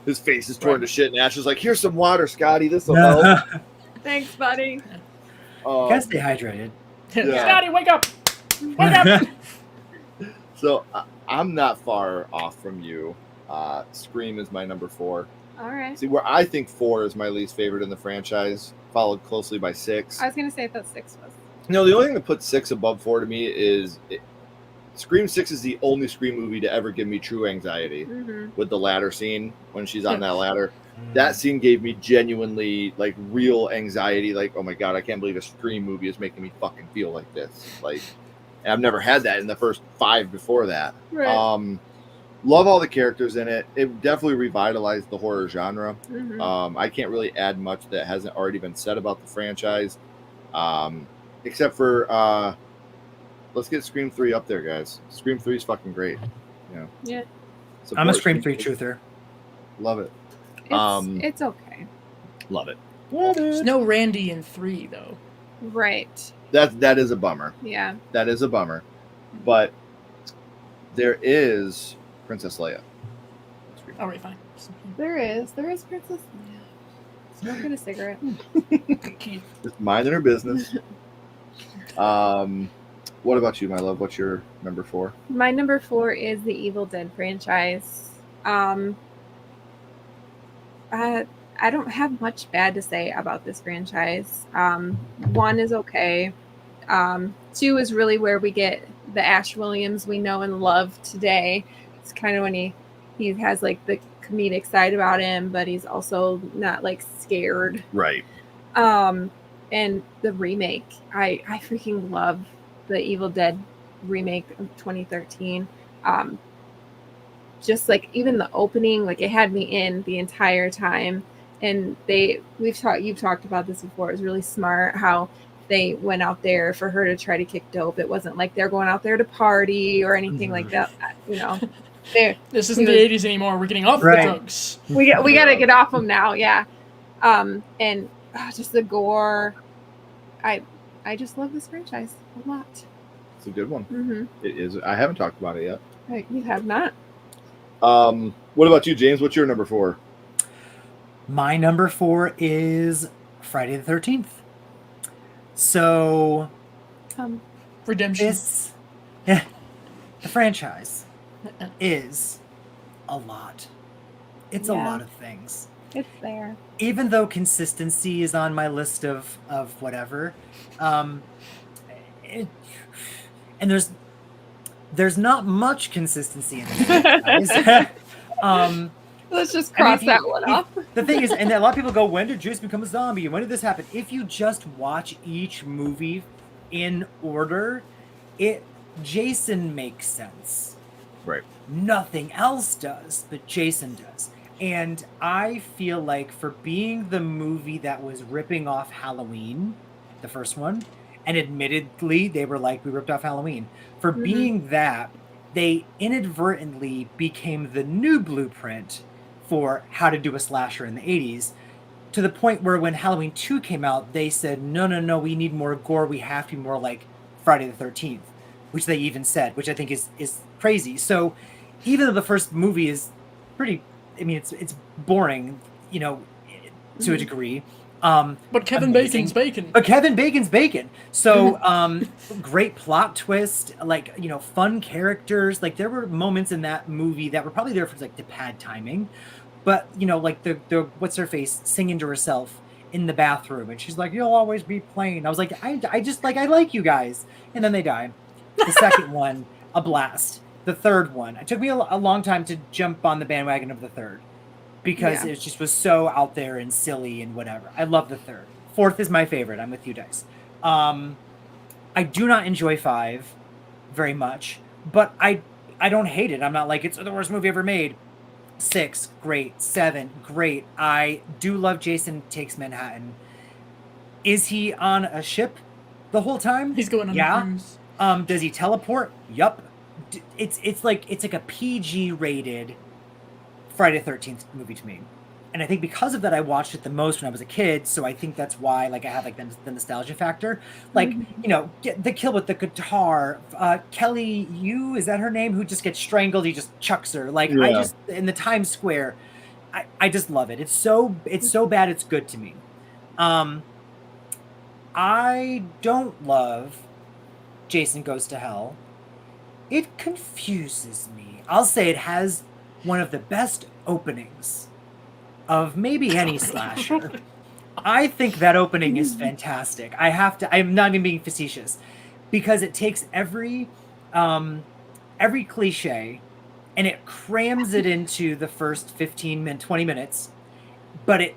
Speaker 5: His face is torn to shit, and Ash is like, "Here's some water, Scotty. This will help."
Speaker 6: Thanks, buddy.
Speaker 7: Gotta stay hydrated.
Speaker 5: Yeah.
Speaker 8: Scotty, wake up! Wake up!
Speaker 5: So I'm not far off from you. Scream is my number 4.
Speaker 6: All right.
Speaker 5: See, where I think 4 is my least favorite in the franchise, followed closely by 6.
Speaker 6: I was gonna say I thought 6 was.
Speaker 5: No, the only thing that puts 6 above 4 to me is Scream 6 is the only Scream movie to ever give me true anxiety with the ladder scene when she's on that ladder. That scene gave me genuinely, like, real anxiety. Like, oh my God, I can't believe a Scream movie is making me fucking feel like this. Like, and I've never had that in the first 5 before that.
Speaker 6: Right.
Speaker 5: Love all the characters in it. It definitely revitalized the horror genre.
Speaker 6: Mm-hmm.
Speaker 5: I can't really add much that hasn't already been said about the franchise. Except for let's get Scream 3 up there, guys. Scream 3 is fucking great.
Speaker 6: Yeah.
Speaker 7: I'm a
Speaker 5: Support
Speaker 7: Scream 3 truther.
Speaker 5: Love it.
Speaker 6: It's okay.
Speaker 5: Love it.
Speaker 8: There's no Randy in 3, though.
Speaker 6: Right.
Speaker 5: That is a bummer.
Speaker 6: Yeah.
Speaker 5: That is a bummer. But there is Princess Leia.
Speaker 8: All right, fine.
Speaker 6: There is Princess Leia. Smoking a cigarette.
Speaker 5: Just minding her business. What about you, my love? What's your number 4?
Speaker 6: My number 4 is the Evil Dead franchise. I don't have much bad to say about this franchise. 1 is okay. 2 is really where we get the Ash Williams we know and love today. It's kind of when he has like the comedic side about him, but he's also not like scared.
Speaker 5: Right.
Speaker 6: And the remake, I freaking love the Evil Dead remake of 2013. Just like even the opening, like it had me in the entire time. And you've talked about this before. It was really smart how they went out there for her to try to kick dope. It wasn't like they're going out there to party or anything like that. You know,
Speaker 8: this isn't the 80s anymore. We're getting off the drugs.
Speaker 6: We got to get off them now. Yeah. And just the gore. I just love this franchise a lot.
Speaker 5: It's a good one.
Speaker 6: Mm-hmm.
Speaker 5: It is. I haven't talked about it yet.
Speaker 6: Right, you have not.
Speaker 5: What about you, James? What's your number 4?
Speaker 7: My number 4 is Friday the 13th. So,
Speaker 8: Redemption.
Speaker 7: The franchise is a lot. It's a lot of things.
Speaker 6: It's there.
Speaker 7: Even though consistency is on my list of whatever, and there's not much consistency in this.
Speaker 6: Let's just cross that one off.
Speaker 7: The thing is, and a lot of people go, when did Jason become a zombie? When did this happen? If you just watch each movie in order, Jason makes sense.
Speaker 5: Right.
Speaker 7: Nothing else does, but Jason does. And I feel like for being the movie that was ripping off Halloween, the first one, and admittedly, they were like, we ripped off Halloween. For being that, they inadvertently became the new blueprint for how to do a slasher in the 80s, to the point where when Halloween 2 came out, they said, no, we need more gore. We have to be more like Friday the 13th, which they even said, which I think is crazy. So even though the first movie is pretty, I mean, it's boring, you know, to a degree.
Speaker 8: But Kevin Bacon's bacon.
Speaker 7: But Kevin Bacon's bacon. So great plot twist, like, you know, fun characters. Like there were moments in that movie that were probably there for like the pad timing. But, you know, like the what's her face singing to herself in the bathroom, and she's like, "You'll always be plain." I was like, I just like, I like you guys. And then they die. The second one, a blast. The third one, it took me a long time to jump on the bandwagon of the third, because it just was so out there and silly and whatever. I love the third. Fourth is my favorite. I'm with you, Dice. I do not enjoy 5 very much, but I don't hate it. I'm not like, it's the worst movie ever made. 6, great. 7, great. I do love Jason Takes Manhattan. Is he on a ship the whole time?
Speaker 8: He's going on a cruise.
Speaker 7: Does he teleport? Yup. It's like a PG rated Friday the 13th movie to me. And I think because of that, I watched it the most when I was a kid. So I think that's why, like, I have like the nostalgia factor. Like, you know, get the kill with the guitar. Kelly Yu, is that her name? Who just gets strangled? He just chucks her. Like, I just, in the Times Square, I just love it. It's so bad it's good to me. I don't love Jason Goes to Hell. It confuses me. I'll say it has one of the best openings of maybe any slasher. I think that opening is fantastic. I'm not even being facetious, because it takes every cliche and it crams it into the first 20 minutes, but it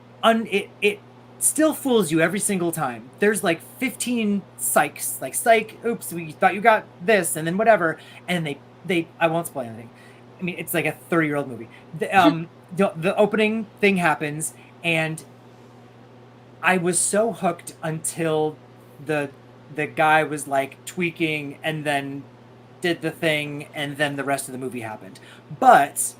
Speaker 7: still fools you every single time. There's like 15 psychs, like psych, oops, we thought you got this, and then whatever, and they I won't spoil anything. I mean, it's like a 30-year-old movie. The opening thing happens, and I was so hooked until the guy was like tweaking and then did the thing, and then the rest of the movie happened. But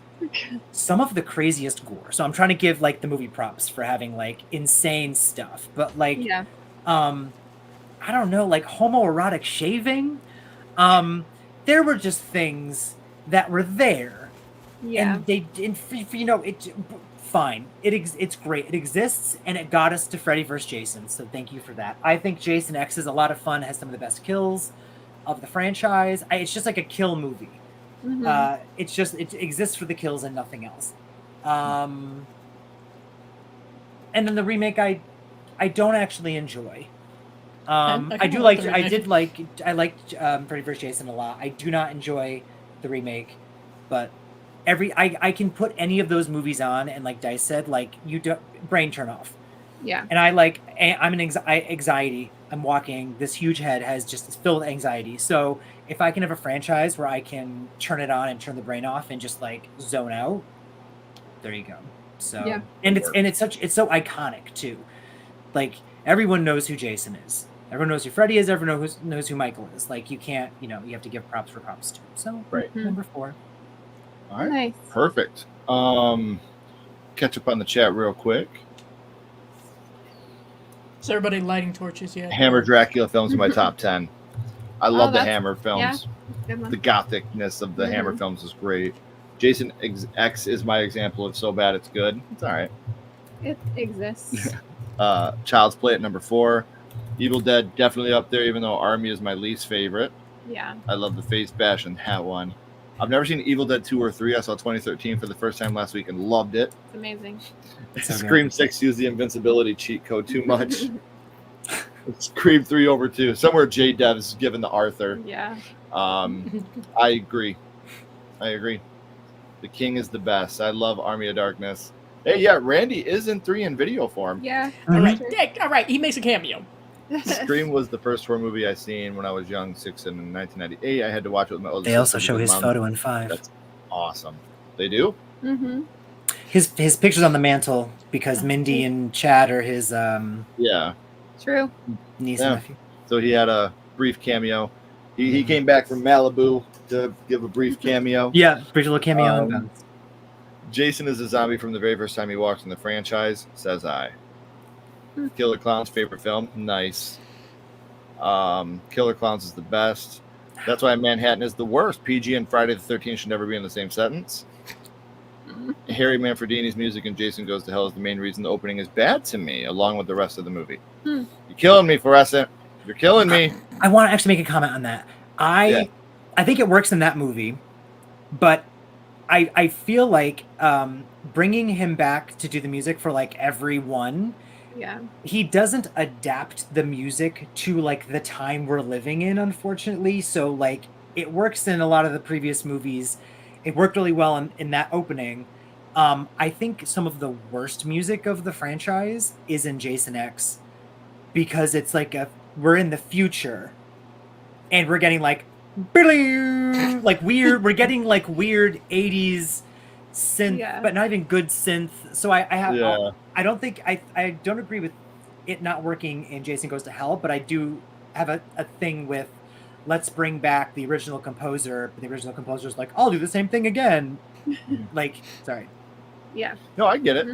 Speaker 7: some of the craziest gore. So I'm trying to give like the movie props for having like insane stuff. But like, I don't know, like homoerotic shaving. There were just things that were there, and you know, fine. It's great. It exists, and it got us to Freddy vs. Jason. So thank you for that. I think Jason X is a lot of fun. Has some of the best kills of the franchise. It's just like a kill movie. It exists for the kills and nothing else. And then the remake, I don't actually enjoy. I liked Freddy vs. Jason a lot. I do not enjoy the remake, but I can put any of those movies on, and like Dice said, like, you don't brain turn off.
Speaker 6: Yeah.
Speaker 7: And I'm an anxiety. I'm walking. This huge head has just it's filled with anxiety. So if I can have a franchise where I can turn it on and turn the brain off and just like zone out, there you go. So
Speaker 6: Yeah.
Speaker 7: and it's so iconic too. Like everyone knows who Jason is. Everyone knows who Freddy is. Everyone knows who Michael is. Like you can't, you have to give props for props too. So number 4.
Speaker 5: All right.
Speaker 6: Nice.
Speaker 5: Perfect. Catch up on the chat real quick.
Speaker 8: Is everybody lighting torches yet?
Speaker 5: Hammer Dracula films in my top 10. I love the
Speaker 6: that's-
Speaker 5: Hammer films.
Speaker 6: Good one.
Speaker 5: The gothicness of the Hammer films is great. Jason X is my example of so bad it's good. It's all right.
Speaker 6: It exists.
Speaker 5: Child's Play at number 4. Evil Dead definitely up there, even though Army is my least favorite.
Speaker 6: Yeah.
Speaker 5: I love the face bash and that one. I've never seen Evil Dead 2 or 3. I saw 2013 for the first time last week and loved it.
Speaker 6: It's amazing.
Speaker 5: Scream 6 used the invincibility cheat code too much. Scream 3 over 2. Somewhere J-Dev's given the Arthur.
Speaker 6: Yeah.
Speaker 5: I agree. The King is the best. I love Army of Darkness. Hey, yeah, Randy is in 3 in video form.
Speaker 6: Yeah.
Speaker 8: All right. Yeah, all right. He makes a cameo.
Speaker 5: Scream was the first horror movie I seen when I was young, 6 in 1998. I had to watch it with my older
Speaker 7: They also
Speaker 5: sister
Speaker 7: show
Speaker 5: because
Speaker 7: his
Speaker 5: Mom-
Speaker 7: photo in 5.
Speaker 5: That's awesome. They do?
Speaker 6: Mm-hmm.
Speaker 7: His picture's on the mantle because Mindy and Chad are his
Speaker 5: Yeah.
Speaker 6: True.
Speaker 7: niece
Speaker 5: Yeah.
Speaker 7: and nephew.
Speaker 5: So he had a brief cameo. He came back from Malibu to give a brief cameo.
Speaker 7: Yeah, brief little cameo.
Speaker 5: Um, Jason is a zombie from the very first time he walks in the franchise, says I. Killer Clowns, favorite film? Nice. Killer Clowns is the best. That's why Manhattan is the worst. PG and Friday the 13th should never be in the same sentence. Harry Manfredini's music in Jason Goes to Hell is the main reason the opening is bad to me, along with the rest of the movie. You're killing me, Fluorescent. You're killing me.
Speaker 7: I want to actually make a comment on that. I think it works in that movie, but I feel like bringing him back to do the music for like every one,
Speaker 6: Yeah.
Speaker 7: he doesn't adapt the music to like the time we're living in, unfortunately. So like it works in a lot of the previous movies. It worked really well in that opening. I think some of the worst music of the franchise is in Jason X because it's like we're in the future and we're getting like weird. We're getting like weird 80s synth, but not even good synth. So I don't think I don't agree with it not working in Jason Goes to Hell, but I do have a thing with let's bring back the original composer. But the original composer's like, I'll do the same thing again. Sorry.
Speaker 6: Yeah.
Speaker 5: No, I get it.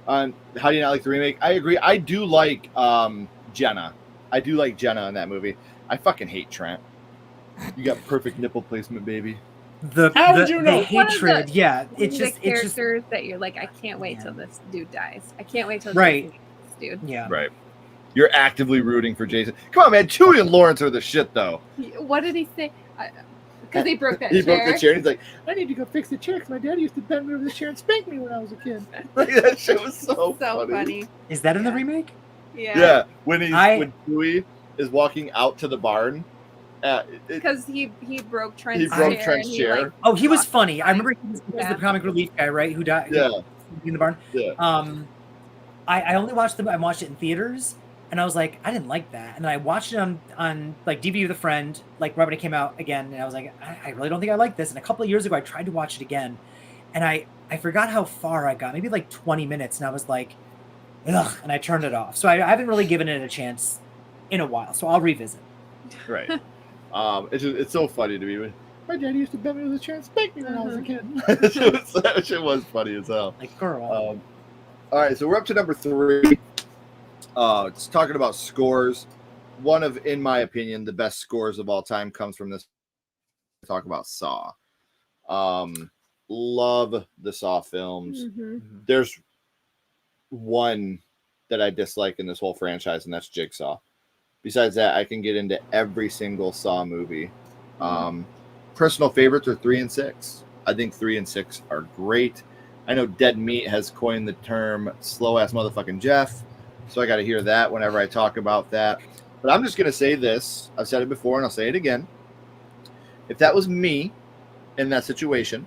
Speaker 5: How do you not like the remake? I agree. I do like Jenna. I do like Jenna in that movie. I fucking hate Trent. You got perfect nipple placement, baby.
Speaker 8: How did you know?
Speaker 7: The hatred, yeah. It's
Speaker 6: the
Speaker 7: just
Speaker 6: characters that you're like, I can't wait till this dude dies. I can't wait till
Speaker 7: Right.
Speaker 6: this dude.
Speaker 7: Yeah.
Speaker 5: Right. You're actively rooting for Jason. Come on, man. Chewie and Lawrence are the shit, though.
Speaker 6: What did he say? Because he broke that
Speaker 5: He
Speaker 6: chair.
Speaker 5: broke the chair. And he's like, I need to go fix the chair because my dad used to bend me over the chair and spank me when I was a kid. Like, that shit was so funny.
Speaker 7: Is that in the remake?
Speaker 5: Yeah. When Chewie is walking out to the barn.
Speaker 6: Because he broke Trent's
Speaker 5: He broke
Speaker 6: chair.
Speaker 5: Trent's
Speaker 6: and
Speaker 5: chair.
Speaker 6: He, like,
Speaker 7: Oh, he was funny. I remember he was
Speaker 6: Yeah.
Speaker 7: the comic relief guy, right? Who died
Speaker 5: Yeah.
Speaker 7: in the barn.
Speaker 5: Yeah.
Speaker 7: I only watched I watched it in theaters, and I was like, I didn't like that. And then I watched it on like DVD with a friend, like right when it came out again, and I was like, I really don't think I like this. And a couple of years ago, I tried to watch it again, and I forgot how far I got, maybe like 20 minutes, and I was like, ugh, and I turned it off. So I haven't really given it a chance in a while. So I'll revisit.
Speaker 5: Right. It's so funny to me. My daddy used to bend me with a chair and spank me when I was a kid. That shit was funny as hell.
Speaker 7: Like, girl.
Speaker 5: All right, so we're up to number 3. It's talking about scores. One of, in my opinion, the best scores of all time comes from this. Talk about Saw. Love the Saw films. There's one that I dislike in this whole franchise, and that's Jigsaw. Besides that, I can get into every single Saw movie. Personal favorites are 3 and 6. I think 3 and 6 are great. I know Dead Meat has coined the term slow ass motherfucking Jeff, so I got to hear that whenever I talk about that. But I'm just going to say this. I've said it before and I'll say it again. If that was me in that situation,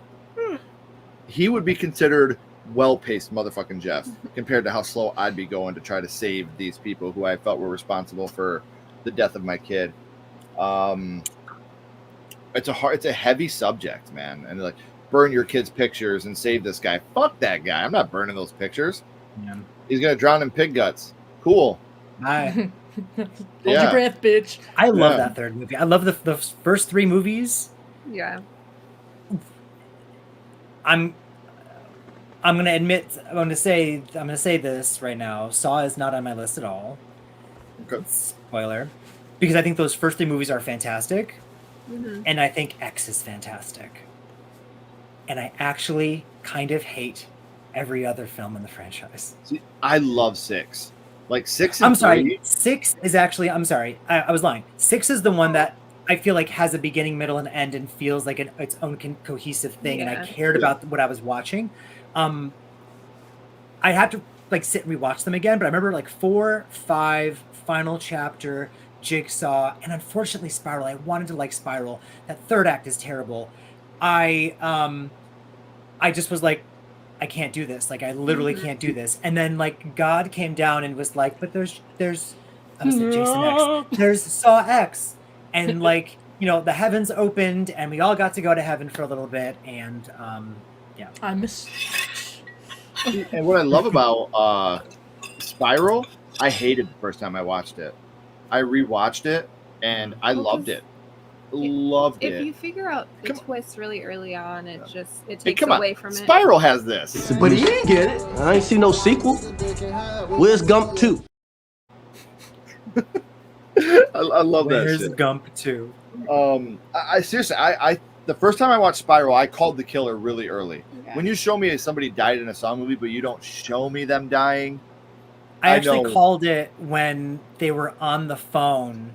Speaker 5: he would be considered well-paced motherfucking Jeff compared to how slow I'd be going to try to save these people who I felt were responsible for the death of my kid. It's a heavy subject, man. And like, burn your kid's pictures and save this guy. Fuck that guy. I'm not burning those pictures.
Speaker 7: Yeah.
Speaker 5: He's gonna drown in pig guts. Cool.
Speaker 7: I
Speaker 8: Hold your breath, bitch.
Speaker 7: love that third movie. I love the first 3 movies.
Speaker 6: Yeah.
Speaker 7: I'm gonna say this right now. Saw is not on my list at all.
Speaker 5: Okay.
Speaker 7: Spoiler, because I think those first 3 movies are fantastic,
Speaker 6: Mm-hmm.
Speaker 7: and I think X is fantastic. And I actually kind of hate every other film in the franchise.
Speaker 5: See, I love 6. Like 6 and
Speaker 7: I'm sorry.
Speaker 5: 3.
Speaker 7: 6 is actually. I'm sorry. I was lying. 6 is the one that I feel like has a beginning, middle, and end, and feels like its own cohesive thing. And I cared about what I was watching. I had to like sit and rewatch them again, but I remember like 4, 5, Final Chapter, Jigsaw, and unfortunately Spiral. I wanted to like Spiral. That third act is terrible. I just was like, I can't do this. Like, I literally can't do this. And then like God came down and was like, but there's I was like, Jason X. There's Saw X. And like, you know, the heavens opened and we all got to go to heaven for a little bit. And yeah.
Speaker 8: I miss.
Speaker 5: And what I love about Spiral, I hated the first time I watched it. I rewatched it and I loved it. Loved it.
Speaker 6: If you figure out the twist really early on, it
Speaker 5: Hey,
Speaker 6: takes
Speaker 5: come on.
Speaker 6: away from it.
Speaker 5: Spiral has this.
Speaker 10: But he didn't get it. I ain't see no sequel. Where's Gump 2?
Speaker 5: I love that
Speaker 7: Where's
Speaker 5: shit.
Speaker 7: Gump 2?
Speaker 5: I seriously, I the first time I watched Spiral, I called the killer really early.
Speaker 6: Yeah.
Speaker 5: When you show me somebody died in a Saw movie, but you don't show me them dying,
Speaker 7: I actually
Speaker 5: know.
Speaker 7: called it when they were on the phone.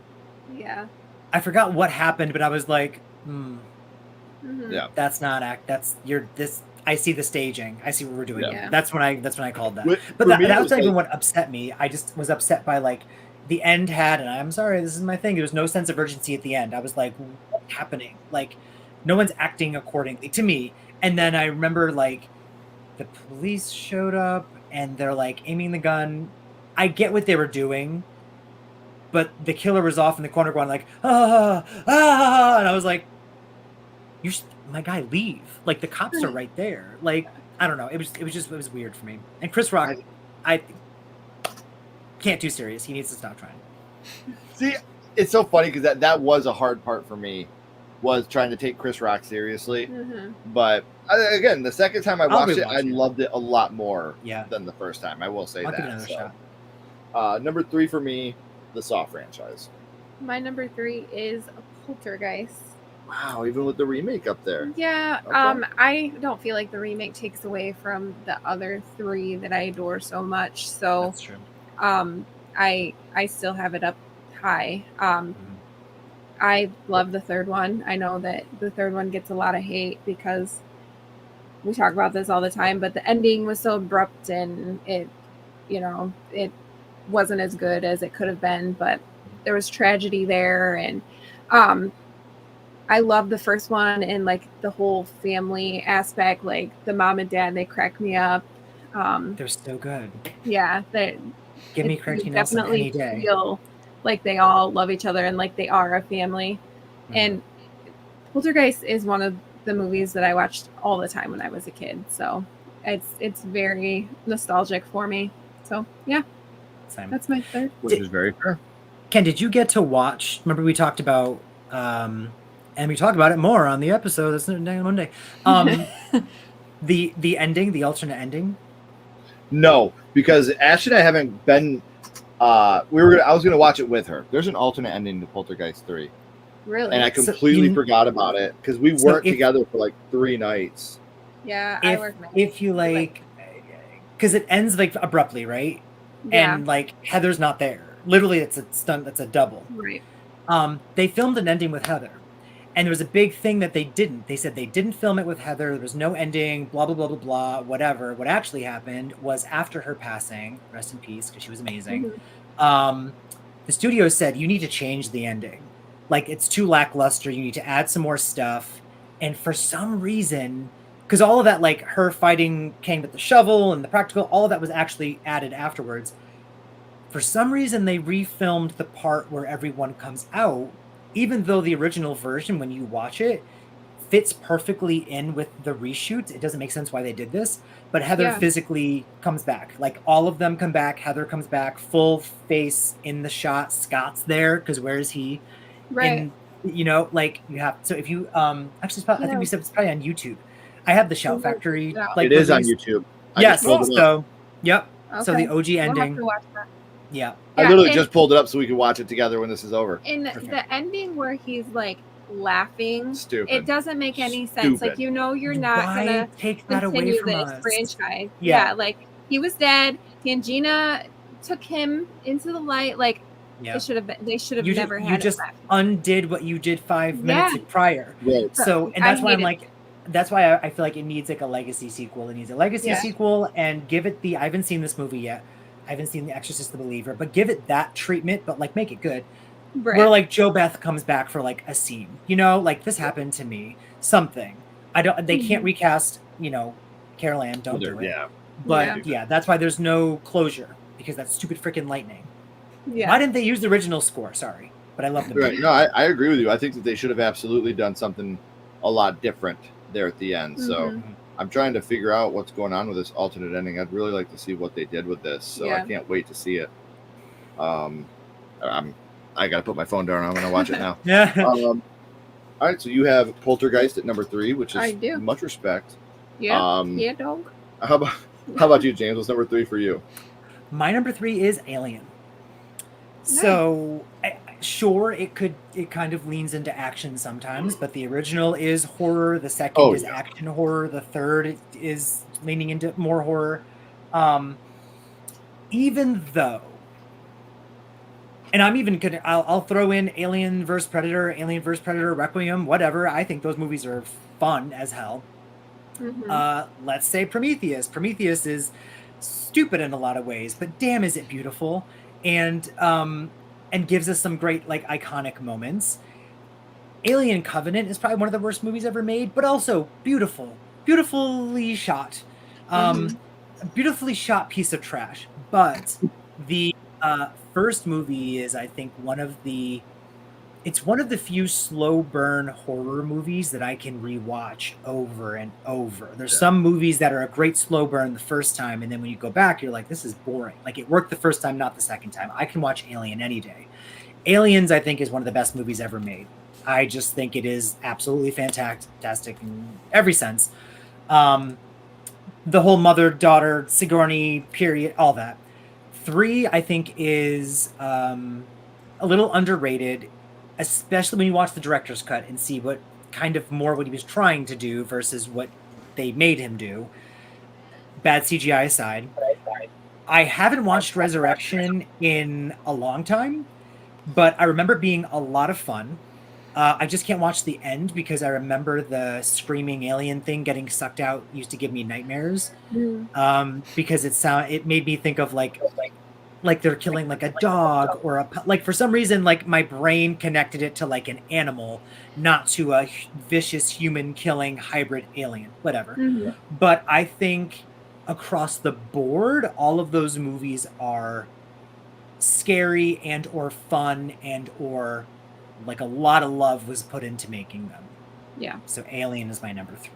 Speaker 6: Yeah.
Speaker 7: I forgot what happened, but I was like,
Speaker 6: Mm-hmm.
Speaker 5: Yeah.
Speaker 7: that's not this. I see the staging. I see what we're doing.
Speaker 6: Yeah.
Speaker 7: That's when I called that.
Speaker 5: But
Speaker 7: But
Speaker 5: for me,
Speaker 7: that
Speaker 5: it
Speaker 7: was
Speaker 5: was
Speaker 7: not even
Speaker 5: like-
Speaker 7: what upset me. I just was upset by like the end had, and I'm sorry, this is my thing. There was no sense of urgency at the end. I was like, what's happening? Like, no one's acting accordingly to me. And then I remember like the police showed up and they're like aiming the gun. I get what they were doing, but the killer was off in the corner going like, and I was like, my guy, leave. Like the cops are right there. Like, I don't know. It was weird for me. And Chris Rock, I can't do serious. He needs to stop trying.
Speaker 5: See, it's so funny because that was a hard part for me, was trying to take Chris Rock seriously.
Speaker 6: Mm-hmm.
Speaker 5: But again, the second time I watched it, I
Speaker 7: rewatch it.
Speaker 5: loved it a lot more
Speaker 7: Yeah.
Speaker 5: than the first time. I will say
Speaker 7: I'll
Speaker 5: that.
Speaker 7: give it another shot.
Speaker 5: Number 3 for me, the Saw franchise.
Speaker 6: My number 3 is Poltergeist.
Speaker 5: Wow, even with the remake up there.
Speaker 6: Yeah,
Speaker 5: Okay.
Speaker 6: I don't feel like the remake takes away from the other 3 that I adore so much. So
Speaker 7: That's true.
Speaker 6: I still have it up high. I love the third one. I know that the third one gets a lot of hate because we talk about this all the time, but the ending was so abrupt and it wasn't as good as it could have been, but there was tragedy there. And I love the first one and like the whole family aspect, like the mom and dad, they crack me up.
Speaker 7: They're so good.
Speaker 6: Yeah,
Speaker 7: Give me
Speaker 6: you
Speaker 7: Cranky Nelson
Speaker 6: definitely
Speaker 7: any day.
Speaker 6: feel like they all love each other and like they are a family.
Speaker 7: Mhm.
Speaker 6: And Poltergeist is one of the movies that I watched all the time when I was a kid. So it's very nostalgic for me. So yeah,
Speaker 7: Same.
Speaker 6: that's my third.
Speaker 5: Which is very fair.
Speaker 7: Ken, did you get to watch? Remember we talked about, and we talk about it more on the episode. That's Monday. The ending, the alternate ending.
Speaker 5: No, because Ash and I haven't been. I was gonna watch it with her. There's an alternate ending to Poltergeist 3,
Speaker 6: Really?
Speaker 5: and I
Speaker 7: So
Speaker 5: completely
Speaker 7: you-
Speaker 5: forgot about it because we
Speaker 7: So
Speaker 5: weren't
Speaker 7: if-
Speaker 5: together for like 3 nights.
Speaker 6: Yeah, I work my
Speaker 7: If you like, because it ends like abruptly, right?
Speaker 6: yeah,
Speaker 7: And like Heather's not there. Literally, it's a stunt. It's a double.
Speaker 6: right.
Speaker 7: They filmed an ending with Heather, and there was a big thing that they didn't. They said they didn't film it with Heather. There was no ending. Blah blah blah blah blah. Whatever. What actually happened was after her passing, rest in peace, because she was amazing. The studio said you need to change the ending. Like it's too lackluster. You need to add some more stuff. And for some reason, because all of that, like her fighting Kang with the shovel and the practical, all of that was actually added afterwards. For some reason, they refilmed the part where everyone comes out, even though the original version, when you watch it, fits perfectly in with the reshoot. It doesn't make sense why they did this, but Heather physically comes back. Like all of them come back. Heather comes back, full face in the shot. Scott's there because where is he?
Speaker 6: Right.
Speaker 7: And, you know, like you have. So if you actually, I think we said it's probably on YouTube. I have the Shout Factory. Like
Speaker 5: it is on YouTube.
Speaker 7: Yes. So yep.
Speaker 6: Okay.
Speaker 7: So the OG
Speaker 6: We'll
Speaker 7: ending.
Speaker 6: have to watch that.
Speaker 7: Yeah.
Speaker 5: I literally just pulled it up so we could watch it together when this is over.
Speaker 6: In the ending where he's like laughing,
Speaker 5: Stupid.
Speaker 6: it doesn't make any sense. Like, you know, you're not gonna
Speaker 7: take that away
Speaker 6: continue
Speaker 7: from
Speaker 6: this
Speaker 7: us?
Speaker 6: franchise.
Speaker 7: Yeah.
Speaker 6: Like he was dead. Tangina took him into the light. Like they should have never had
Speaker 7: you just undid what you did 5 minutes prior.
Speaker 5: Right.
Speaker 7: So and that's why I'm like, that's why I feel like it needs like a legacy sequel. It needs a legacy sequel and give it I haven't seen this movie yet. I haven't seen The Exorcist the Believer, but give it that treatment, but like make it good.
Speaker 6: Right.
Speaker 7: Where like Joe Beth comes back for like a scene, you know, like this happened to me, something. They can't recast, you know, Carol Ann, don't do it.
Speaker 5: Yeah.
Speaker 7: But yeah, that's why there's no closure because that stupid freaking lightning.
Speaker 6: Yeah.
Speaker 7: Why didn't they use the original score? Sorry, but I love the movie.
Speaker 5: Right. No, I agree with you. I think that they should have absolutely done something a lot different there at the end. So I'm trying to figure out what's going on with this alternate ending. I'd really like to see what they did with this. So I can't wait to see it. I got to put my phone down. I'm going to watch it now.
Speaker 7: Yeah.
Speaker 5: All right. So you have Poltergeist at number 3, which is much respect.
Speaker 6: Yeah. Yeah, dog.
Speaker 5: How about you, James? What's number 3 for you?
Speaker 7: My number 3 is Alien. Nice. So sure, it kind of leans into action sometimes, but the original is horror. The second is action horror. The third is leaning into more horror. Even though, and I'm even gonna, I'll throw in Alien vs. Predator, Requiem, whatever. I think those movies are fun as hell. Let's say Prometheus. Prometheus is stupid in a lot of ways, but damn, is it beautiful. And gives us some great like iconic moments. Alien Covenant is probably one of the worst movies ever made, but also beautifully shot. Beautifully shot piece of trash. But the first movie is, I think, one of the few slow burn horror movies that I can rewatch over and over. There's some movies that are a great slow burn the first time, and then when you go back, you're like, this is boring. Like it worked the first time, not the second time. I can watch Alien any day. Aliens, I think, is one of the best movies ever made. I just think it is absolutely fantastic in every sense. The whole mother-daughter Sigourney period, all that. 3, I think, is a little underrated, especially when you watch the director's cut and see what kind of more what he was trying to do versus what they made him do. Bad CGI aside. I haven't watched Resurrection in a long time, but I remember it being a lot of fun. I just can't watch the end because I remember the screaming alien thing getting sucked out used to give me nightmares. Because it made me think of like they're killing like a dog or like for some reason like my brain connected it to like an animal, not to a vicious human killing hybrid alien, whatever. But I think across the board, all of those movies are scary and or fun and or like a lot of love was put into making them. Yeah. So Alien is my number 3.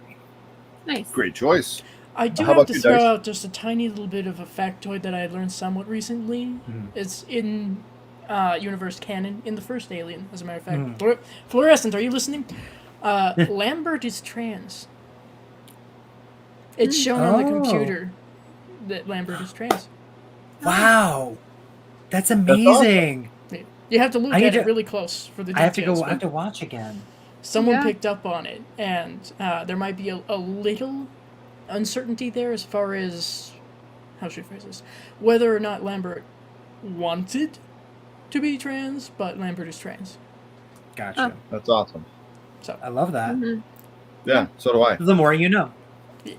Speaker 6: Nice.
Speaker 5: Great choice.
Speaker 8: I do have to throw out just a tiny little bit of a factoid that I had learned somewhat recently. It's in universe canon in the first Alien, as a matter of fact. Fluorescent, are you listening? Lambert is trans. It's shown on the computer that Lambert is trans.
Speaker 7: Wow. That's amazing.
Speaker 8: You have to look at it really close for the details.
Speaker 7: I have to watch again.
Speaker 8: Someone picked up on it, and there might be a little uncertainty there as far as, how should I phrase this, whether or not Lambert wanted to be trans, but Lambert is trans.
Speaker 7: Gotcha.
Speaker 5: That's awesome.
Speaker 8: So
Speaker 7: I love that.
Speaker 5: Yeah, so do I.
Speaker 7: The more you know.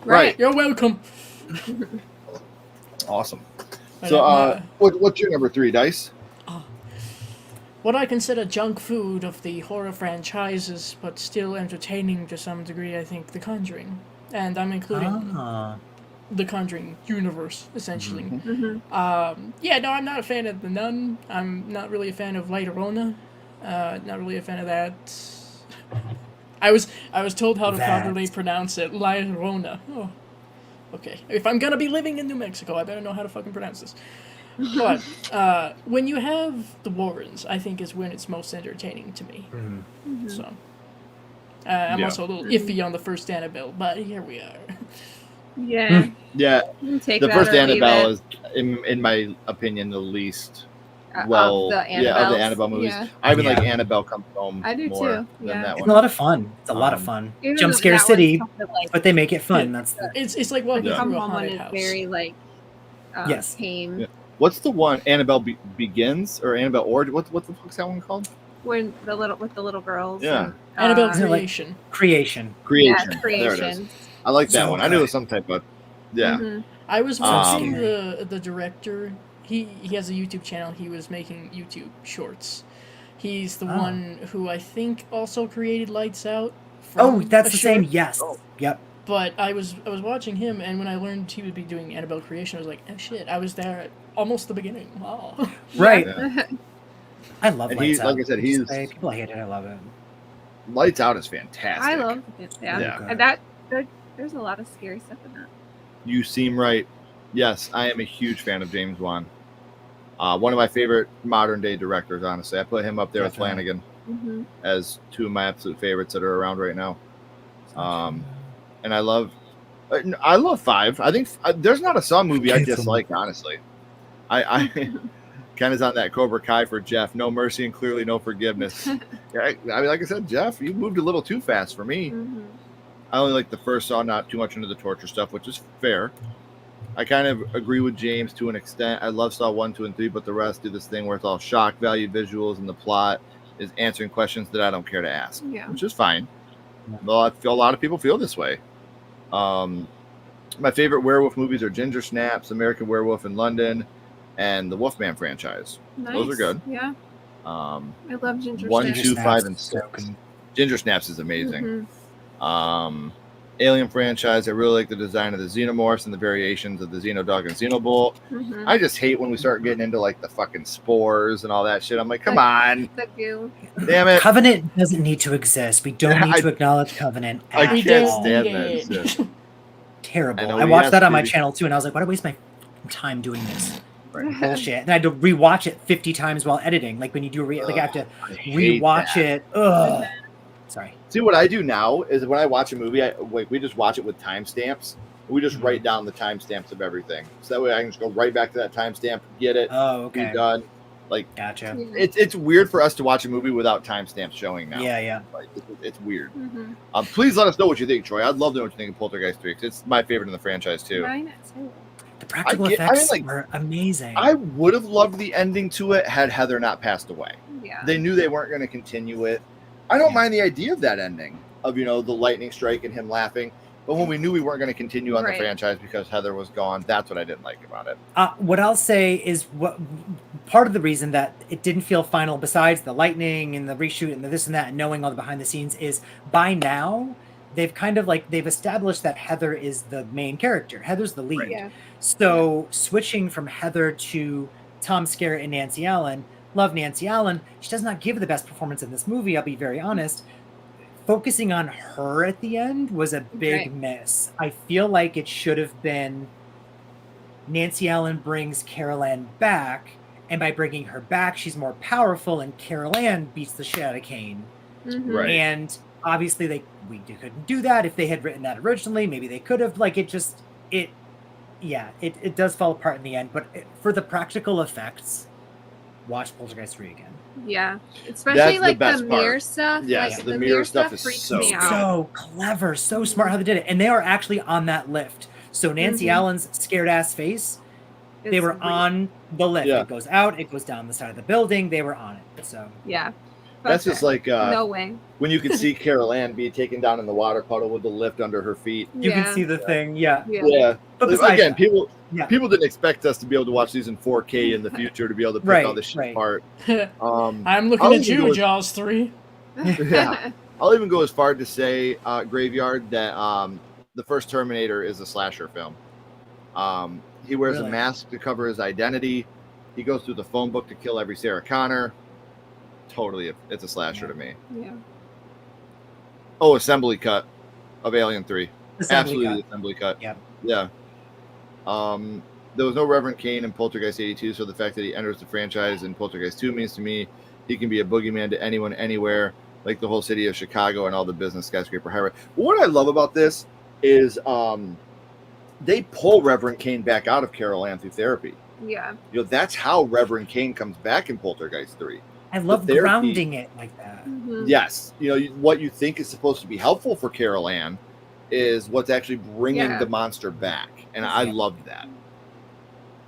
Speaker 5: Right.
Speaker 8: You're welcome.
Speaker 5: Awesome. So what's your number 3, Dice?
Speaker 8: What I consider junk food of the horror franchises, but still entertaining to some degree, I think The Conjuring. and I'm including the Conjuring universe, essentially. Yeah, no, I'm not a fan of The Nun. I'm not really a fan of La Llorona. Not really a fan of that. I was told how to properly pronounce it. La Llorona. Oh, okay. If I'm gonna be living in New Mexico, I better know how to fucking pronounce this. But when you have the Warrens, I think is when it's most entertaining to me. So I'm also a little iffy on the first Annabelle, but here we are.
Speaker 6: Yeah.
Speaker 5: Yeah.
Speaker 6: Take
Speaker 5: The
Speaker 6: that
Speaker 5: first
Speaker 6: or leave
Speaker 5: Annabelle
Speaker 6: it.
Speaker 5: is, in my opinion, the least
Speaker 6: Of
Speaker 5: well.
Speaker 6: the
Speaker 5: Of the
Speaker 6: Annabelles?
Speaker 5: Annabelle movies.
Speaker 6: Yeah.
Speaker 5: I even like Annabelle Comes Home.
Speaker 6: I do
Speaker 5: more
Speaker 6: too,
Speaker 5: Than
Speaker 6: yeah.
Speaker 5: that
Speaker 7: It's
Speaker 5: one.
Speaker 7: a lot of fun. It's a lot of fun.
Speaker 6: Even
Speaker 7: Jump
Speaker 6: though
Speaker 7: Scare
Speaker 6: that
Speaker 7: City,
Speaker 6: one's kind of like-
Speaker 7: but they make it fun. That's the,
Speaker 8: It's like walking
Speaker 5: Yeah.
Speaker 6: Come
Speaker 8: through a
Speaker 6: Home one
Speaker 8: haunted
Speaker 6: is
Speaker 8: house.
Speaker 6: very like
Speaker 7: Yes.
Speaker 6: tame.
Speaker 5: Yeah. What's the one? Annabelle Begins or Annabelle Origin? What the fuck's that one called?
Speaker 6: When the little girls.
Speaker 5: Yeah.
Speaker 6: And,
Speaker 8: Annabelle
Speaker 7: Isn't it like
Speaker 8: Creation.
Speaker 7: Creation.
Speaker 5: Creation.
Speaker 6: Yeah,
Speaker 5: There it is.
Speaker 6: Creation.
Speaker 5: I like that
Speaker 7: So
Speaker 5: one. I knew it
Speaker 7: good.
Speaker 5: was some type of. Yeah.
Speaker 6: Mhm.
Speaker 8: I was
Speaker 7: So
Speaker 8: watching
Speaker 7: scary.
Speaker 8: the director. He has a YouTube channel. He was making YouTube shorts. He's the one who I think also created Lights Out.
Speaker 7: Oh,
Speaker 8: from
Speaker 7: that's
Speaker 8: a
Speaker 7: the same.
Speaker 8: short.
Speaker 7: Yes. Yep.
Speaker 8: But I was watching him, and when I learned he would be doing Annabelle Creation, I was like, oh shit! I was there at almost the beginning. Wow.
Speaker 7: Right.
Speaker 5: Yeah.
Speaker 7: I love
Speaker 5: And
Speaker 7: Lights
Speaker 5: he's
Speaker 7: Out.
Speaker 5: like I said, he's
Speaker 7: People hate it. I love it.
Speaker 5: Lights Out is fantastic.
Speaker 6: I love it. Yeah.
Speaker 5: Yeah.
Speaker 6: And there's a lot of scary stuff in that.
Speaker 5: You seem right. Yes, I am a huge fan of James Wan. One of my favorite modern day directors, honestly. I put him up there with
Speaker 7: Definitely.
Speaker 5: Flanagan as two of my absolute favorites that are around right now. And I love 5. I think there's not a Saw movie I dislike, honestly. I kind of on that Cobra Kai for Jeff. No mercy and clearly no forgiveness. Yeah, I mean, like I said, Jeff, you moved a little too fast for me. I only like the first Saw, not too much into the torture stuff, which is fair. I kind of agree with James to an extent. I love Saw 1, 2, and 3, but the rest do this thing where it's all shock value visuals and the plot is answering questions that I don't care to ask, which is fine. Well, I feel a lot of people feel this way. My favorite werewolf movies are Ginger Snaps, American Werewolf in London, and the Wolfman franchise. Those are good.
Speaker 6: Yeah. I love Ginger
Speaker 5: 1,
Speaker 6: Snaps.
Speaker 5: 2, 5, and 6. Ginger Snaps is amazing. Alien franchise, I really like the design of the Xenomorphs and the variations of the Xenodog and Xenobolt. I just hate when we start getting into like the fucking spores and all that shit. I'm like, come on.
Speaker 6: The goo.
Speaker 5: Damn it.
Speaker 7: Covenant doesn't need to exist. We don't need to acknowledge Covenant.
Speaker 5: I
Speaker 7: at
Speaker 5: can't
Speaker 7: all.
Speaker 5: stand that shit.
Speaker 7: Terrible.
Speaker 5: know
Speaker 7: I
Speaker 5: he
Speaker 7: watched
Speaker 5: has
Speaker 7: that on my
Speaker 5: to.
Speaker 7: channel too, and I was like, why do I waste my time doing this? Bullshit. And I had to rewatch it 50 times while editing. Like when you do I have to
Speaker 5: hate
Speaker 7: rewatch
Speaker 5: that.
Speaker 7: it. Ugh. Sorry.
Speaker 5: See, what I do now is when I watch a movie, we just watch it with timestamps. We just write down the timestamps of everything, so that way I can just go right back to that timestamp, get it, be done. Like,
Speaker 7: gotcha.
Speaker 5: It's weird for us to watch a movie without timestamps showing now.
Speaker 7: Yeah.
Speaker 5: Like, it's weird. Please let us know what you think, Troy. I'd love to know what you think of Poltergeist 3 because it's my favorite in the franchise too.
Speaker 6: Mine too.
Speaker 7: The practical effects are amazing.
Speaker 5: I would have loved the ending to it had Heather not passed away.
Speaker 6: Yeah.
Speaker 5: They knew they weren't going to continue it. I don't mind the idea of that ending of, the lightning strike and him laughing. But when we knew we weren't going to continue on the franchise because Heather was gone, that's what I didn't like about it.
Speaker 7: What I'll say is what part of the reason that it didn't feel final, besides the lightning and the reshoot and the this and that and knowing all the behind the scenes, is by now they've kind of they've established that Heather is the main character. Heather's the lead.
Speaker 6: Yeah.
Speaker 7: So switching from Heather to Tom Skerritt and Nancy Allen, love Nancy Allen. She does not give the best performance in this movie, I'll be very honest. Focusing on her at the end was a big miss. I feel like it should have been Nancy Allen brings Carol Ann back, and by bringing her back, she's more powerful, and Carol Ann beats the shit out of Kane.
Speaker 5: Right.
Speaker 7: And obviously we couldn't do that. If they had written that originally, maybe they could have. It does fall apart in the end. But for the practical effects, watch Poltergeist 3 again.
Speaker 6: Yeah, especially
Speaker 5: That's the best
Speaker 6: the mirror
Speaker 5: part.
Speaker 6: stuff.
Speaker 5: Yes,
Speaker 6: like,
Speaker 5: the mirror stuff is
Speaker 6: freaks
Speaker 5: so
Speaker 6: me
Speaker 5: good.
Speaker 6: out.
Speaker 7: So clever, so smart how they did it. And they are actually on that lift. So Nancy Allen's scared ass face, they were on the lift.
Speaker 5: Yeah.
Speaker 7: It goes out, it goes down the side of the building. They were on it. So
Speaker 6: yeah.
Speaker 5: That's just like
Speaker 6: no way.
Speaker 5: when you can see Carol Ann be taken down in the water puddle with the lift under her feet.
Speaker 7: you can see the thing. Yeah.
Speaker 5: But
Speaker 7: besides
Speaker 5: again,
Speaker 7: that,
Speaker 5: people didn't expect us to be able to watch these in 4K in the future to be able to pick all this shit apart.
Speaker 8: I'm looking
Speaker 5: I'll
Speaker 8: at
Speaker 5: even
Speaker 8: you,
Speaker 5: go
Speaker 8: Jaws 3.
Speaker 5: Yeah, I'll even go as far to say Graveyard that the first Terminator is a slasher film. He wears a mask to cover his identity. He goes through the phone book to kill every Sarah Connor. Totally, it's a slasher to me.
Speaker 6: Yeah.
Speaker 5: Oh, assembly cut of Alien 3. Absolutely
Speaker 7: cut.
Speaker 5: Assembly cut.
Speaker 7: Yep.
Speaker 5: Yeah. There was no Reverend Kane in Poltergeist 82, so the fact that he enters the franchise in Poltergeist 2 means to me he can be a boogeyman to anyone, anywhere, like the whole city of Chicago and all the business skyscraper highway. But what I love about this is they pull Reverend Kane back out of Carol Ann through therapy.
Speaker 6: Yeah.
Speaker 5: You know, that's how Reverend Kane comes back in Poltergeist 3.
Speaker 7: I love grounding it like that.
Speaker 6: Mm-hmm.
Speaker 5: Yes. You know, what you think is supposed to be helpful for Carol Ann is what's actually bringing the monster back. And I loved that.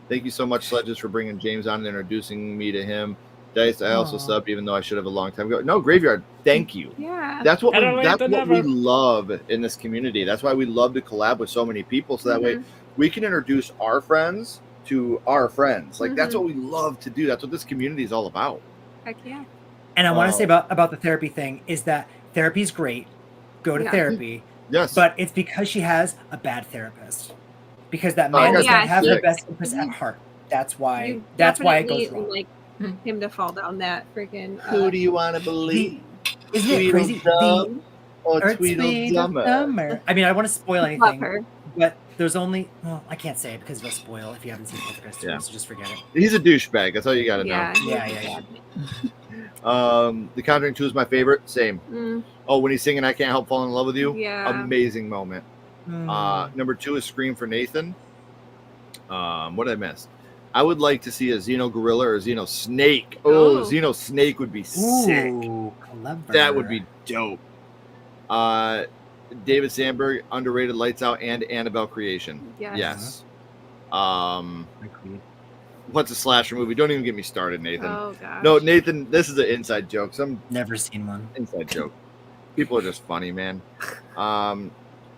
Speaker 5: Thank you so much, Sledges, for bringing James on and introducing me to him. Dice, I also subbed, even though I should have a long time ago. No, Graveyard, thank you.
Speaker 6: Yeah.
Speaker 5: That's what we love in this community. That's why we love to collab with so many people. So that way we can introduce our friends to our friends. Like, that's what we love to do. That's what this community is all about.
Speaker 6: Heck yeah.
Speaker 7: And I want to say about the therapy thing is that therapy is great. Go to therapy.
Speaker 5: Yes.
Speaker 7: But it's because she has a bad therapist. Because that man doesn't have her best interest at heart. That's why. That's why it goes wrong.
Speaker 6: Like him to fall down that freaking.
Speaker 5: Who do you want to believe?
Speaker 7: Isn't it crazy?
Speaker 5: Or Tweedledummer?
Speaker 7: I mean, I don't want to spoil anything. But there's only. Well, I can't say it because it'll spoil if you haven't seen Poltergeist 2, so just forget it.
Speaker 5: He's a douchebag. That's all you got to know.
Speaker 7: Yeah.
Speaker 5: The Conjuring 2 is my favorite. Same. Oh, when he's singing "I Can't Help Falling in Love with You," amazing moment. Number 2 is Scream for Nathan. What did I miss? I would like to see a Xeno Gorilla or a Xeno Snake. Oh, Xeno Snake would be sick.
Speaker 7: Clever.
Speaker 5: That would be dope. David Sandberg, underrated Lights Out and Annabelle creation. Yes. What's a slasher movie? Don't even get me started, Nathan.
Speaker 6: Oh gosh.
Speaker 5: No, Nathan, this is an inside joke.
Speaker 7: Never seen one.
Speaker 5: Inside joke. People are just funny, man.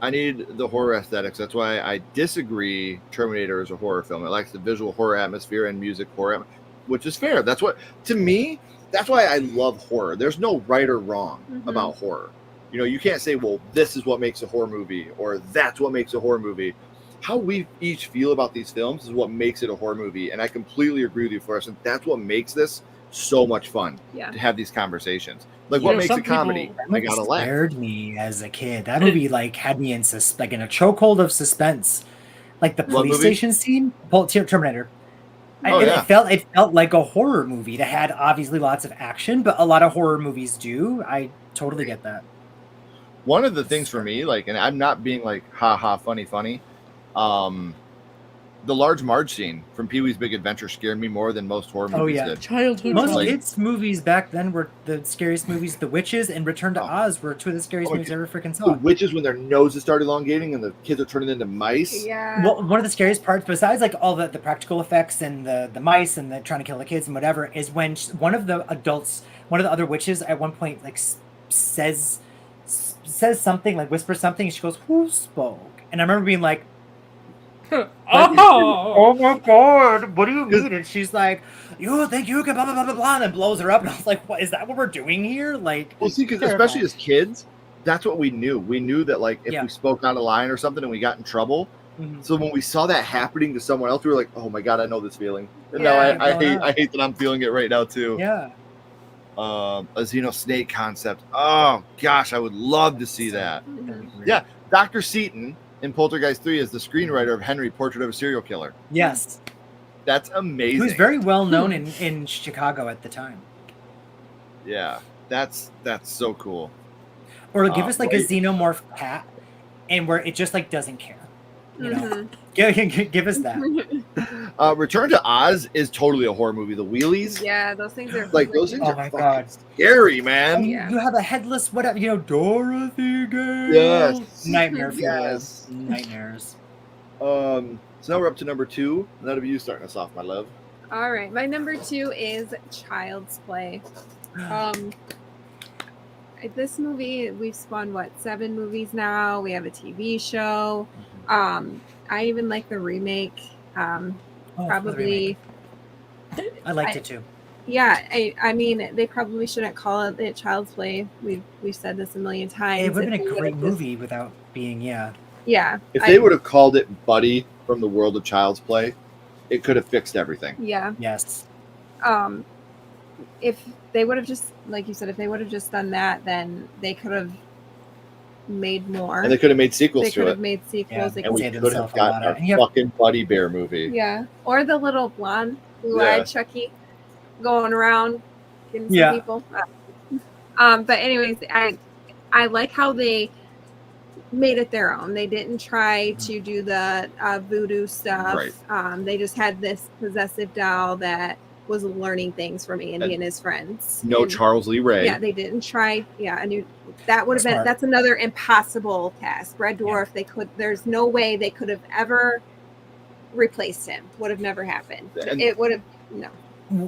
Speaker 5: I need the horror aesthetics. That's why I disagree Terminator is a horror film. It lacks the visual horror atmosphere and music horror, which is fair. That's what, to me, that's why I love horror. There's no right or wrong about horror. You know, you can't say, well, this is what makes a horror movie or that's what makes a horror movie. How we each feel about these films is what makes it a horror movie. And I completely agree with you, Forrest. And that's what makes this so much fun to have these conversations. Like, what makes a comedy? I gotta laugh.
Speaker 7: Scared me as a kid. That movie had me in like in a chokehold of suspense. Like the police station scene, Terminator. It felt like a horror movie that had obviously lots of action, but a lot of horror movies do. I totally get that.
Speaker 5: One of the things for me, like, and I'm not being like, ha ha, funny. The Large Marge scene from Pee-wee's Big Adventure scared me more than most horror movies did.
Speaker 8: Childhood.
Speaker 7: Most kids' movies back then were the scariest movies. The Witches and Return to Oz were two of the scariest movies I ever freaking saw.
Speaker 5: The Witches, when their noses start elongating and the kids are turning into mice.
Speaker 6: Yeah.
Speaker 7: Well, one of the scariest parts, besides like all the practical effects and the mice and the trying to kill the kids and whatever, is when one of the other witches at one point like says something, like whispers something, and she goes, "Who spoke?" And I remember being like, oh my god, what do you mean? And she's like, you think you can blah blah blah blah blah, and then blows her up, and I was like, what is that what we're doing here? Like,
Speaker 5: well, see, because especially as kids, that's what we knew. We knew that, like, if we spoke out of line or something and we got in trouble, so when we saw that happening to someone else, we were like, oh my god, I know this feeling. And now I hate that I'm feeling it right now too.
Speaker 7: Yeah.
Speaker 5: A Xeno Snake concept. Oh gosh, I would love to see that. Yeah, Dr. Seaton in Poltergeist 3 is the screenwriter of Henry, Portrait of a Serial Killer.
Speaker 7: Yes.
Speaker 5: That's amazing.
Speaker 7: He was very well known in Chicago at the time.
Speaker 5: Yeah, that's so cool.
Speaker 7: Or give us like a xenomorph cat, and where it just like doesn't care. You know, give us that.
Speaker 5: Return to Oz is totally a horror movie. The wheelies,
Speaker 6: those things are
Speaker 5: like those things are fucking scary, man.
Speaker 7: You have a headless whatever, Dorothy Gale.
Speaker 5: Yes,
Speaker 7: nightmare. Yes, nightmares.
Speaker 5: So now we're up to number 2. That'll be you starting us off, my love.
Speaker 6: All right, my number 2 is Child's Play. This movie, we've spun 7 movies now. We have a TV show. I even like the remake. Probably.
Speaker 7: I liked it too.
Speaker 6: Yeah, I mean, they probably shouldn't call it Child's Play. We've said this a million times.
Speaker 7: It would have been a great movie without being,
Speaker 6: Yeah.
Speaker 5: If they would have called it Buddy from the world of Child's Play, it could have fixed everything.
Speaker 6: Yeah.
Speaker 7: Yes.
Speaker 6: If they would have just, like you said, if they would have just done that, then they could have made more.
Speaker 5: And they could have made sequels
Speaker 6: They
Speaker 5: to
Speaker 6: could
Speaker 5: it.
Speaker 6: have made sequels.
Speaker 7: Yeah,
Speaker 6: They
Speaker 5: And we
Speaker 7: Saved
Speaker 5: could have
Speaker 7: themselves a
Speaker 5: gotten
Speaker 7: lot
Speaker 5: our
Speaker 7: of- and
Speaker 5: fucking Buddy Bear movie.
Speaker 6: Yeah. Or the little blonde, blue-eyed
Speaker 5: Yeah.
Speaker 6: Chucky going around getting some
Speaker 7: Yeah.
Speaker 6: people. But anyways, I like how they made it their own. They didn't try to do the voodoo stuff.
Speaker 5: Right.
Speaker 6: They just had this possessive doll that was learning things from Andy and his friends.
Speaker 5: No
Speaker 6: And,
Speaker 5: Charles Lee Ray.
Speaker 6: yeah, they didn't try. Yeah, I knew that would have been.
Speaker 7: Smart.
Speaker 6: That's another impossible task. Red Dwarf. They could. There's no way they could have ever replaced him. Would have never happened.
Speaker 5: And-
Speaker 6: It would have. No.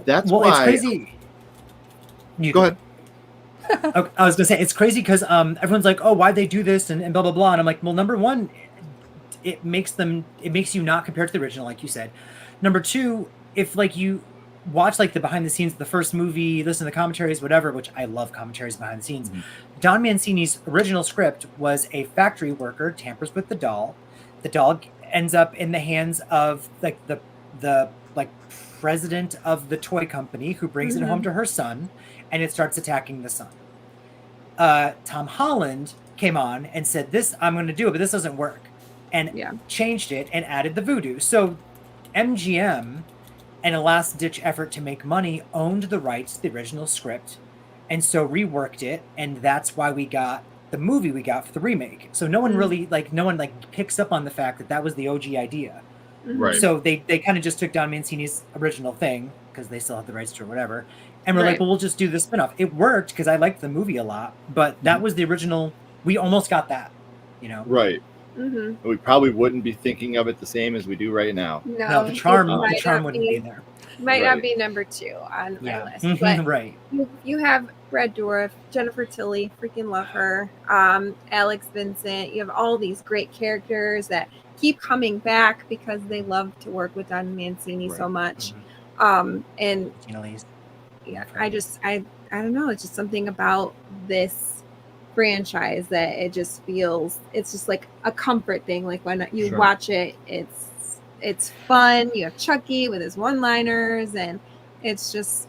Speaker 5: That's
Speaker 7: well,
Speaker 5: why.
Speaker 7: it's crazy.
Speaker 5: Go ahead.
Speaker 7: Okay, I was gonna say it's crazy because everyone's like, oh, why'd they do this and blah blah blah, and I'm like, well, number one, it makes you not compare to the original, like you said. Number two, if like you watch like the behind the scenes of the first movie, listen to the commentaries, whatever, which I love commentaries behind the scenes. Don Mancini's original script was a factory worker tampers with the doll. The doll ends up in the hands of like the like president of the toy company who brings it home to her son, and it starts attacking the son. Tom Holland came on and said, this, I'm going to do it, but this doesn't work. And changed it and added the voodoo. So MGM, in a last-ditch effort to make money, owned the rights to the original script, and so reworked it, and that's why we got the movie we got for the remake. So no one really, no one picks up on the fact that that was the OG idea.
Speaker 5: Right.
Speaker 7: So they kind of just took Don Mancini's original thing, because they still have the rights to it or whatever, and we're like, well, we'll just do the spinoff. It worked because I liked the movie a lot, but that was the original. We almost got that, you know?
Speaker 5: Right. We probably wouldn't be thinking of it the same as we do right now.
Speaker 7: No, the charm
Speaker 6: might not
Speaker 7: wouldn't be there.
Speaker 6: Might
Speaker 5: Right.
Speaker 6: not be number 2 on my list.
Speaker 7: Mhm,
Speaker 6: But
Speaker 7: right.
Speaker 6: you have Red Dwarf, Jennifer Tilly, freaking love her. Alex Vincent. You have all these great characters that keep coming back because they love to work with Don Mancini so much. And yeah, I don't know. It's just something about this franchise that it just feels, it's just like a comfort thing. Like when you watch it, it's fun. You have Chucky with his one-liners, and it's just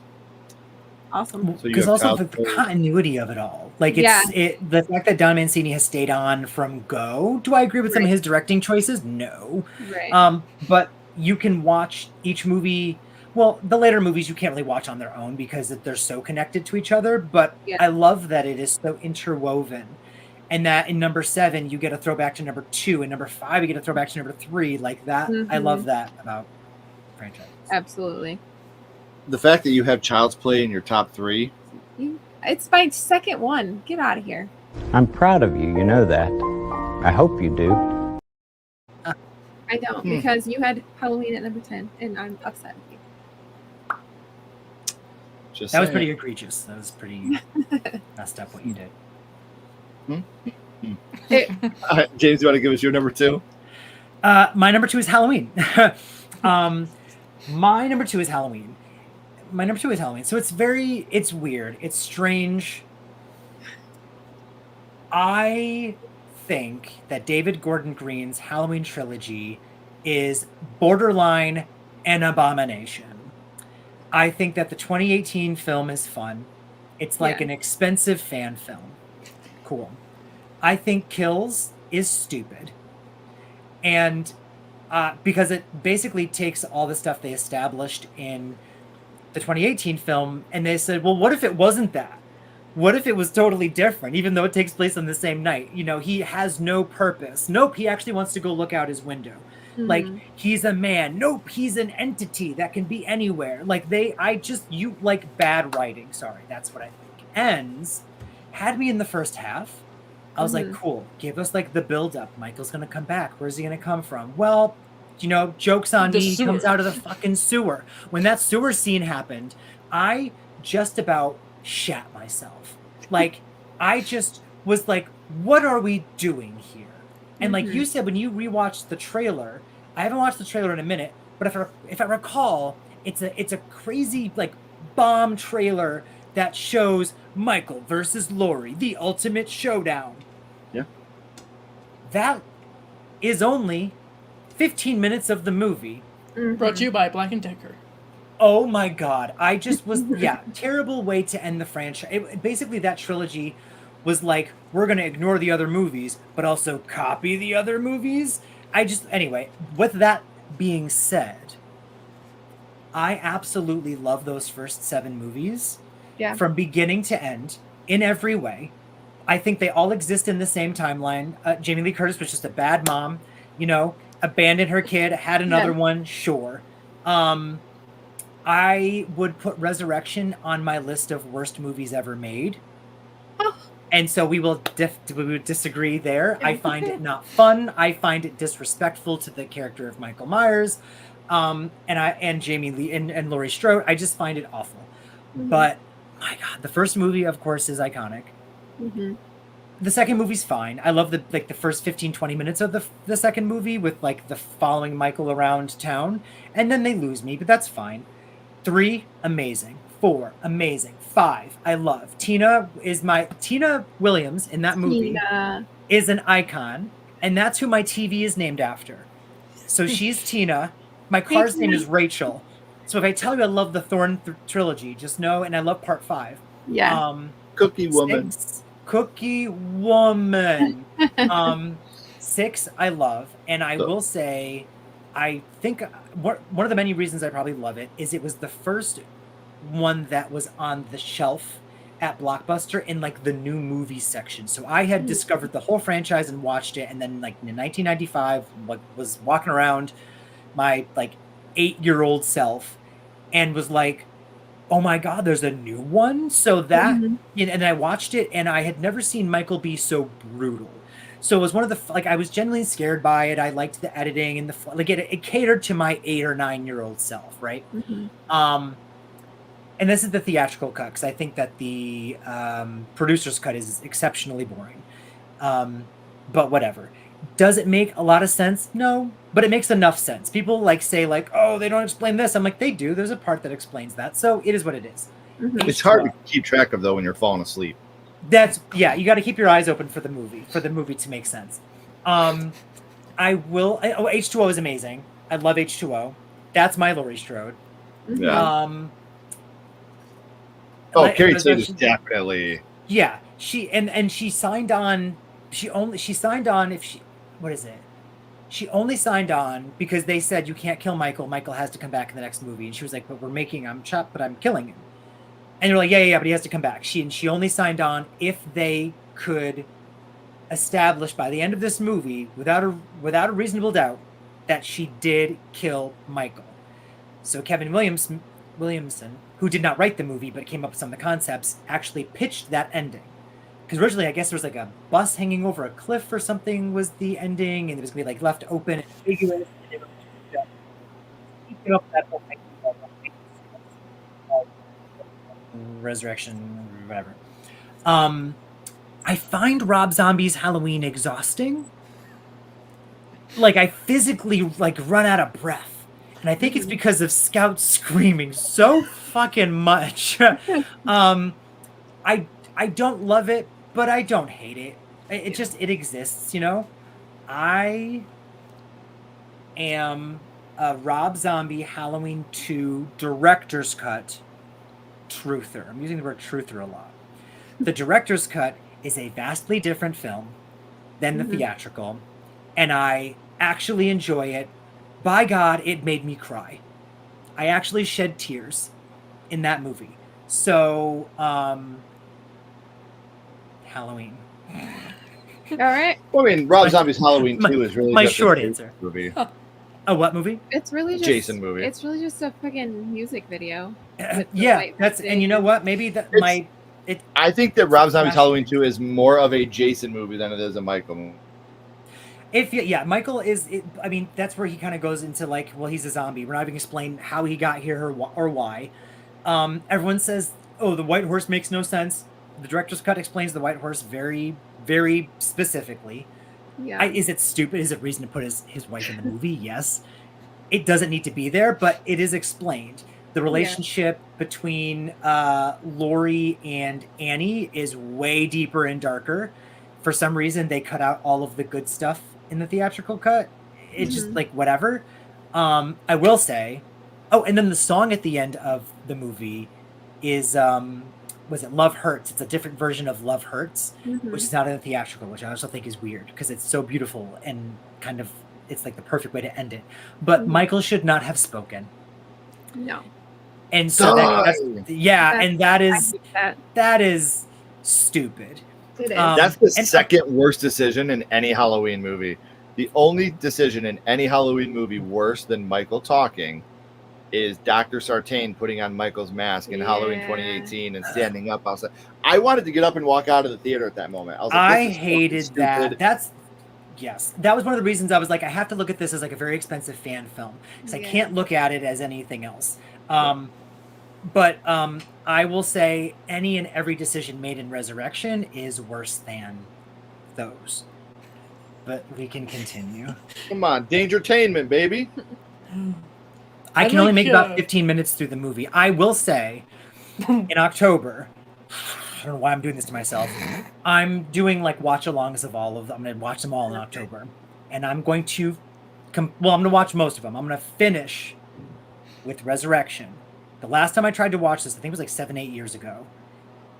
Speaker 6: awesome.
Speaker 7: Because also the continuity of it all, like the fact that Don Mancini has stayed on from go. Do I agree with some of his directing choices? No.
Speaker 6: Right.
Speaker 7: But you can watch each movie. Well, the later movies you can't really watch on their own because they're so connected to each other. But I love that it is so interwoven, and that in number 7 you get a throwback to number 2, and number 5 you get a throwback to number 3. Like that, I love that about franchise.
Speaker 6: Absolutely.
Speaker 5: The fact that you have Child's Play in your top 3.
Speaker 6: It's my second one. Get out of here.
Speaker 11: I'm proud of you, you know that. I hope you do.
Speaker 6: I don't, because you had Halloween at number 10, and I'm upset with you.
Speaker 5: Just
Speaker 7: that was
Speaker 5: saying.
Speaker 7: pretty egregious. That was pretty messed up what you did.
Speaker 5: All right, James, you want to give us your number 2?
Speaker 7: My number 2 is Halloween. My number 2 is Halloween. So it's weird. It's strange. I think that David Gordon Green's Halloween trilogy is borderline an abomination. I think that the 2018 film is fun. It's like an expensive fan film. Cool. I think Kills is stupid. And because it basically takes all the stuff they established in the 2018 film, and they said, well, what if it wasn't that? What if it was totally different, even though it takes place on the same night? You know, he has no purpose. Nope, he actually wants to go look out his window. Like, he's a man. Nope, he's an entity that can be anywhere. Like, you like bad writing. Sorry, that's what I think. Ends had me in the first half. I was like, cool, give us like the build up. Michael's going to come back. Where's he going to come from? Well, you know, joke's on me. He comes out of the fucking sewer. When that sewer scene happened, I just about shat myself. Like, I just was like, what are we doing here? And like you said, when you rewatched the trailer, I haven't watched the trailer in a minute, but if I recall, it's a crazy like bomb trailer that shows Michael versus Laurie, the ultimate showdown.
Speaker 5: Yeah.
Speaker 7: That is only 15 minutes of the movie.
Speaker 8: Brought to you by Black & Decker.
Speaker 7: Oh my god. I just was, terrible way to end the franchise. Basically, that trilogy was like, we're going to ignore the other movies, but also copy the other movies. Anyway, with that being said, I absolutely love those first 7 movies.
Speaker 6: Yeah.
Speaker 7: From beginning to end, in every way. I think they all exist in the same timeline. Jamie Lee Curtis was just a bad mom, abandoned her kid, had another one, sure. I would put Resurrection on my list of worst movies ever made. Oh. And so we would disagree there. I find it not fun. I find it disrespectful to the character of Michael Myers, and Jamie Lee and Laurie Strode. I just find it awful. Mm-hmm. But my God, the first movie, of course, is iconic.
Speaker 6: Mm-hmm.
Speaker 7: The second movie's fine. I love the first 15-20 minutes of the second movie with the following Michael around town, and then they lose me, but that's fine. 3, amazing. 4, amazing. 5, I love. Tina Williams in that movie is an icon, and that's who my TV is named after. So she's Tina. My car's name is Rachel. So if I tell you I love the Thorn trilogy, just know, and I love part 5.
Speaker 6: Yeah.
Speaker 5: Cookie Woman.
Speaker 7: 6, Cookie Woman. 6, I love, and I will say, I think one of the many reasons I probably love it is it was the first one that was on the shelf at Blockbuster in the new movie section. So I had discovered the whole franchise and watched it, and then in 1995, was walking around my 8-year-old self and was like, oh my God, there's a new one. So that, and I watched it, and I had never seen Michael be so brutal. So it was one of the, I was genuinely scared by it. I liked the editing and it catered to my 8 or 9-year-old self, right? Mm-hmm. And this is the theatrical cut, because I think that the producer's cut is exceptionally boring. But whatever. Does it make a lot of sense? No, but it makes enough sense. People say oh, they don't explain this. I'm like, they do. There's a part that explains that. So it is what it is.
Speaker 6: Mm-hmm.
Speaker 5: It's hard to keep track of though when you're falling asleep.
Speaker 7: You got to keep your eyes open for the movie to make sense. H2O is amazing. I love H2O. That's my Laurie Strode.
Speaker 5: Yeah. Carrie Tate is definitely.
Speaker 7: Yeah, she signed on. She signed on She only signed on because they said you can't kill Michael. Michael has to come back in the next movie, and she was like, "But I'm chopped, but I'm killing him." And they're like, yeah, but he has to come back. She only signed on if they could establish by the end of this movie, without a reasonable doubt, that she did kill Michael. So Kevin Williamson, who did not write the movie but came up with some of the concepts, actually pitched that ending. Because originally, I guess there was a bus hanging over a cliff or something was the ending, and it was going to be left open and ambiguous. And it was that whole thing. Resurrection, whatever. I find Rob Zombie's Halloween exhausting. I physically run out of breath, and I think it's because of Scout screaming so fucking much. I don't love it, but I don't hate it. It exists, I am a Rob Zombie Halloween 2 director's cut truther. I'm using the word truther a lot. The director's cut is a vastly different film than the theatrical, and I actually enjoy it. By God, it made me cry. I actually shed tears in that movie. So, Halloween.
Speaker 6: All right.
Speaker 5: Well, I mean, Rob Zombie's Halloween 2 is really
Speaker 7: my
Speaker 5: just
Speaker 7: short
Speaker 5: a
Speaker 7: answer.
Speaker 5: Movie.
Speaker 7: A what movie?
Speaker 6: It's really just
Speaker 5: Jason movie.
Speaker 6: It's really just a fucking music video.
Speaker 7: Yeah, and you know what? Maybe
Speaker 5: I think that Rob Zombie's Halloween 2 is more of a Jason movie than it is a Michael movie.
Speaker 7: Michael is. I mean, that's where he kind of goes into he's a zombie. We're not even explaining how he got here or why. Everyone says, "Oh, the white horse makes no sense." The director's cut explains the white horse very, very specifically.
Speaker 6: Yeah.
Speaker 7: Is it stupid? Is it reason to put his wife in the movie? Yes. It doesn't need to be there, but it is explained. The relationship between Laurie and Annie is way deeper and darker. For some reason, they cut out all of the good stuff in the theatrical cut. It's just like whatever. I will say, oh, and then the song at the end of the movie is was it Love Hurts? It's a different version of Love Hurts, which is not in the theatrical, which I also think is weird because it's so beautiful and kind of it's like the perfect way to end it. But Michael should not have spoken.
Speaker 6: No.
Speaker 7: And so that is stupid.
Speaker 6: It is.
Speaker 5: That's the second worst decision in any Halloween movie. The only decision in any Halloween movie worse than Michael talking is Dr. Sartain putting on Michael's mask in Halloween 2018 and standing up outside. I wanted to get up and walk out of the theater at that moment. I was like,
Speaker 7: I hated that. That was one of the reasons I was like, I have to look at this as like a very expensive fan film because I can't look at it as anything else. But I will say any and every decision made in Resurrection is worse than those. But we can continue.
Speaker 5: Come on, Dangertainment, baby.
Speaker 7: I can only make about 15 minutes through the movie. I will say, in October, I don't know why I'm doing this to myself. I'm doing like watch-alongs of all of them. I'm going to watch them all in October. And I'm going to, I'm going to watch most of them. I'm going to finish with Resurrection. The last time I tried to watch this, I think it was like 7-8 years ago.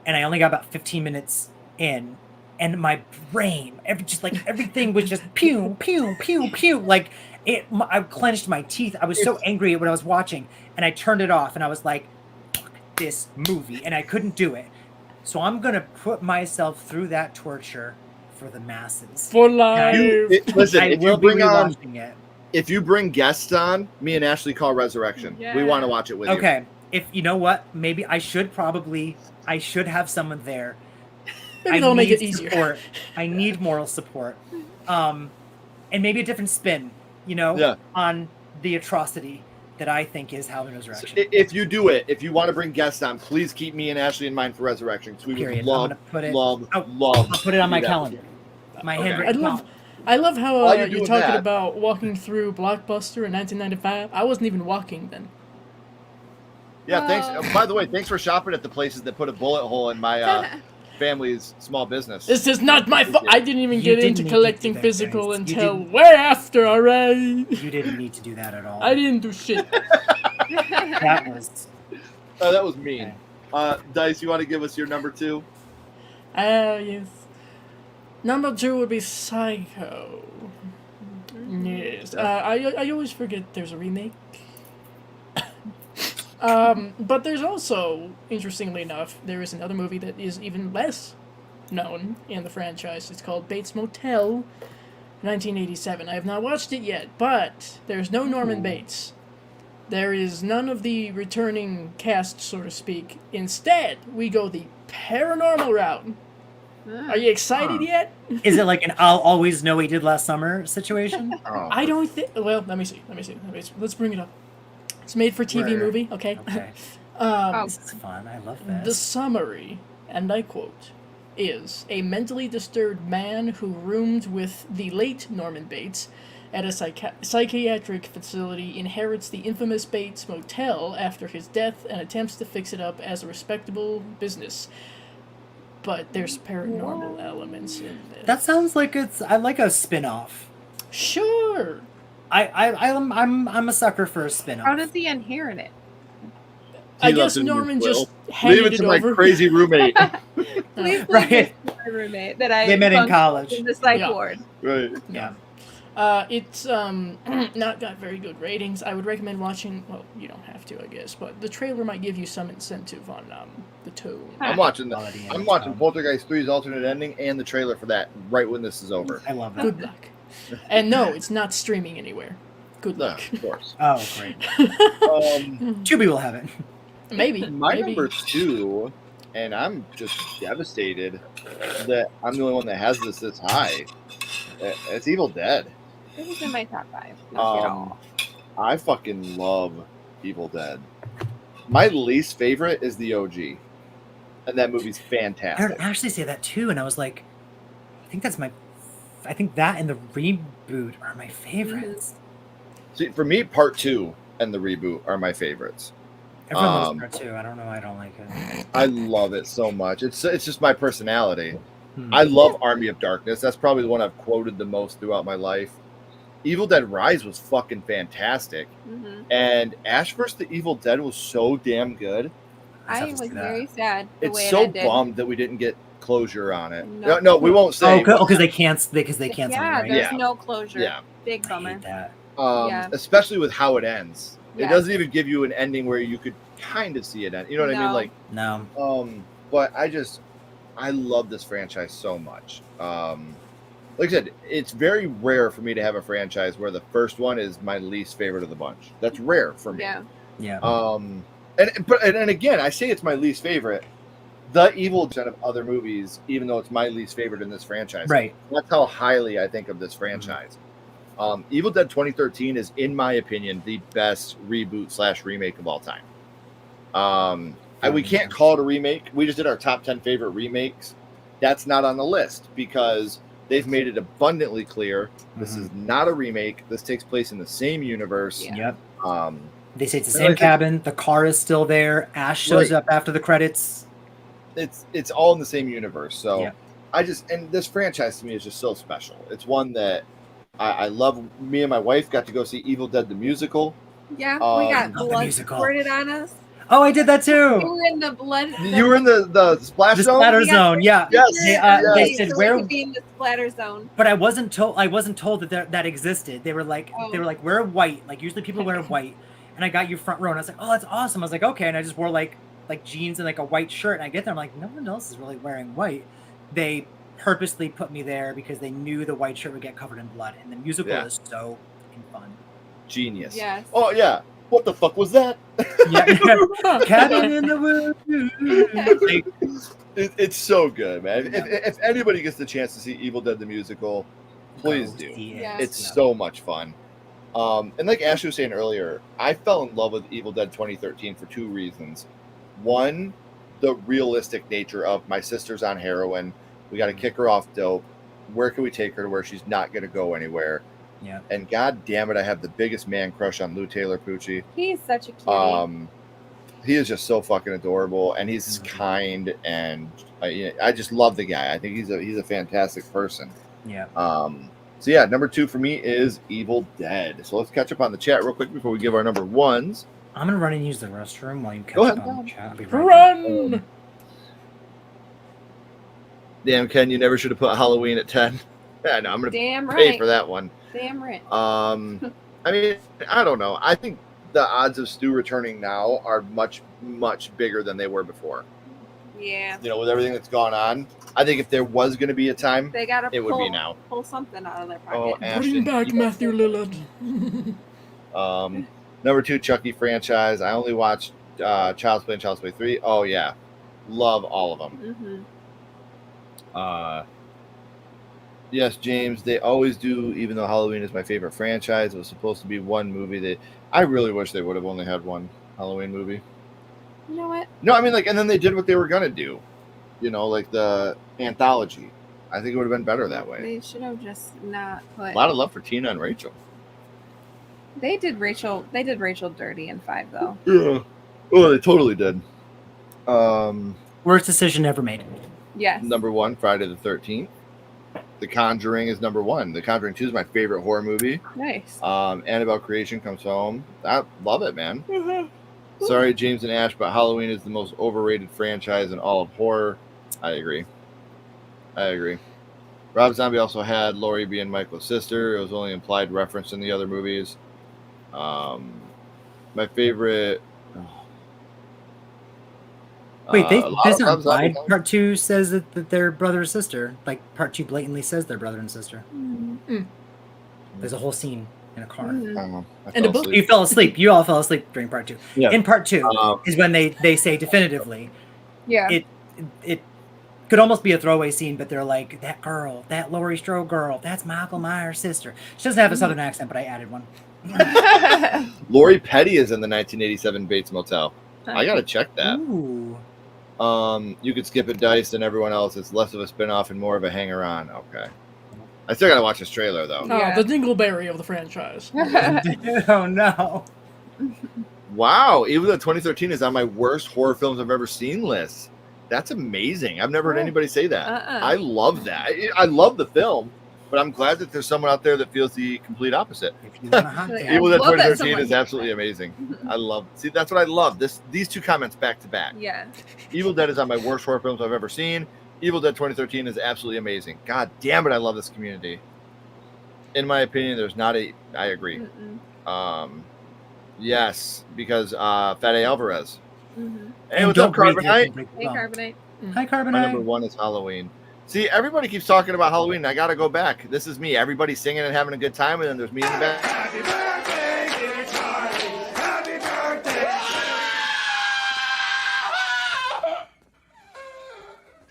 Speaker 7: And I only got about 15 minutes in. And my brain, everything was just pew, pew, pew, pew. Like, I clenched my teeth. I was so angry at what I was watching. And I turned it off. And I was like, fuck this movie. And I couldn't do it. So I'm going to put myself through that torture for the masses.
Speaker 8: For life.
Speaker 5: If you bring guests on, me and Ashley call Resurrection. Yeah. We want to watch it with you.
Speaker 7: Okay. If you know what, maybe I should have someone there.
Speaker 8: Maybe they'll make it easier.
Speaker 7: I need moral support. And maybe a different spin, on the atrocity that I think is Halloween Resurrection.
Speaker 5: So if you do it, if you want to bring guests on, please keep me and Ashley in mind for Resurrection. We would love.
Speaker 7: I'll put it on my calendar. My handwritten.
Speaker 8: I love how you're talking about walking through Blockbuster in 1995. I wasn't even walking then.
Speaker 5: Yeah, thanks. By the way, thanks for shopping at the places that put a bullet hole in my family's small business.
Speaker 8: This is not my fault. I didn't even get into collecting physical until way after, alright?
Speaker 7: You didn't need to do that at all.
Speaker 8: I didn't do shit.
Speaker 7: That
Speaker 5: was mean. Okay. Dice, you want to give us your number 2?
Speaker 8: Yes. Number 2 would be Psycho. Yes. I always forget there's a remake. But there's also, interestingly enough, there is another movie that is even less known in the franchise. It's called Bates Motel, 1987. I have not watched it yet, but there's no Norman Bates. There is none of the returning cast, so to speak. Instead, we go the paranormal route. Are you excited yet?
Speaker 7: Is it like an I'll always know what he did last summer situation?
Speaker 8: I don't think... Well, let me see. Let's bring it up. It's made for TV movie, okay?
Speaker 7: This is fun. I love this.
Speaker 8: The summary, and I quote, is a mentally disturbed man who roomed with the late Norman Bates at a psychiatric facility inherits the infamous Bates Motel after his death and attempts to fix it up as a respectable business. But there's paranormal elements in this.
Speaker 7: That sounds like I like a spin-off.
Speaker 8: Sure.
Speaker 7: I'm a sucker for a spin-off.
Speaker 6: How does he inherit it?
Speaker 8: I guess Norman just handed
Speaker 5: Leave it to my
Speaker 8: over.
Speaker 5: crazy roommate.
Speaker 6: Please
Speaker 7: right.
Speaker 6: My roommate that I
Speaker 7: they met in college
Speaker 6: in the psych ward.
Speaker 5: Right.
Speaker 7: Yeah.
Speaker 8: It's not got very good ratings. I would recommend watching. Well, you don't have to, I guess, but the trailer might give you some incentive on the tone.
Speaker 5: I'm watching Poltergeist 3's alternate ending and the trailer for that right when this is over.
Speaker 7: I love that.
Speaker 8: Good luck. And no, it's not streaming anywhere. Good luck.
Speaker 5: No, of course.
Speaker 7: Oh, great. Tubi will have it.
Speaker 8: Maybe.
Speaker 5: My number 2, and I'm just devastated that I'm the only one that has this high. It's Evil Dead.
Speaker 6: It was in my top 5. Not at all.
Speaker 5: I fucking love Evil Dead. My least favorite is the OG. And that movie's fantastic.
Speaker 7: I heard Ashley say that too, and I was like, I think that and the reboot are my favorites.
Speaker 5: See, for me, part 2 and the reboot are my favorites.
Speaker 7: Everyone loves part 2. I don't know why I don't like it.
Speaker 5: I love it so much. It's just my personality. I love Army of Darkness. That's probably the one I've quoted the most throughout my life. Evil Dead Rise was fucking fantastic. And Ash vs. the Evil Dead was so damn good.
Speaker 6: I was very sad. The
Speaker 5: It's
Speaker 6: way
Speaker 5: so
Speaker 6: it ended.
Speaker 5: bummed that we didn't get closure on it.
Speaker 6: No.
Speaker 5: No, we won't say.
Speaker 7: because they canceled. Because they canceled.
Speaker 6: Yeah,
Speaker 7: Right?
Speaker 6: there's no closure.
Speaker 5: Yeah.
Speaker 6: Big bummer.
Speaker 5: Especially with how it ends. It
Speaker 6: Yes.
Speaker 5: doesn't even give you an ending where you could kind of see it end. You know what I mean?
Speaker 6: No.
Speaker 5: Like,
Speaker 7: no.
Speaker 5: But I love this franchise so much. Like I said, it's very rare for me to have a franchise where the first one is my least favorite of the bunch. That's rare for me.
Speaker 7: Yeah.
Speaker 5: And again, I say it's my least favorite. The Evil Dead of other movies, even though it's my least favorite in this franchise.
Speaker 7: Right.
Speaker 5: That's how highly I think of this franchise. Evil Dead 2013 is, in my opinion, the best reboot / remake of all time. We can't call it a remake. We just did our top 10 favorite remakes. That's not on the list because they've made it abundantly clear this is not a remake. This takes place in the same universe.
Speaker 7: Yep. They say it's the
Speaker 5: and
Speaker 7: same cabin. The car is still there. Ash shows up after the credits.
Speaker 5: It's all in the same universe. So and this franchise to me is just so special. It's one that I love. Me and my wife got to go see Evil Dead the musical.
Speaker 6: Yeah, we got blood squirted on us.
Speaker 7: Oh, I did that too.
Speaker 6: You were in the blood.
Speaker 5: You were in the splash zone.
Speaker 7: Splatter zone. Yeah.
Speaker 5: Yes.
Speaker 7: They said where.
Speaker 6: To be in the splatter zone.
Speaker 7: But I wasn't told that existed. They were like wear white. Like usually people wear white, and I got you front row, and I was like, oh, that's awesome. I was like, okay, and I just wore like jeans and like a white shirt, and I get there, I'm like, no one else is really wearing white. They purposely put me there because they knew the white shirt would get covered in blood, and the musical is so fun.
Speaker 5: Genius.
Speaker 6: Yes.
Speaker 5: Oh yeah. What the fuck was that? Cabin in the woods. It's so good, man. If anybody gets the chance to see Evil Dead the musical, please do. It's so much fun. And like Ashley was saying earlier, I fell in love with Evil Dead 2013 for two reasons. One, the realistic nature of my sister's on heroin. We got to kick her off dope. Where can we take her to where she's not going to go anywhere?
Speaker 7: Yeah.
Speaker 5: And god damn it, I have the biggest man crush on Lou Taylor Pucci.
Speaker 6: He's such a cutie.
Speaker 5: He is just so fucking adorable, and he's kind, and I just love the guy. I think he's a fantastic person.
Speaker 7: Yeah.
Speaker 5: So yeah, number 2 for me is Evil Dead. So let's catch up on the chat real quick before we give our number 1s.
Speaker 7: I'm gonna run and use the restroom while you catch
Speaker 5: Go
Speaker 7: up
Speaker 5: ahead.
Speaker 7: on the chat. I'll be right
Speaker 8: Run!
Speaker 5: Damn, Ken, you never should have put Halloween at 10. Yeah, no, I'm gonna
Speaker 6: Damn
Speaker 5: pay
Speaker 6: right.
Speaker 5: for that one.
Speaker 6: Damn right.
Speaker 5: I mean, I don't know. I think the odds of Stu returning now are much, much bigger than they were before.
Speaker 6: Yeah.
Speaker 5: You know, with everything that's gone on, I think if there was going to be a time,
Speaker 6: They gotta
Speaker 5: it would be now.
Speaker 6: pull something out of their
Speaker 5: Oh,
Speaker 6: pocket.
Speaker 5: Ashton,
Speaker 8: Bring back
Speaker 5: you-
Speaker 8: Matthew Lillard.
Speaker 5: Number 2, Chucky franchise. I only watched Child's Play and Child's Play 3. Oh yeah, love all of them. Yes, James, they always do, even though Halloween is my favorite franchise. It was supposed to be one movie. I really wish they would have only had one Halloween movie.
Speaker 6: You know what?
Speaker 5: No, I mean, like, and then they did what they were going to do. You know, like the anthology. I think it would have been better that way.
Speaker 6: They should have just not put.
Speaker 5: A lot of love for Tina and Rachel.
Speaker 6: They did Rachel dirty in 5 though.
Speaker 5: Yeah. Oh, they totally did.
Speaker 7: Worst decision ever made.
Speaker 6: Yes.
Speaker 5: Number 1, Friday the 13th. The Conjuring is number 1. The Conjuring 2 is my favorite horror movie.
Speaker 6: Nice.
Speaker 5: Annabelle Creation comes home. I love it, man. Sorry, James and Ash, but Halloween is the most overrated franchise in all of horror. I agree. Rob Zombie also had Laurie being Michael's sister. It was only implied reference in the other movies. My favorite.
Speaker 7: Wait,
Speaker 5: a lot
Speaker 7: this
Speaker 5: of Rob Zombie
Speaker 7: implied part 2 says that they're brother and sister. Like part 2 blatantly says they're brother and sister. There's a whole scene in a car.
Speaker 8: And a book.
Speaker 7: You fell asleep. You all fell asleep during part 2.
Speaker 5: Yeah.
Speaker 7: In part 2 is when they say definitively.
Speaker 6: Yeah.
Speaker 7: It could almost be a throwaway scene, but they're like, that girl, that Laurie Strode girl, that's Michael Myers' sister. She doesn't have a southern accent, but I added one.
Speaker 5: Lori Petty is in the 1987 Bates Motel. I gotta check that.
Speaker 7: Ooh.
Speaker 5: You could skip it, Dice, and everyone else. It's less of a spin-off and more of a hanger-on. Okay. I still gotta watch this trailer though.
Speaker 8: The Dingleberry of the franchise.
Speaker 7: Oh no.
Speaker 5: Wow, even though 2013 is on my worst horror films I've ever seen list. that's amazing. I've never heard anybody say that.
Speaker 6: Uh-uh.
Speaker 5: I love that. I love the film, but I'm glad that there's someone out there that feels the complete opposite.
Speaker 7: If you want a hot
Speaker 6: Like,
Speaker 7: take.
Speaker 6: I
Speaker 5: Evil Dead
Speaker 6: love that
Speaker 5: 2013
Speaker 6: someone
Speaker 5: is
Speaker 6: said
Speaker 5: absolutely
Speaker 6: that.
Speaker 5: amazing. I love. See, that's what I love. These two comments back to back.
Speaker 6: Yeah.
Speaker 5: Evil Dead is on my worst horror films I've ever seen. Evil Dead 2013 is absolutely amazing. God damn it, I love this community. In my opinion, there's not a. I agree. Yes, because Fat A. Alvarez. Hey, what's up, Carbonite?
Speaker 6: Hey, Carbonite.
Speaker 7: Hi, Carbonite.
Speaker 5: My number 1 is Halloween. See, everybody keeps talking about Halloween, and I gotta go back. This is me. Everybody singing and having a good time, and then there's me in the back.
Speaker 2: Happy birthday, dear Charlie. Happy birthday.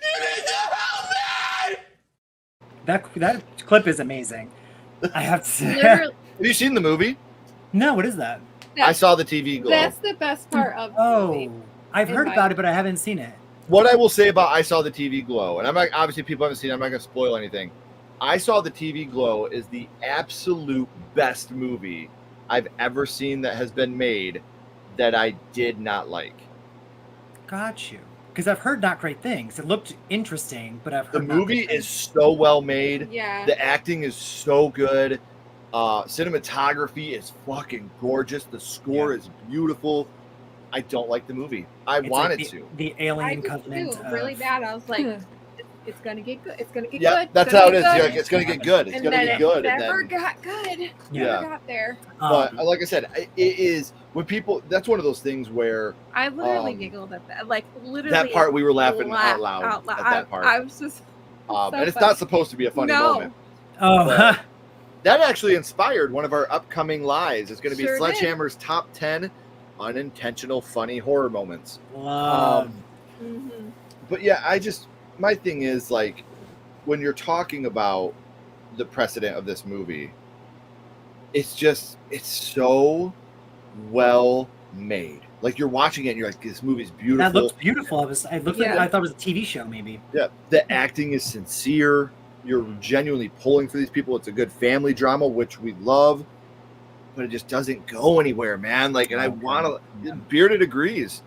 Speaker 2: You need to help me.
Speaker 7: That clip is amazing. I have to say.
Speaker 6: Literally,
Speaker 5: Have you seen the movie?
Speaker 7: No, what is that?
Speaker 5: I saw the TV glow.
Speaker 6: that's the best part of the movie.
Speaker 7: I've
Speaker 6: In
Speaker 7: heard
Speaker 6: my-
Speaker 7: about it, but I haven't seen it.
Speaker 5: What I will say about I Saw the TV Glow, and I'm not, obviously people haven't seen it, I'm not going to spoil anything. I Saw the TV Glow is the absolute best movie I've ever seen that has been made that I did not like.
Speaker 7: Got you. Because I've heard not great things. It looked interesting, but I've
Speaker 5: The
Speaker 7: heard not
Speaker 5: movie
Speaker 7: great
Speaker 5: is
Speaker 7: things.
Speaker 5: so well made.
Speaker 6: Yeah.
Speaker 5: The acting is so good. Cinematography is fucking gorgeous. The score is beautiful. I don't like the movie. I
Speaker 7: It's
Speaker 5: wanted
Speaker 7: like
Speaker 5: to.
Speaker 7: the
Speaker 6: I
Speaker 7: Alien
Speaker 6: did
Speaker 7: Covenant.
Speaker 6: too, really bad. I was like, it's gonna get good. It's gonna get
Speaker 5: Yeah,
Speaker 6: good.
Speaker 5: that's
Speaker 6: It's gonna
Speaker 5: how it
Speaker 6: get
Speaker 5: is.
Speaker 6: good.
Speaker 5: You're like, it's going to get good. It's
Speaker 6: And
Speaker 5: going to
Speaker 6: then
Speaker 5: get
Speaker 6: it
Speaker 5: good. And
Speaker 6: never
Speaker 5: then,
Speaker 6: got good.
Speaker 5: Yeah.
Speaker 6: Never got there.
Speaker 5: but like I said, it is when people. That's one of those things where
Speaker 6: I literally giggled at that. Like literally.
Speaker 5: that part we were laughing
Speaker 6: laughed
Speaker 5: out loud at that part.
Speaker 6: I was just. so
Speaker 5: and it's
Speaker 6: funny.
Speaker 5: not supposed to be a funny
Speaker 6: No.
Speaker 5: moment.
Speaker 7: Oh,
Speaker 5: But that actually inspired one of our upcoming lives. It's going to be
Speaker 6: Sure did.
Speaker 5: Sledgehammer's top 10 unintentional funny horror moments.
Speaker 7: love.
Speaker 5: But yeah, my thing is like when you're talking about the precedent of this movie, it's so well made. Like you're watching it and you're like, this movie's beautiful.
Speaker 7: That looks beautiful. I thought it was a TV show, maybe.
Speaker 5: Yeah, the acting is sincere. You're genuinely pulling for these people. It's a good family drama, which we love, but it just doesn't go anywhere, man. Like, and I want to. Bearded agrees.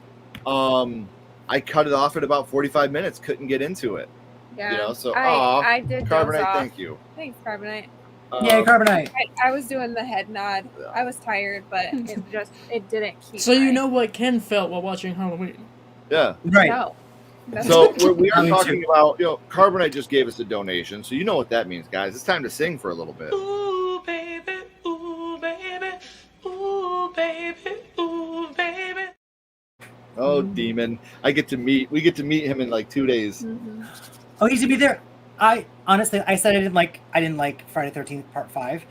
Speaker 5: I cut it off at about 45 minutes. Couldn't get into it.
Speaker 6: Yeah.
Speaker 5: You know, so
Speaker 6: I did. doze
Speaker 5: Carbonite,
Speaker 6: off.
Speaker 5: thank you.
Speaker 6: Thanks, Carbonite.
Speaker 7: Yay, Carbonite.
Speaker 6: I was doing the head nod. I was tired, but it didn't keep.
Speaker 8: So you know what Ken felt while watching Halloween.
Speaker 5: Yeah.
Speaker 7: Right.
Speaker 6: No. That's
Speaker 5: So
Speaker 6: what-
Speaker 5: we are
Speaker 7: Me
Speaker 5: talking
Speaker 7: too.
Speaker 5: about, Carbonite just gave us a donation, so you know what that means, guys. It's time to sing for a little bit.
Speaker 2: Ooh, baby. Ooh, baby. Ooh, baby. Ooh, baby.
Speaker 5: Oh, demon! We get to meet him in like 2 days.
Speaker 7: Oh, he's gonna be there. I honestly, I said I didn't like Friday 13th Part 5.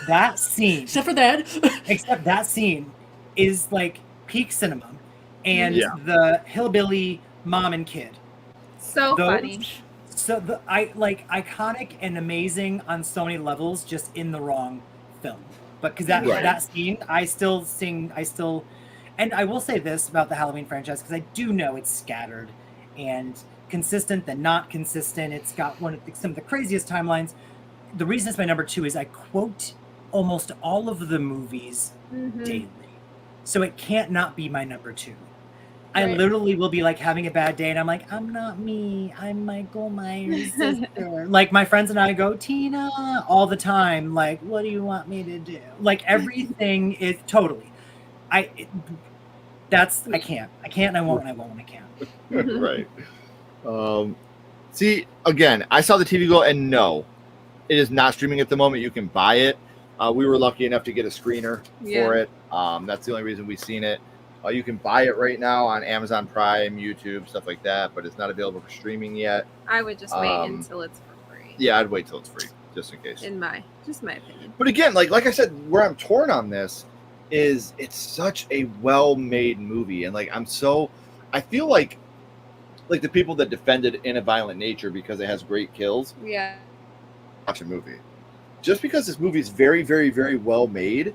Speaker 7: That scene,
Speaker 8: Except for that.
Speaker 7: except that scene, is like peak cinema, and
Speaker 5: Yeah.
Speaker 7: the hillbilly mom and kid.
Speaker 6: so
Speaker 7: Those-
Speaker 6: funny.
Speaker 7: So iconic and amazing on so many levels, just in the wrong film. But because
Speaker 5: Right.
Speaker 7: that scene, and I will say this about the Halloween franchise, because I do know it's scattered and consistent than not consistent. It's got some of the craziest timelines. The reason it's my number 2 is I quote almost all of the movies daily, so it can't not be my number 2. I
Speaker 6: Right.
Speaker 7: literally will be like having a bad day and I'm like, I'm not me, I'm Michael Myers' sister. Like my friends and I go, Tina, all the time. Like, what do you want me to do? Like everything is totally. I can't, and I won't, and I can't.
Speaker 5: Right. See, again, I saw the TV Glow, and no, it is not streaming at the moment. You can buy it. We were lucky enough to get a screener for it. That's the only reason we've seen it. You can buy it right now on Amazon Prime, YouTube, stuff like that, but it's not available for streaming yet.
Speaker 6: I would just wait until it's for free.
Speaker 5: Yeah, I'd wait till it's free, just in case.
Speaker 6: Just my opinion.
Speaker 5: But again, like I said, where I'm torn on this is it's such a well-made movie, and I feel like the people that defended In a Violent Nature because it has great kills,
Speaker 6: Yeah.
Speaker 5: watch a movie. Just because this movie is very, very, very well made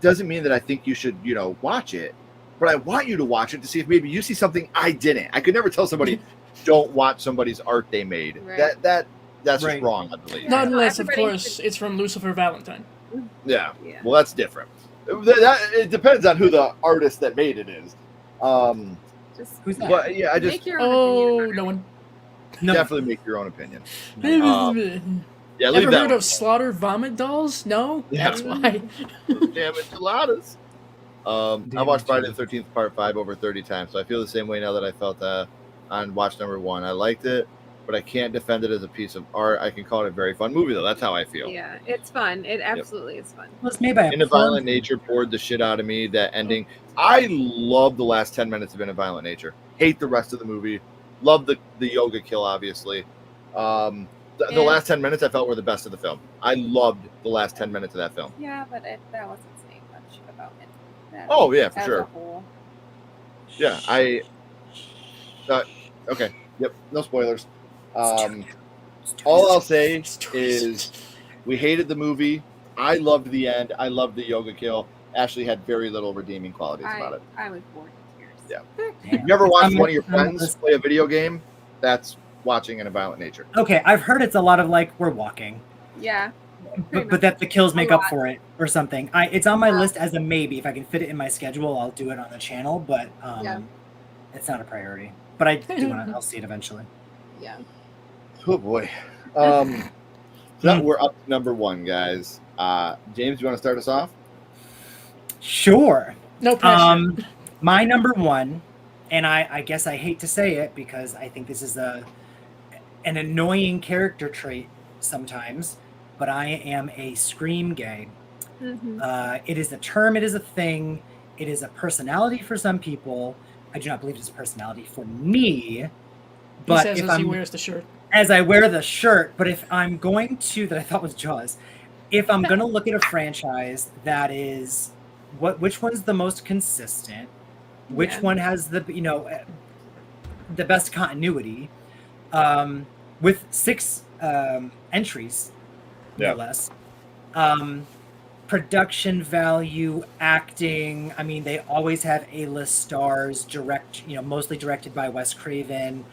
Speaker 5: doesn't mean that I think you should, watch it. But I want you to watch it to see if maybe you see something I didn't. I could never tell somebody don't watch somebody's art they made.
Speaker 6: Right.
Speaker 5: That's just
Speaker 7: Right.
Speaker 5: wrong, I believe.
Speaker 8: Not unless, of
Speaker 6: Everybody
Speaker 8: course, it's from Lucifer Valentine.
Speaker 5: Yeah.
Speaker 6: Yeah.
Speaker 5: Well, that's different. It depends on who the artist that made it is.
Speaker 6: Just
Speaker 7: Who's that?
Speaker 5: Well, yeah, I just
Speaker 6: make your own opinion.
Speaker 8: no one.
Speaker 7: No.
Speaker 5: definitely make your own opinion.
Speaker 8: Ever
Speaker 5: Yeah, leave that
Speaker 8: heard
Speaker 5: one.
Speaker 8: of slaughter vomit dolls? No,
Speaker 5: Yeah.
Speaker 8: that's why.
Speaker 5: Damn enchiladas. I watched Friday the 13th Part 5 over 30 times, so I feel the same way now that I felt on watch number 1. I liked it, but I can't defend it as a piece of art. I can call it a very fun movie, though. That's how I feel.
Speaker 6: Yeah, it's fun. It absolutely is fun.
Speaker 7: Well, it's made by a
Speaker 5: In a Violent
Speaker 7: person.
Speaker 5: Nature bored the shit out of me. That ending. I love the last 10 minutes of In a Violent Nature. Hate the rest of the movie. Love the yoga kill, obviously. The last 10 minutes I felt were the best of the film. I loved the last 10 minutes of that film.
Speaker 6: Yeah, but that wasn't saying much about it.
Speaker 5: Oh, yeah, for
Speaker 6: as
Speaker 5: sure.
Speaker 6: a whole.
Speaker 5: Yeah, okay. Yep, no spoilers. All I'll say is we hated the movie. I loved the end. I loved the yoga kill. Ashley had very little redeeming qualities about it.
Speaker 6: I was bored in tears.
Speaker 5: Yeah.
Speaker 7: Damn.
Speaker 5: You ever watch
Speaker 7: I'm-
Speaker 5: one of your
Speaker 7: I'm-
Speaker 5: friends play a video game? That's watching In a Violent Nature.
Speaker 7: Okay, I've heard it's a lot of like we're walking,
Speaker 6: Yeah.
Speaker 7: but that the kills make up
Speaker 6: lot.
Speaker 7: for it or something. It's on my list as a maybe. If I can fit it in my schedule, I'll do it on the channel. But it's not a priority. But I do want to. I'll see it eventually.
Speaker 6: Yeah.
Speaker 5: Oh boy. So we're up to number 1, guys. James, you want to start us off?
Speaker 7: Sure.
Speaker 8: No pressure.
Speaker 7: My number 1, and I guess I hate to say it because I think this is an annoying character trait sometimes, but I am a scream gay.
Speaker 6: Mm-hmm.
Speaker 7: It is a term, it is a thing, it is a personality for some people. I do not believe it's a personality for me. But
Speaker 8: he says
Speaker 7: if
Speaker 8: as he
Speaker 7: I'm,
Speaker 8: wears the shirt.
Speaker 7: as I wear the shirt, but if I'm going to, that I thought was Jaws, if I'm going to look at a franchise that is, which one's the most consistent, which one has the, the best continuity, with 6 entries, no less, production value, acting, I mean, they always have A-list stars, mostly directed by Wes Craven,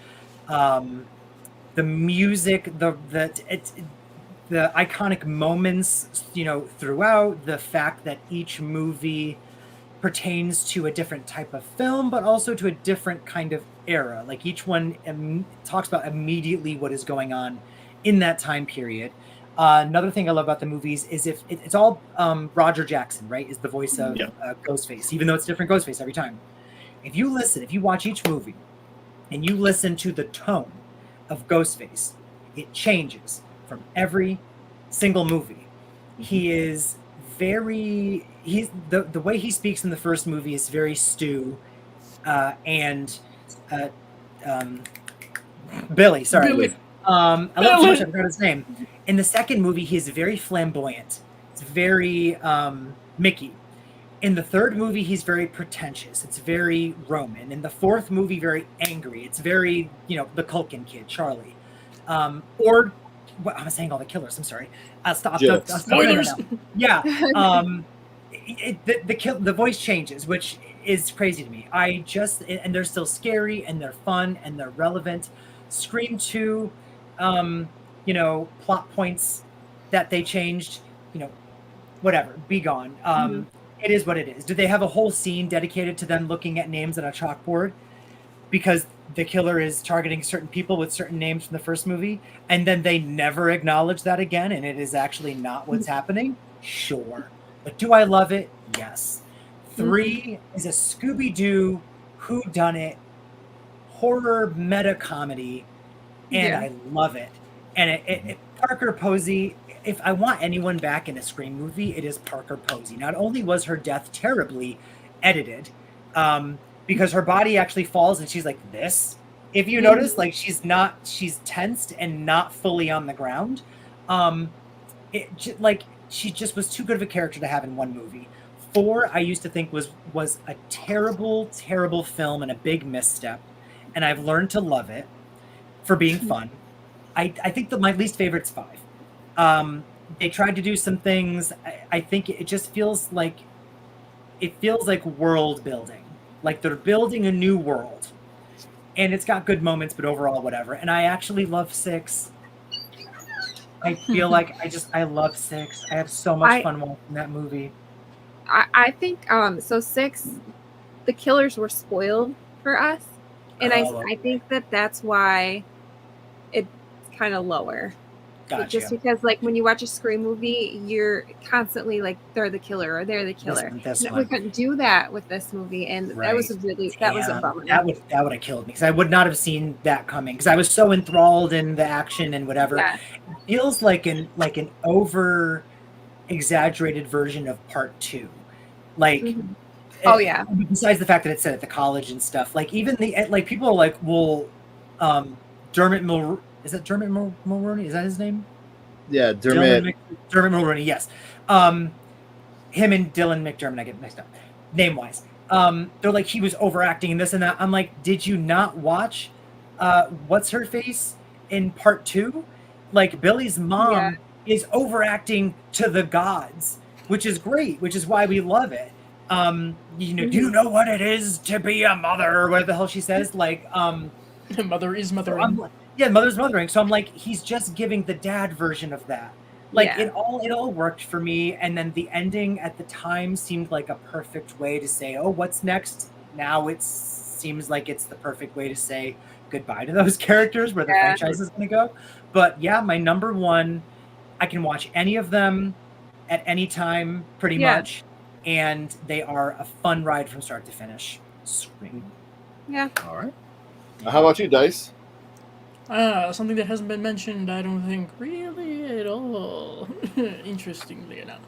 Speaker 7: the music, the iconic moments, throughout, the fact that each movie pertains to a different type of film, but also to a different kind of era. Like each one talks about immediately what is going on in that time period. Another thing I love about the movies is if it's all Roger Jackson, right, is the voice of Ghostface, even though it's different Ghostface every time. If you watch each movie and you listen to the tone of Ghostface, it changes from every single movie. He is the way he speaks in the first movie is very Stu and Billy. Sorry,
Speaker 8: Billy.
Speaker 7: I love so much I forgot his name. In the second movie, he is very flamboyant. It's very Mickey. In the third movie, he's very pretentious. It's very Roman. In the fourth movie, very angry. It's very, the Culkin kid, Charlie. I'm saying all the killers. I'm sorry. I'll stop.
Speaker 8: Spoilers.
Speaker 7: Yeah. The voice changes, which is crazy to me. And they're still scary, and they're fun, and they're relevant. Scream 2, plot points that they changed, whatever, be gone. It is what it is. Do they have a whole scene dedicated to them looking at names on a chalkboard because the killer is targeting certain people with certain names from the first movie, and then they never acknowledge that again, and it is actually not what's happening? Sure. But do I love it? Yes. 3 is a Scooby-Doo whodunit horror meta comedy, and I love it. And Parker Posey, if I want anyone back in a Scream movie, it is Parker Posey. Not only was her death terribly edited, because her body actually falls and she's like this. If you notice, like she's tensed and not fully on the ground. She just was too good of a character to have in one movie. 4, I used to think was a terrible, terrible film and a big misstep, and I've learned to love it for being fun. I think that my least favorite's 5. They tried to do some things. I think it just feels like world building, like they're building a new world, and it's got good moments, but overall, whatever. And I actually love 6. I feel like I love 6. I have so much fun watching that movie.
Speaker 6: I think so 6, the killers were spoiled for for us, and I think that's why it's kind of lower.
Speaker 7: Gotcha.
Speaker 6: Just because, like, when you watch a Scream movie, you're constantly like, they're the killer or they're the killer. We couldn't do that with this movie, and that was a bummer.
Speaker 7: That would have killed me because I would not have seen that coming because I was so enthralled in the action and whatever.
Speaker 6: Yeah.
Speaker 7: It feels like an over exaggerated version of Part 2. Like, besides the fact that it's set at the college and stuff, like even people are like, well, Dermot Mulroney. Is it Dermot Mulroney? Is that his name?
Speaker 5: Yeah, Dermot
Speaker 7: Mulroney. Yes. Him and Dylan McDermott, I get mixed up name wise. They're like, he was overacting and this and that. I'm like, did you not watch what's her face in Part 2? Like, Billy's mom is overacting to the gods, which is great, which is why we love it. Do you know what it is to be a mother, or whatever the hell she says? Like,
Speaker 8: mother is mothering.
Speaker 7: Mother's mothering. So I'm like, he's just giving the dad version of that. Like, it all worked for me. And then the ending at the time seemed like a perfect way to say, oh, what's next? Now it seems like it's the perfect way to say goodbye to those characters, where the franchise is going to go. But yeah, my number one, I can watch any of them at any time, pretty much. And they are a fun ride from start to finish. Scream.
Speaker 6: Yeah.
Speaker 5: All right. How about you, Dice?
Speaker 8: Something that hasn't been mentioned, I don't think, really at all. Interestingly enough,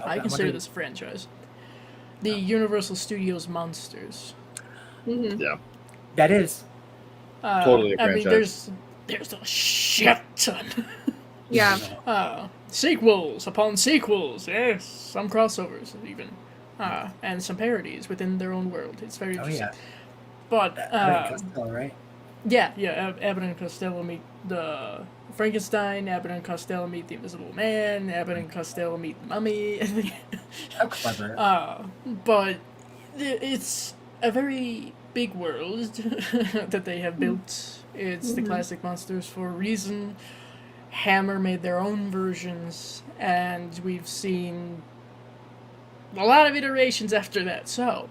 Speaker 8: I consider this a franchise. The Universal Studios Monsters.
Speaker 6: Mm-hmm.
Speaker 5: Yeah,
Speaker 7: that is
Speaker 5: totally a franchise.
Speaker 8: I mean, there's a shit ton.
Speaker 6: Yeah.
Speaker 8: Sequels upon sequels. Yes, some crossovers even, and some parodies within their own world. It's very interesting. But
Speaker 7: right?
Speaker 8: Yeah, Abbott and Costello meet the Frankenstein, Abbott and Costello meet the Invisible Man, Abbott and Costello meet the Mummy.
Speaker 7: How clever.
Speaker 8: But it's a very big world that they have built. It's the classic monsters for a reason. Hammer made their own versions, and we've seen a lot of iterations after that, so...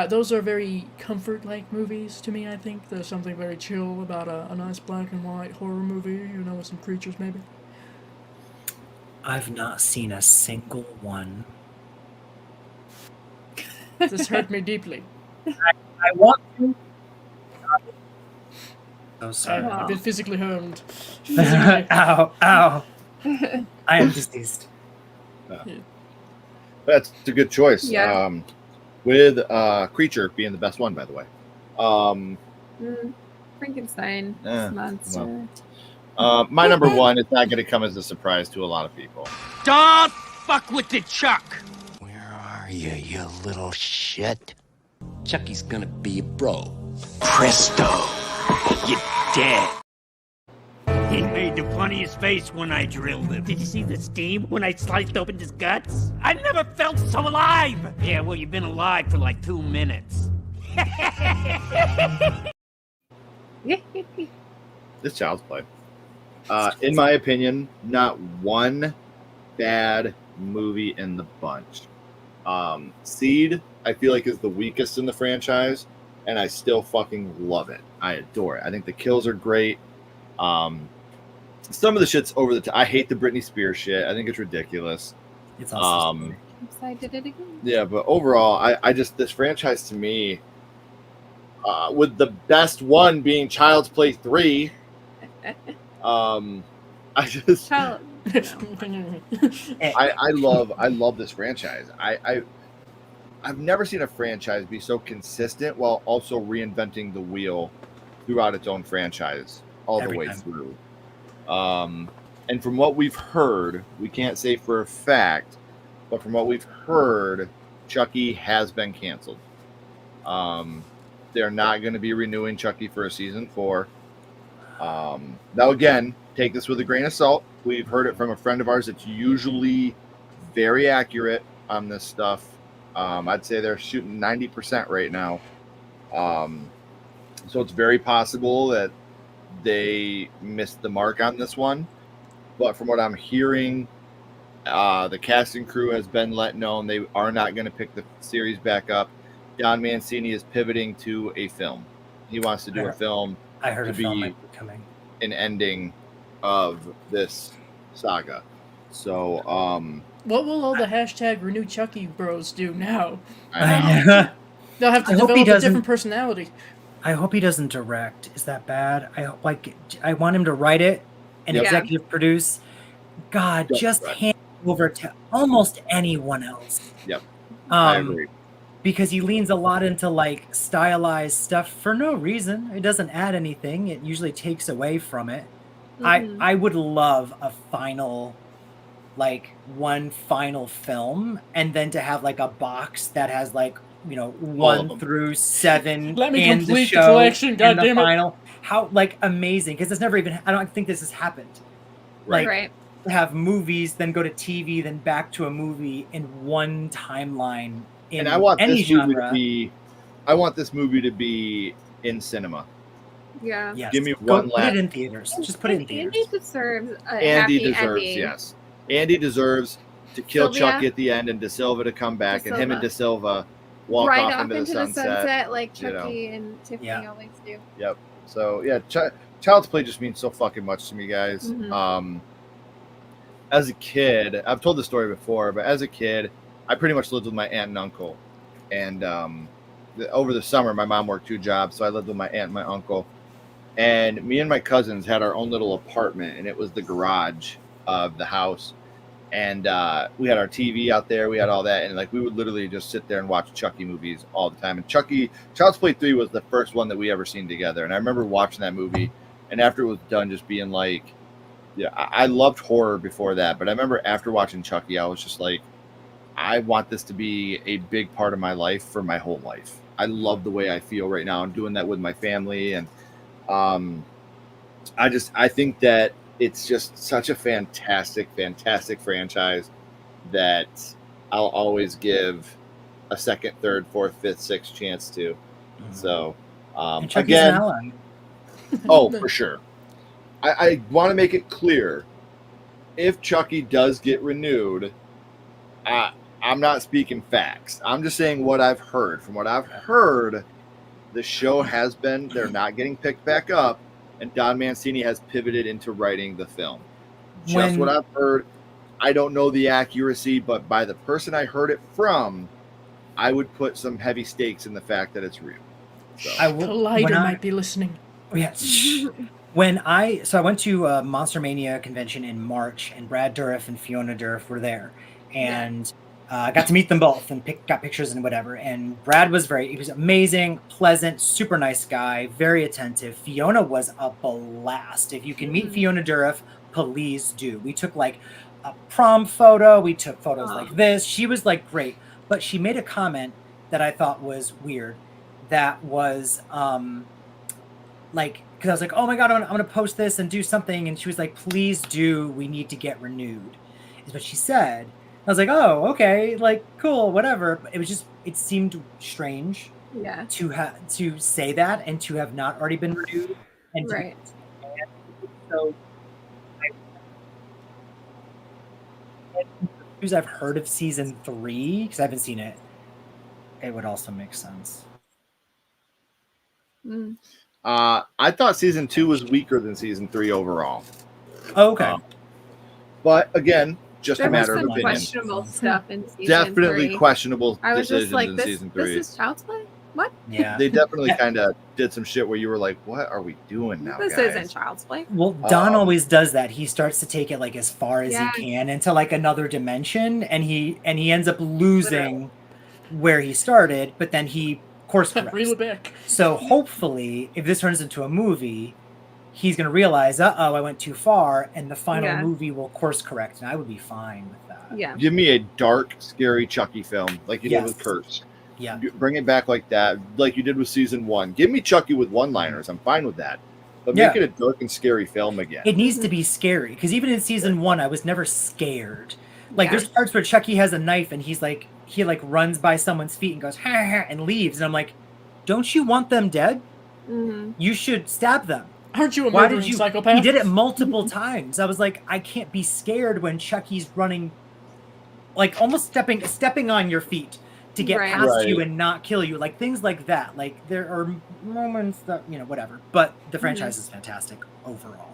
Speaker 8: those are very comfort-like movies to me, I think. There's something very chill about a nice black and white horror movie, with some creatures, maybe.
Speaker 7: I've not seen a single one.
Speaker 8: This hurt me deeply.
Speaker 7: I want to. Oh, sorry.
Speaker 8: I've been physically harmed.
Speaker 7: Ow. I am deceased.
Speaker 5: That's a good choice.
Speaker 6: Yeah.
Speaker 5: With Creature being the best one, by the way.
Speaker 6: Frankenstein monster.
Speaker 5: My number one is not going to come as a surprise to a lot of people.
Speaker 2: Don't fuck with the Chuck.
Speaker 12: Where are you, you little shit? Chucky's gonna be a bro.
Speaker 2: Presto, you're dead. He made the funniest face when I drilled him. Did you see the steam when I sliced open his guts? I never felt so alive! Yeah, well, you've been alive for like 2 minutes.
Speaker 5: This child's play. In my opinion, not one bad movie in the bunch. Seed, I feel like, is the weakest in the franchise, and I still fucking love it. I adore it. I think the kills are great. Some of the shit's over the top. I hate the Britney Spears shit. I think it's ridiculous.
Speaker 7: It's awesome.
Speaker 6: I did it again.
Speaker 5: Yeah, but overall, I just, this franchise to me, with the best one being Child's Play 3, I just, I love this franchise. I've never seen a franchise be so consistent while also reinventing the wheel throughout its own franchise all the way through. And from what we've heard, we can't say for a fact, but from what we've heard, Chucky has been canceled. They're not going to be renewing Chucky for a season 4. Now, again, take this with a grain of salt. We've heard it from a friend of ours that's usually very accurate on this stuff. I'd say they're shooting 90% right now. So it's very possible that they missed the mark on this one. But from what I'm hearing, the casting crew has been let known they are not going to pick the series back up. Don Mancini is pivoting to a film. He wants to do a film.
Speaker 7: I heard
Speaker 5: to
Speaker 7: a film
Speaker 5: be
Speaker 7: might be coming.
Speaker 5: an ending of this saga. So,
Speaker 8: What will all the hashtag Renew Chucky bros do now?
Speaker 5: I know.
Speaker 8: They'll have to
Speaker 7: I hope he
Speaker 8: develop a
Speaker 7: doesn't-
Speaker 8: different personality.
Speaker 7: I hope he doesn't direct. Is that bad? I want him to write it and
Speaker 6: Yeah.
Speaker 7: executive produce. God,
Speaker 5: Don't
Speaker 7: just
Speaker 5: direct.
Speaker 7: hand it over to almost anyone else.
Speaker 5: Yep. I
Speaker 7: Um,
Speaker 5: agree.
Speaker 7: because he leans a lot into like stylized stuff for no reason. It doesn't add anything. It usually takes away from it.
Speaker 6: Mhm.
Speaker 7: I would love a final, like one final film, and then to have like a box that has like, you know,
Speaker 5: All of
Speaker 7: 1
Speaker 5: them.
Speaker 7: through 7
Speaker 8: Let me
Speaker 7: in
Speaker 8: complete the
Speaker 7: show,
Speaker 8: collection,
Speaker 7: and the
Speaker 8: goddammit.
Speaker 7: final. How like amazing, because it's never even. I don't think this has happened. Like
Speaker 6: Right.
Speaker 7: to have movies, then go to TV, then back to a movie in one timeline. In
Speaker 5: And I want
Speaker 7: any
Speaker 5: this
Speaker 7: genre.
Speaker 5: movie to be. I want this movie to be in cinema.
Speaker 6: Yeah.
Speaker 7: Yes.
Speaker 5: Give me
Speaker 7: Go-
Speaker 5: one
Speaker 7: Put
Speaker 5: last.
Speaker 7: it in theaters. Just put it in theaters.
Speaker 6: Andy deserves a
Speaker 5: Andy
Speaker 6: happy
Speaker 5: deserves,
Speaker 6: ending.
Speaker 5: yes. Andy deserves to kill
Speaker 6: Sylvia?
Speaker 5: Chucky at the end and De Silva to come back, and him and De Silva walk
Speaker 6: Right
Speaker 5: off into the sunset.
Speaker 6: like
Speaker 5: you know.
Speaker 6: Chucky and Tiffany
Speaker 7: Yeah.
Speaker 6: always do.
Speaker 5: Yep. So yeah, Child's Play just means so fucking much to me, guys.
Speaker 6: Mhm.
Speaker 5: As a kid, I've told this story before, but as a kid, I pretty much lived with my aunt and uncle, and over the summer, my mom worked 2 jobs, so I lived with my aunt and my uncle, and me and my cousins had our own little apartment, and it was the garage of the house. And we had our TV out there, we had all that, and like we would literally just sit there and watch Chucky movies all the time. And Child's Play 3 was the first one that we ever seen together. And I remember watching that movie, and after it was done, just being like, yeah, I loved horror before that, but I remember after watching Chucky, I was just like, I want this to be a big part of my life for my whole life. I love the way I feel right now. I'm doing that with my family, and I think that it's just such a fantastic franchise that I'll always give a second, third, fourth, fifth, sixth chance to. So,
Speaker 7: And Chucky's an ally.
Speaker 5: oh, for sure. I want to make it clear, if Chucky does get renewed, I'm not speaking facts. I'm just saying what I've heard. From what I've heard, the show has been, they're not getting picked back up, and Don Mancini has pivoted into writing the film. Just what I've heard. I don't know the accuracy, but by the person I heard it from, I would put some heavy stakes in the fact that it's real. So.
Speaker 8: Collider might be listening.
Speaker 7: Yes. When I went to a Monster Mania convention in March, and Brad Dourif and Fiona Dourif were there, and I got to meet them both and got pictures and whatever. And Brad was he was amazing, pleasant, super nice guy, very attentive. Fiona was a blast. If you can meet Fiona Dourif, please do. We took like a prom photo. We took photos like this. She was like great, but she made a comment that I thought was weird. That was like, because I was like, oh my God, I'm going to post this and do something. And she was like, please do. We need to get renewed, is what she said. I was like, oh, okay, like, cool, whatever. But it was just, it seemed strange to say that and to have not already been renewed. And
Speaker 6: Right.
Speaker 7: So, news I've heard of season 3, because I haven't seen it, it would also make sense.
Speaker 5: I thought season 2 was weaker than season 3 overall.
Speaker 7: Oh, okay.
Speaker 5: But again, just
Speaker 6: There
Speaker 5: a
Speaker 6: was
Speaker 5: matter of
Speaker 6: some
Speaker 5: opinion.
Speaker 6: questionable stuff in season
Speaker 5: Definitely
Speaker 6: 3.
Speaker 5: questionable
Speaker 6: I was
Speaker 5: decisions
Speaker 6: just like,
Speaker 5: in
Speaker 6: this,
Speaker 5: season
Speaker 6: this
Speaker 5: 3.
Speaker 6: is Child's Play? What?
Speaker 7: Yeah.
Speaker 5: They definitely kind of did some shit where you were like, what are we doing now,
Speaker 6: This
Speaker 5: guys?
Speaker 6: isn't Child's Play.
Speaker 7: Well, Don always does that. He starts to take it like as far as
Speaker 6: Yeah.
Speaker 7: he can into like another dimension, and he ends up losing where he started, but then he course corrects.
Speaker 8: Reel it back.
Speaker 7: So hopefully, if this turns into a movie, he's going to realize, I went too far, and the final movie will course correct, and I would be fine with that.
Speaker 6: Yeah.
Speaker 5: Give me a dark, scary Chucky film like you did with Curse.
Speaker 7: Yeah.
Speaker 5: Bring it back like that, like you did with season 1. Give me Chucky with one-liners. I'm fine with that. But make it a dark and scary film again.
Speaker 7: It needs to be scary, because even in season 1, I was never scared. Like, there's parts where Chucky has a knife, and he runs by someone's feet and goes, ha, ha, and leaves. And I'm like, don't you want them dead?
Speaker 6: Mm-hmm.
Speaker 7: You should stab them.
Speaker 8: Aren't you a murdering psychopath?
Speaker 7: He did it multiple times. I was like, I can't be scared when Chucky's running, like almost stepping on your feet to get
Speaker 6: Right.
Speaker 7: past you and not kill you. Like things like that. Like there are moments that, you know, whatever. But the franchise is fantastic overall.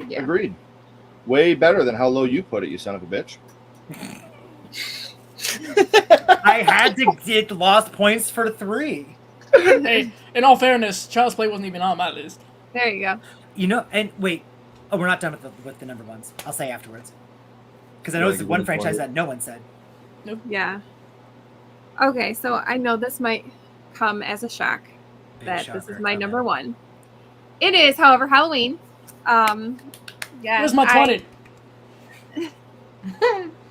Speaker 6: Yeah.
Speaker 5: Agreed. Way better than how low you put it, you son of a bitch.
Speaker 7: I had to get lost points for 3.
Speaker 8: Hey, in all fairness, Child's Play wasn't even on my list.
Speaker 6: There you go.
Speaker 7: You know, and wait. Oh, we're not done with the number ones. I'll say afterwards. Because I know it's the one franchise that no one said.
Speaker 8: Nope.
Speaker 6: Yeah. Okay, so I know this might come as a shock that this is my number 1. It is, however, Halloween. Yeah.
Speaker 8: Where's my 20?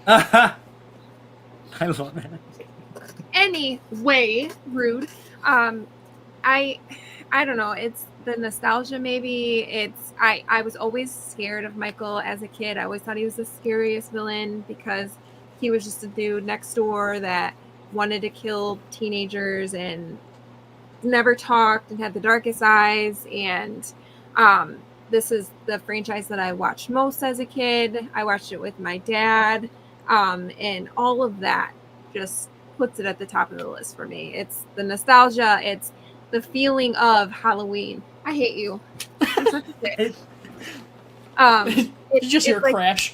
Speaker 7: I love that.
Speaker 6: Anyway, rude. I don't know. It's the nostalgia. Maybe it's I was always scared of Michael as a kid. I always thought he was the scariest villain because he was just a dude next door that wanted to kill teenagers and never talked and had the darkest eyes. And this is the franchise that I watched most as a kid. I watched it with my dad, and all of that just puts it at the top of the list for me. It's the nostalgia. It's the feeling of Halloween. I hate you.
Speaker 8: You just hear a
Speaker 6: like,
Speaker 8: crash.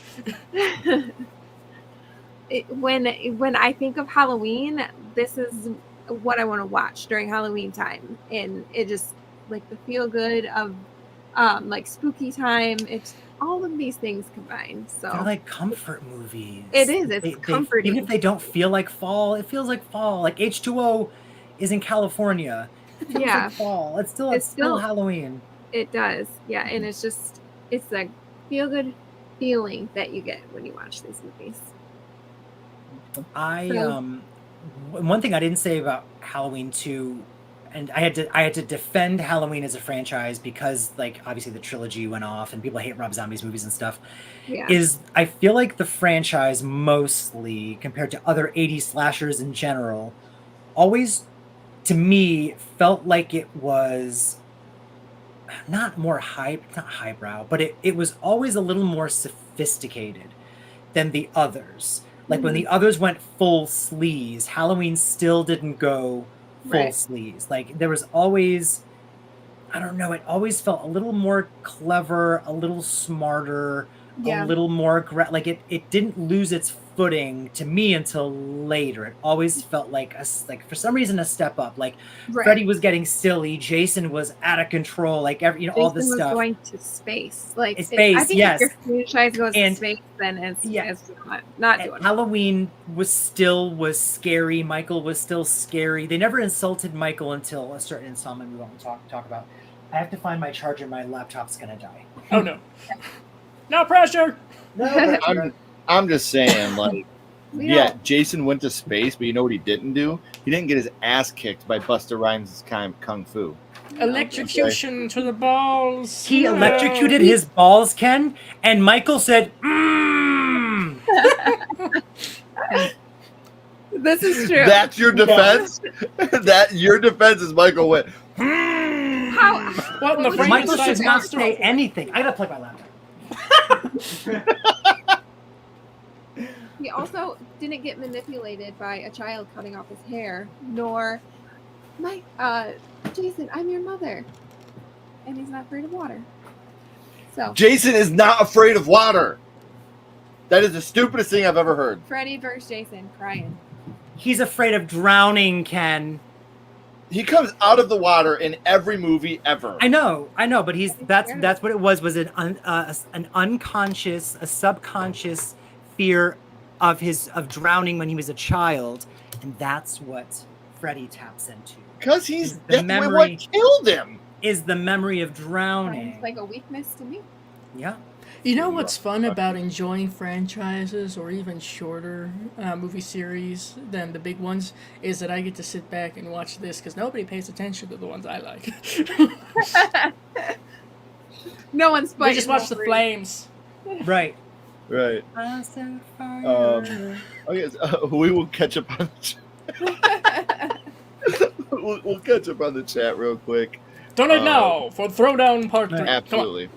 Speaker 6: When I think of Halloween, this is what I want to watch during Halloween time, and it just like the feel good of like spooky time. It's all of these things combined. So
Speaker 7: they're like comfort movies.
Speaker 6: It is. It's comforting.
Speaker 7: Even if they don't feel like fall, it feels like fall. Like H2O is in California. It feels
Speaker 6: Yeah.
Speaker 7: like fall. It's still Halloween.
Speaker 6: It does. Yeah, and it's a feel good feeling that you get when you watch these movies.
Speaker 7: One thing I didn't say about Halloween 2, and I had to defend Halloween as a franchise because, like, obviously the trilogy went off and people hate Rob Zombie's movies and stuff.
Speaker 6: Yeah.
Speaker 7: Is I feel like the franchise mostly, compared to other 80s slashers in general, always, to me, felt like it was not highbrow, but it was always a little more sophisticated than the others. Like when the others went full sleaze, Halloween still didn't go full sleaze. Like there was always, I don't know, it always felt a little more clever, a little smarter, a little more like it didn't lose its footing to me until later. It always felt like for some reason a step up. Like Freddy was getting silly, Jason was out of control, like all this
Speaker 6: Jason was
Speaker 7: stuff.
Speaker 6: going to space, like
Speaker 7: space.
Speaker 6: I think
Speaker 7: Yes,
Speaker 6: if your franchise goes to space, then it's not doing it.
Speaker 7: Halloween was scary. Michael was still scary. They never insulted Michael until a certain installment we won't talk about. I have to find my charger. My laptop's gonna die.
Speaker 8: Oh no! No pressure.
Speaker 7: No.
Speaker 5: I'm just saying, like, Jason went to space, but you know what he didn't do? He didn't get his ass kicked by Busta Rhymes' kung fu.
Speaker 8: Electrocution to the balls.
Speaker 7: He electrocuted his balls, Ken, and Michael said,
Speaker 6: This is true.
Speaker 5: That's your defense? Your defense is Michael went,
Speaker 8: What in the
Speaker 7: Michael
Speaker 8: Frankenstein's
Speaker 7: should not
Speaker 8: monster?
Speaker 7: say anything. I gotta plug my laptop.
Speaker 6: He also didn't get manipulated by a child cutting off his hair, nor Jason, I'm your mother. And he's not afraid of water. So
Speaker 5: Jason is not afraid of water. That is the stupidest thing I've ever heard.
Speaker 6: Freddy versus Jason crying.
Speaker 7: He's afraid of drowning, Ken.
Speaker 5: He comes out of the water in every movie ever.
Speaker 7: I know, but that's what it was an unconscious, a subconscious fear of drowning when he was a child, and that's what Freddy taps into.
Speaker 5: Because that's what killed him.
Speaker 7: Is the memory of drowning.
Speaker 6: It's like a weakness to me.
Speaker 7: Yeah.
Speaker 8: You know what's fun about enjoying franchises or even shorter movie series than the big ones is that I get to sit back and watch this because nobody pays attention to the ones I like.
Speaker 6: No one's fighting.
Speaker 8: We just watch the flames.
Speaker 7: Right.
Speaker 5: Right. Okay, we will catch up on the we'll catch up on the chat real quick.
Speaker 8: Donate now for Throwdown Part 3.
Speaker 5: Absolutely.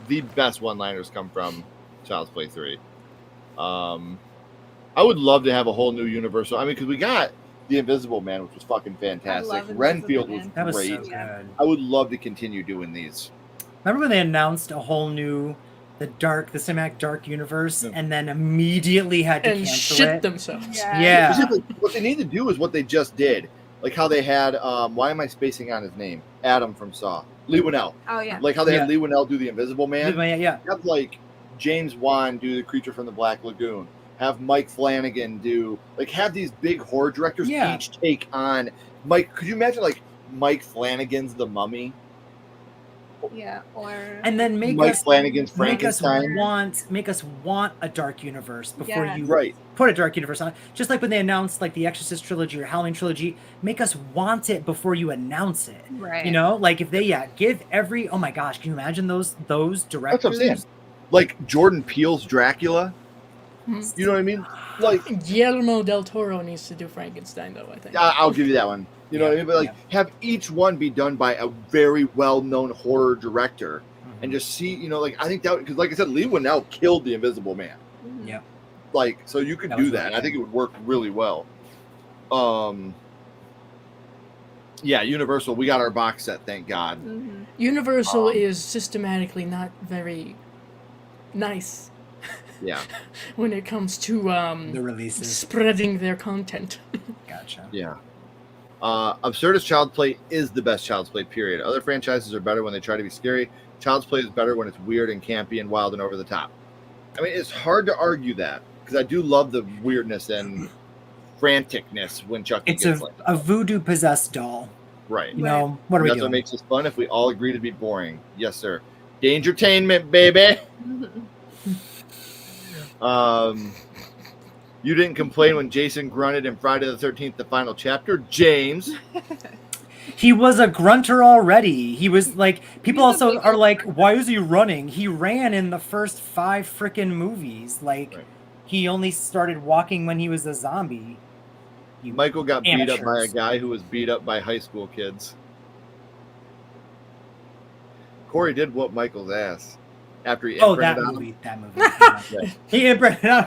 Speaker 5: The best one-liners come from Child's Play 3. I would love to have a whole new Universal. I mean, because we got The Invisible Man, which was fucking fantastic.
Speaker 6: love Invisible
Speaker 5: Renfield was
Speaker 6: Man.
Speaker 7: That was
Speaker 5: great.
Speaker 7: so good.
Speaker 5: I would love to continue doing these.
Speaker 7: Remember when they announced a whole new, the cinematic dark universe, and then immediately had to
Speaker 8: And
Speaker 7: cancel
Speaker 8: shit
Speaker 7: it?
Speaker 8: themselves.
Speaker 7: Yeah.
Speaker 5: Specifically, what they need to do is what they just did. Like how they had, why am I spacing on his name? Adam from Saw. Lee Winnell.
Speaker 6: Oh, yeah.
Speaker 5: Like how they had Lee Winnell do the Invisible Man.
Speaker 7: Yeah.
Speaker 5: Have like James Wan do the Creature from the Black Lagoon. Have Mike Flanagan do, like, have these big horror directors each take on Mike. Could you imagine like Mike Flanagan's The Mummy?
Speaker 6: Yeah, or
Speaker 7: And then make
Speaker 5: Mike
Speaker 7: us
Speaker 5: Flanagan's Frankenstein.
Speaker 7: make us want a dark universe before
Speaker 6: Yes.
Speaker 7: you
Speaker 5: Right.
Speaker 7: put a dark universe on. Just like when they announced like the Exorcist trilogy or Halloween trilogy, make us want it before you announce it.
Speaker 6: Right.
Speaker 7: You know, like if they give every, oh my gosh, can you imagine those directors?
Speaker 5: That's what I'm saying. Like Jordan Peele's Dracula. You know what I mean? Like
Speaker 8: Guillermo del Toro needs to do Frankenstein, though, I think.
Speaker 5: I'll give you that one. You know what I mean? But like, have each one be done by a very well-known horror director, and just see, you know, like I think that because, like I said, Lee Winnell killed the Invisible Man.
Speaker 7: Yeah.
Speaker 5: Like, so you could do that. And I think it would work really well. Yeah, Universal. We got our box set, thank God.
Speaker 8: Universal is systematically not very nice.
Speaker 5: Yeah.
Speaker 8: When it comes to
Speaker 7: the releases,
Speaker 8: spreading their content.
Speaker 7: Gotcha.
Speaker 5: Yeah. Absurdist Child's Play is the best Child's Play, period. Other franchises are better when they try to be scary. Child's Play is better when it's weird and campy and wild and over the top. I mean, it's hard to argue that because I do love the weirdness and franticness when Chucky
Speaker 7: It's
Speaker 5: gets like
Speaker 7: a voodoo possessed doll.
Speaker 5: right.
Speaker 7: You know, what are we
Speaker 5: That's
Speaker 7: doing?
Speaker 5: what makes this fun if we all agree to be boring. Yes, sir. Dangertainment, baby. You didn't complain when Jason grunted in Friday the 13th, the final chapter, James.
Speaker 7: He was a grunter already. He was like, people also are like, why is he running? He ran in the first 5 freaking movies. Like, he only started walking when he was a zombie.
Speaker 5: Michael got beat up by a
Speaker 7: amateurs.
Speaker 5: guy who was beat up by high school kids. Corey did whoop Michael's ass after he
Speaker 7: Oh,
Speaker 5: imprinted
Speaker 7: that
Speaker 5: on
Speaker 7: movie.
Speaker 5: him.
Speaker 7: That movie.
Speaker 5: Yeah.
Speaker 7: He imprinted on.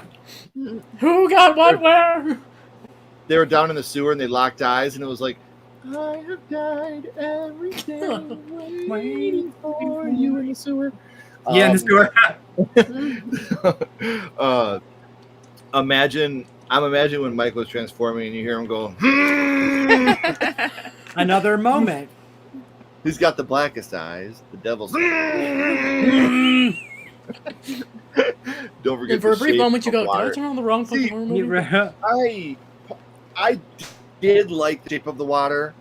Speaker 8: Who got what where?
Speaker 5: They were down in the sewer and they locked eyes, and it was like, I have died every day waiting for you in the sewer.
Speaker 7: Yeah, in the sewer.
Speaker 5: I'm imagining when Michael was transforming and you hear him go,
Speaker 7: Another moment.
Speaker 5: He's got the blackest eyes. The devil's. Don't forget.
Speaker 8: And for a
Speaker 5: the
Speaker 8: brief
Speaker 5: shape
Speaker 8: moment, you
Speaker 5: of
Speaker 8: go,
Speaker 5: water.
Speaker 8: "Did I turn on the wrong fucking horror movie?"
Speaker 5: I did like the Shape of the Water,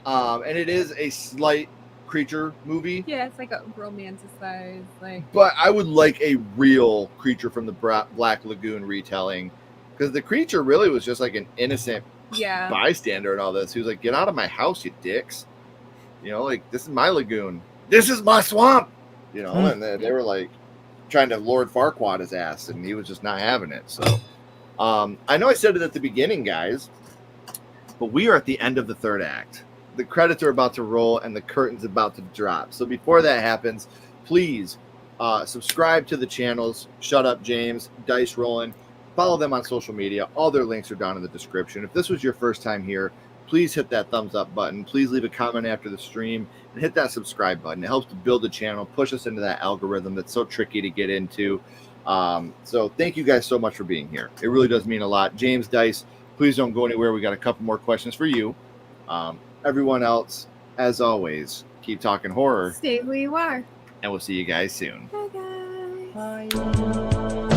Speaker 5: and it is a slight creature movie.
Speaker 6: Yeah, it's like a romanticized, like.
Speaker 5: But I would like a real Creature from the Black Lagoon retelling, because the creature really was just like an innocent
Speaker 6: Yeah.
Speaker 5: bystander and all this. He was like, "Get out of my house, you dicks!" You know, like, this is my lagoon. This is my swamp. You know, and they were like trying to Lord Farquaad his ass, and he was just not having it. So, I know I said it at the beginning, guys, but we are at the end of the third act. The credits are about to roll and the curtain's about to drop. So before that happens, please subscribe to the channels. Shut Up James, Dice Rollen. Follow them on social media. All their links are down in the description. If this was your first time here, please hit that thumbs up button. Please leave a comment after the stream and hit that subscribe button. It helps to build the channel, push us into that algorithm that's so tricky to get into. So thank you guys so much for being here. It really does mean a lot. James, Dice, please don't go anywhere. We got a couple more questions for you. Everyone else, as always, keep talking horror.
Speaker 6: Stay who you are.
Speaker 5: And we'll see you guys soon.
Speaker 6: Bye, guys.
Speaker 7: Bye.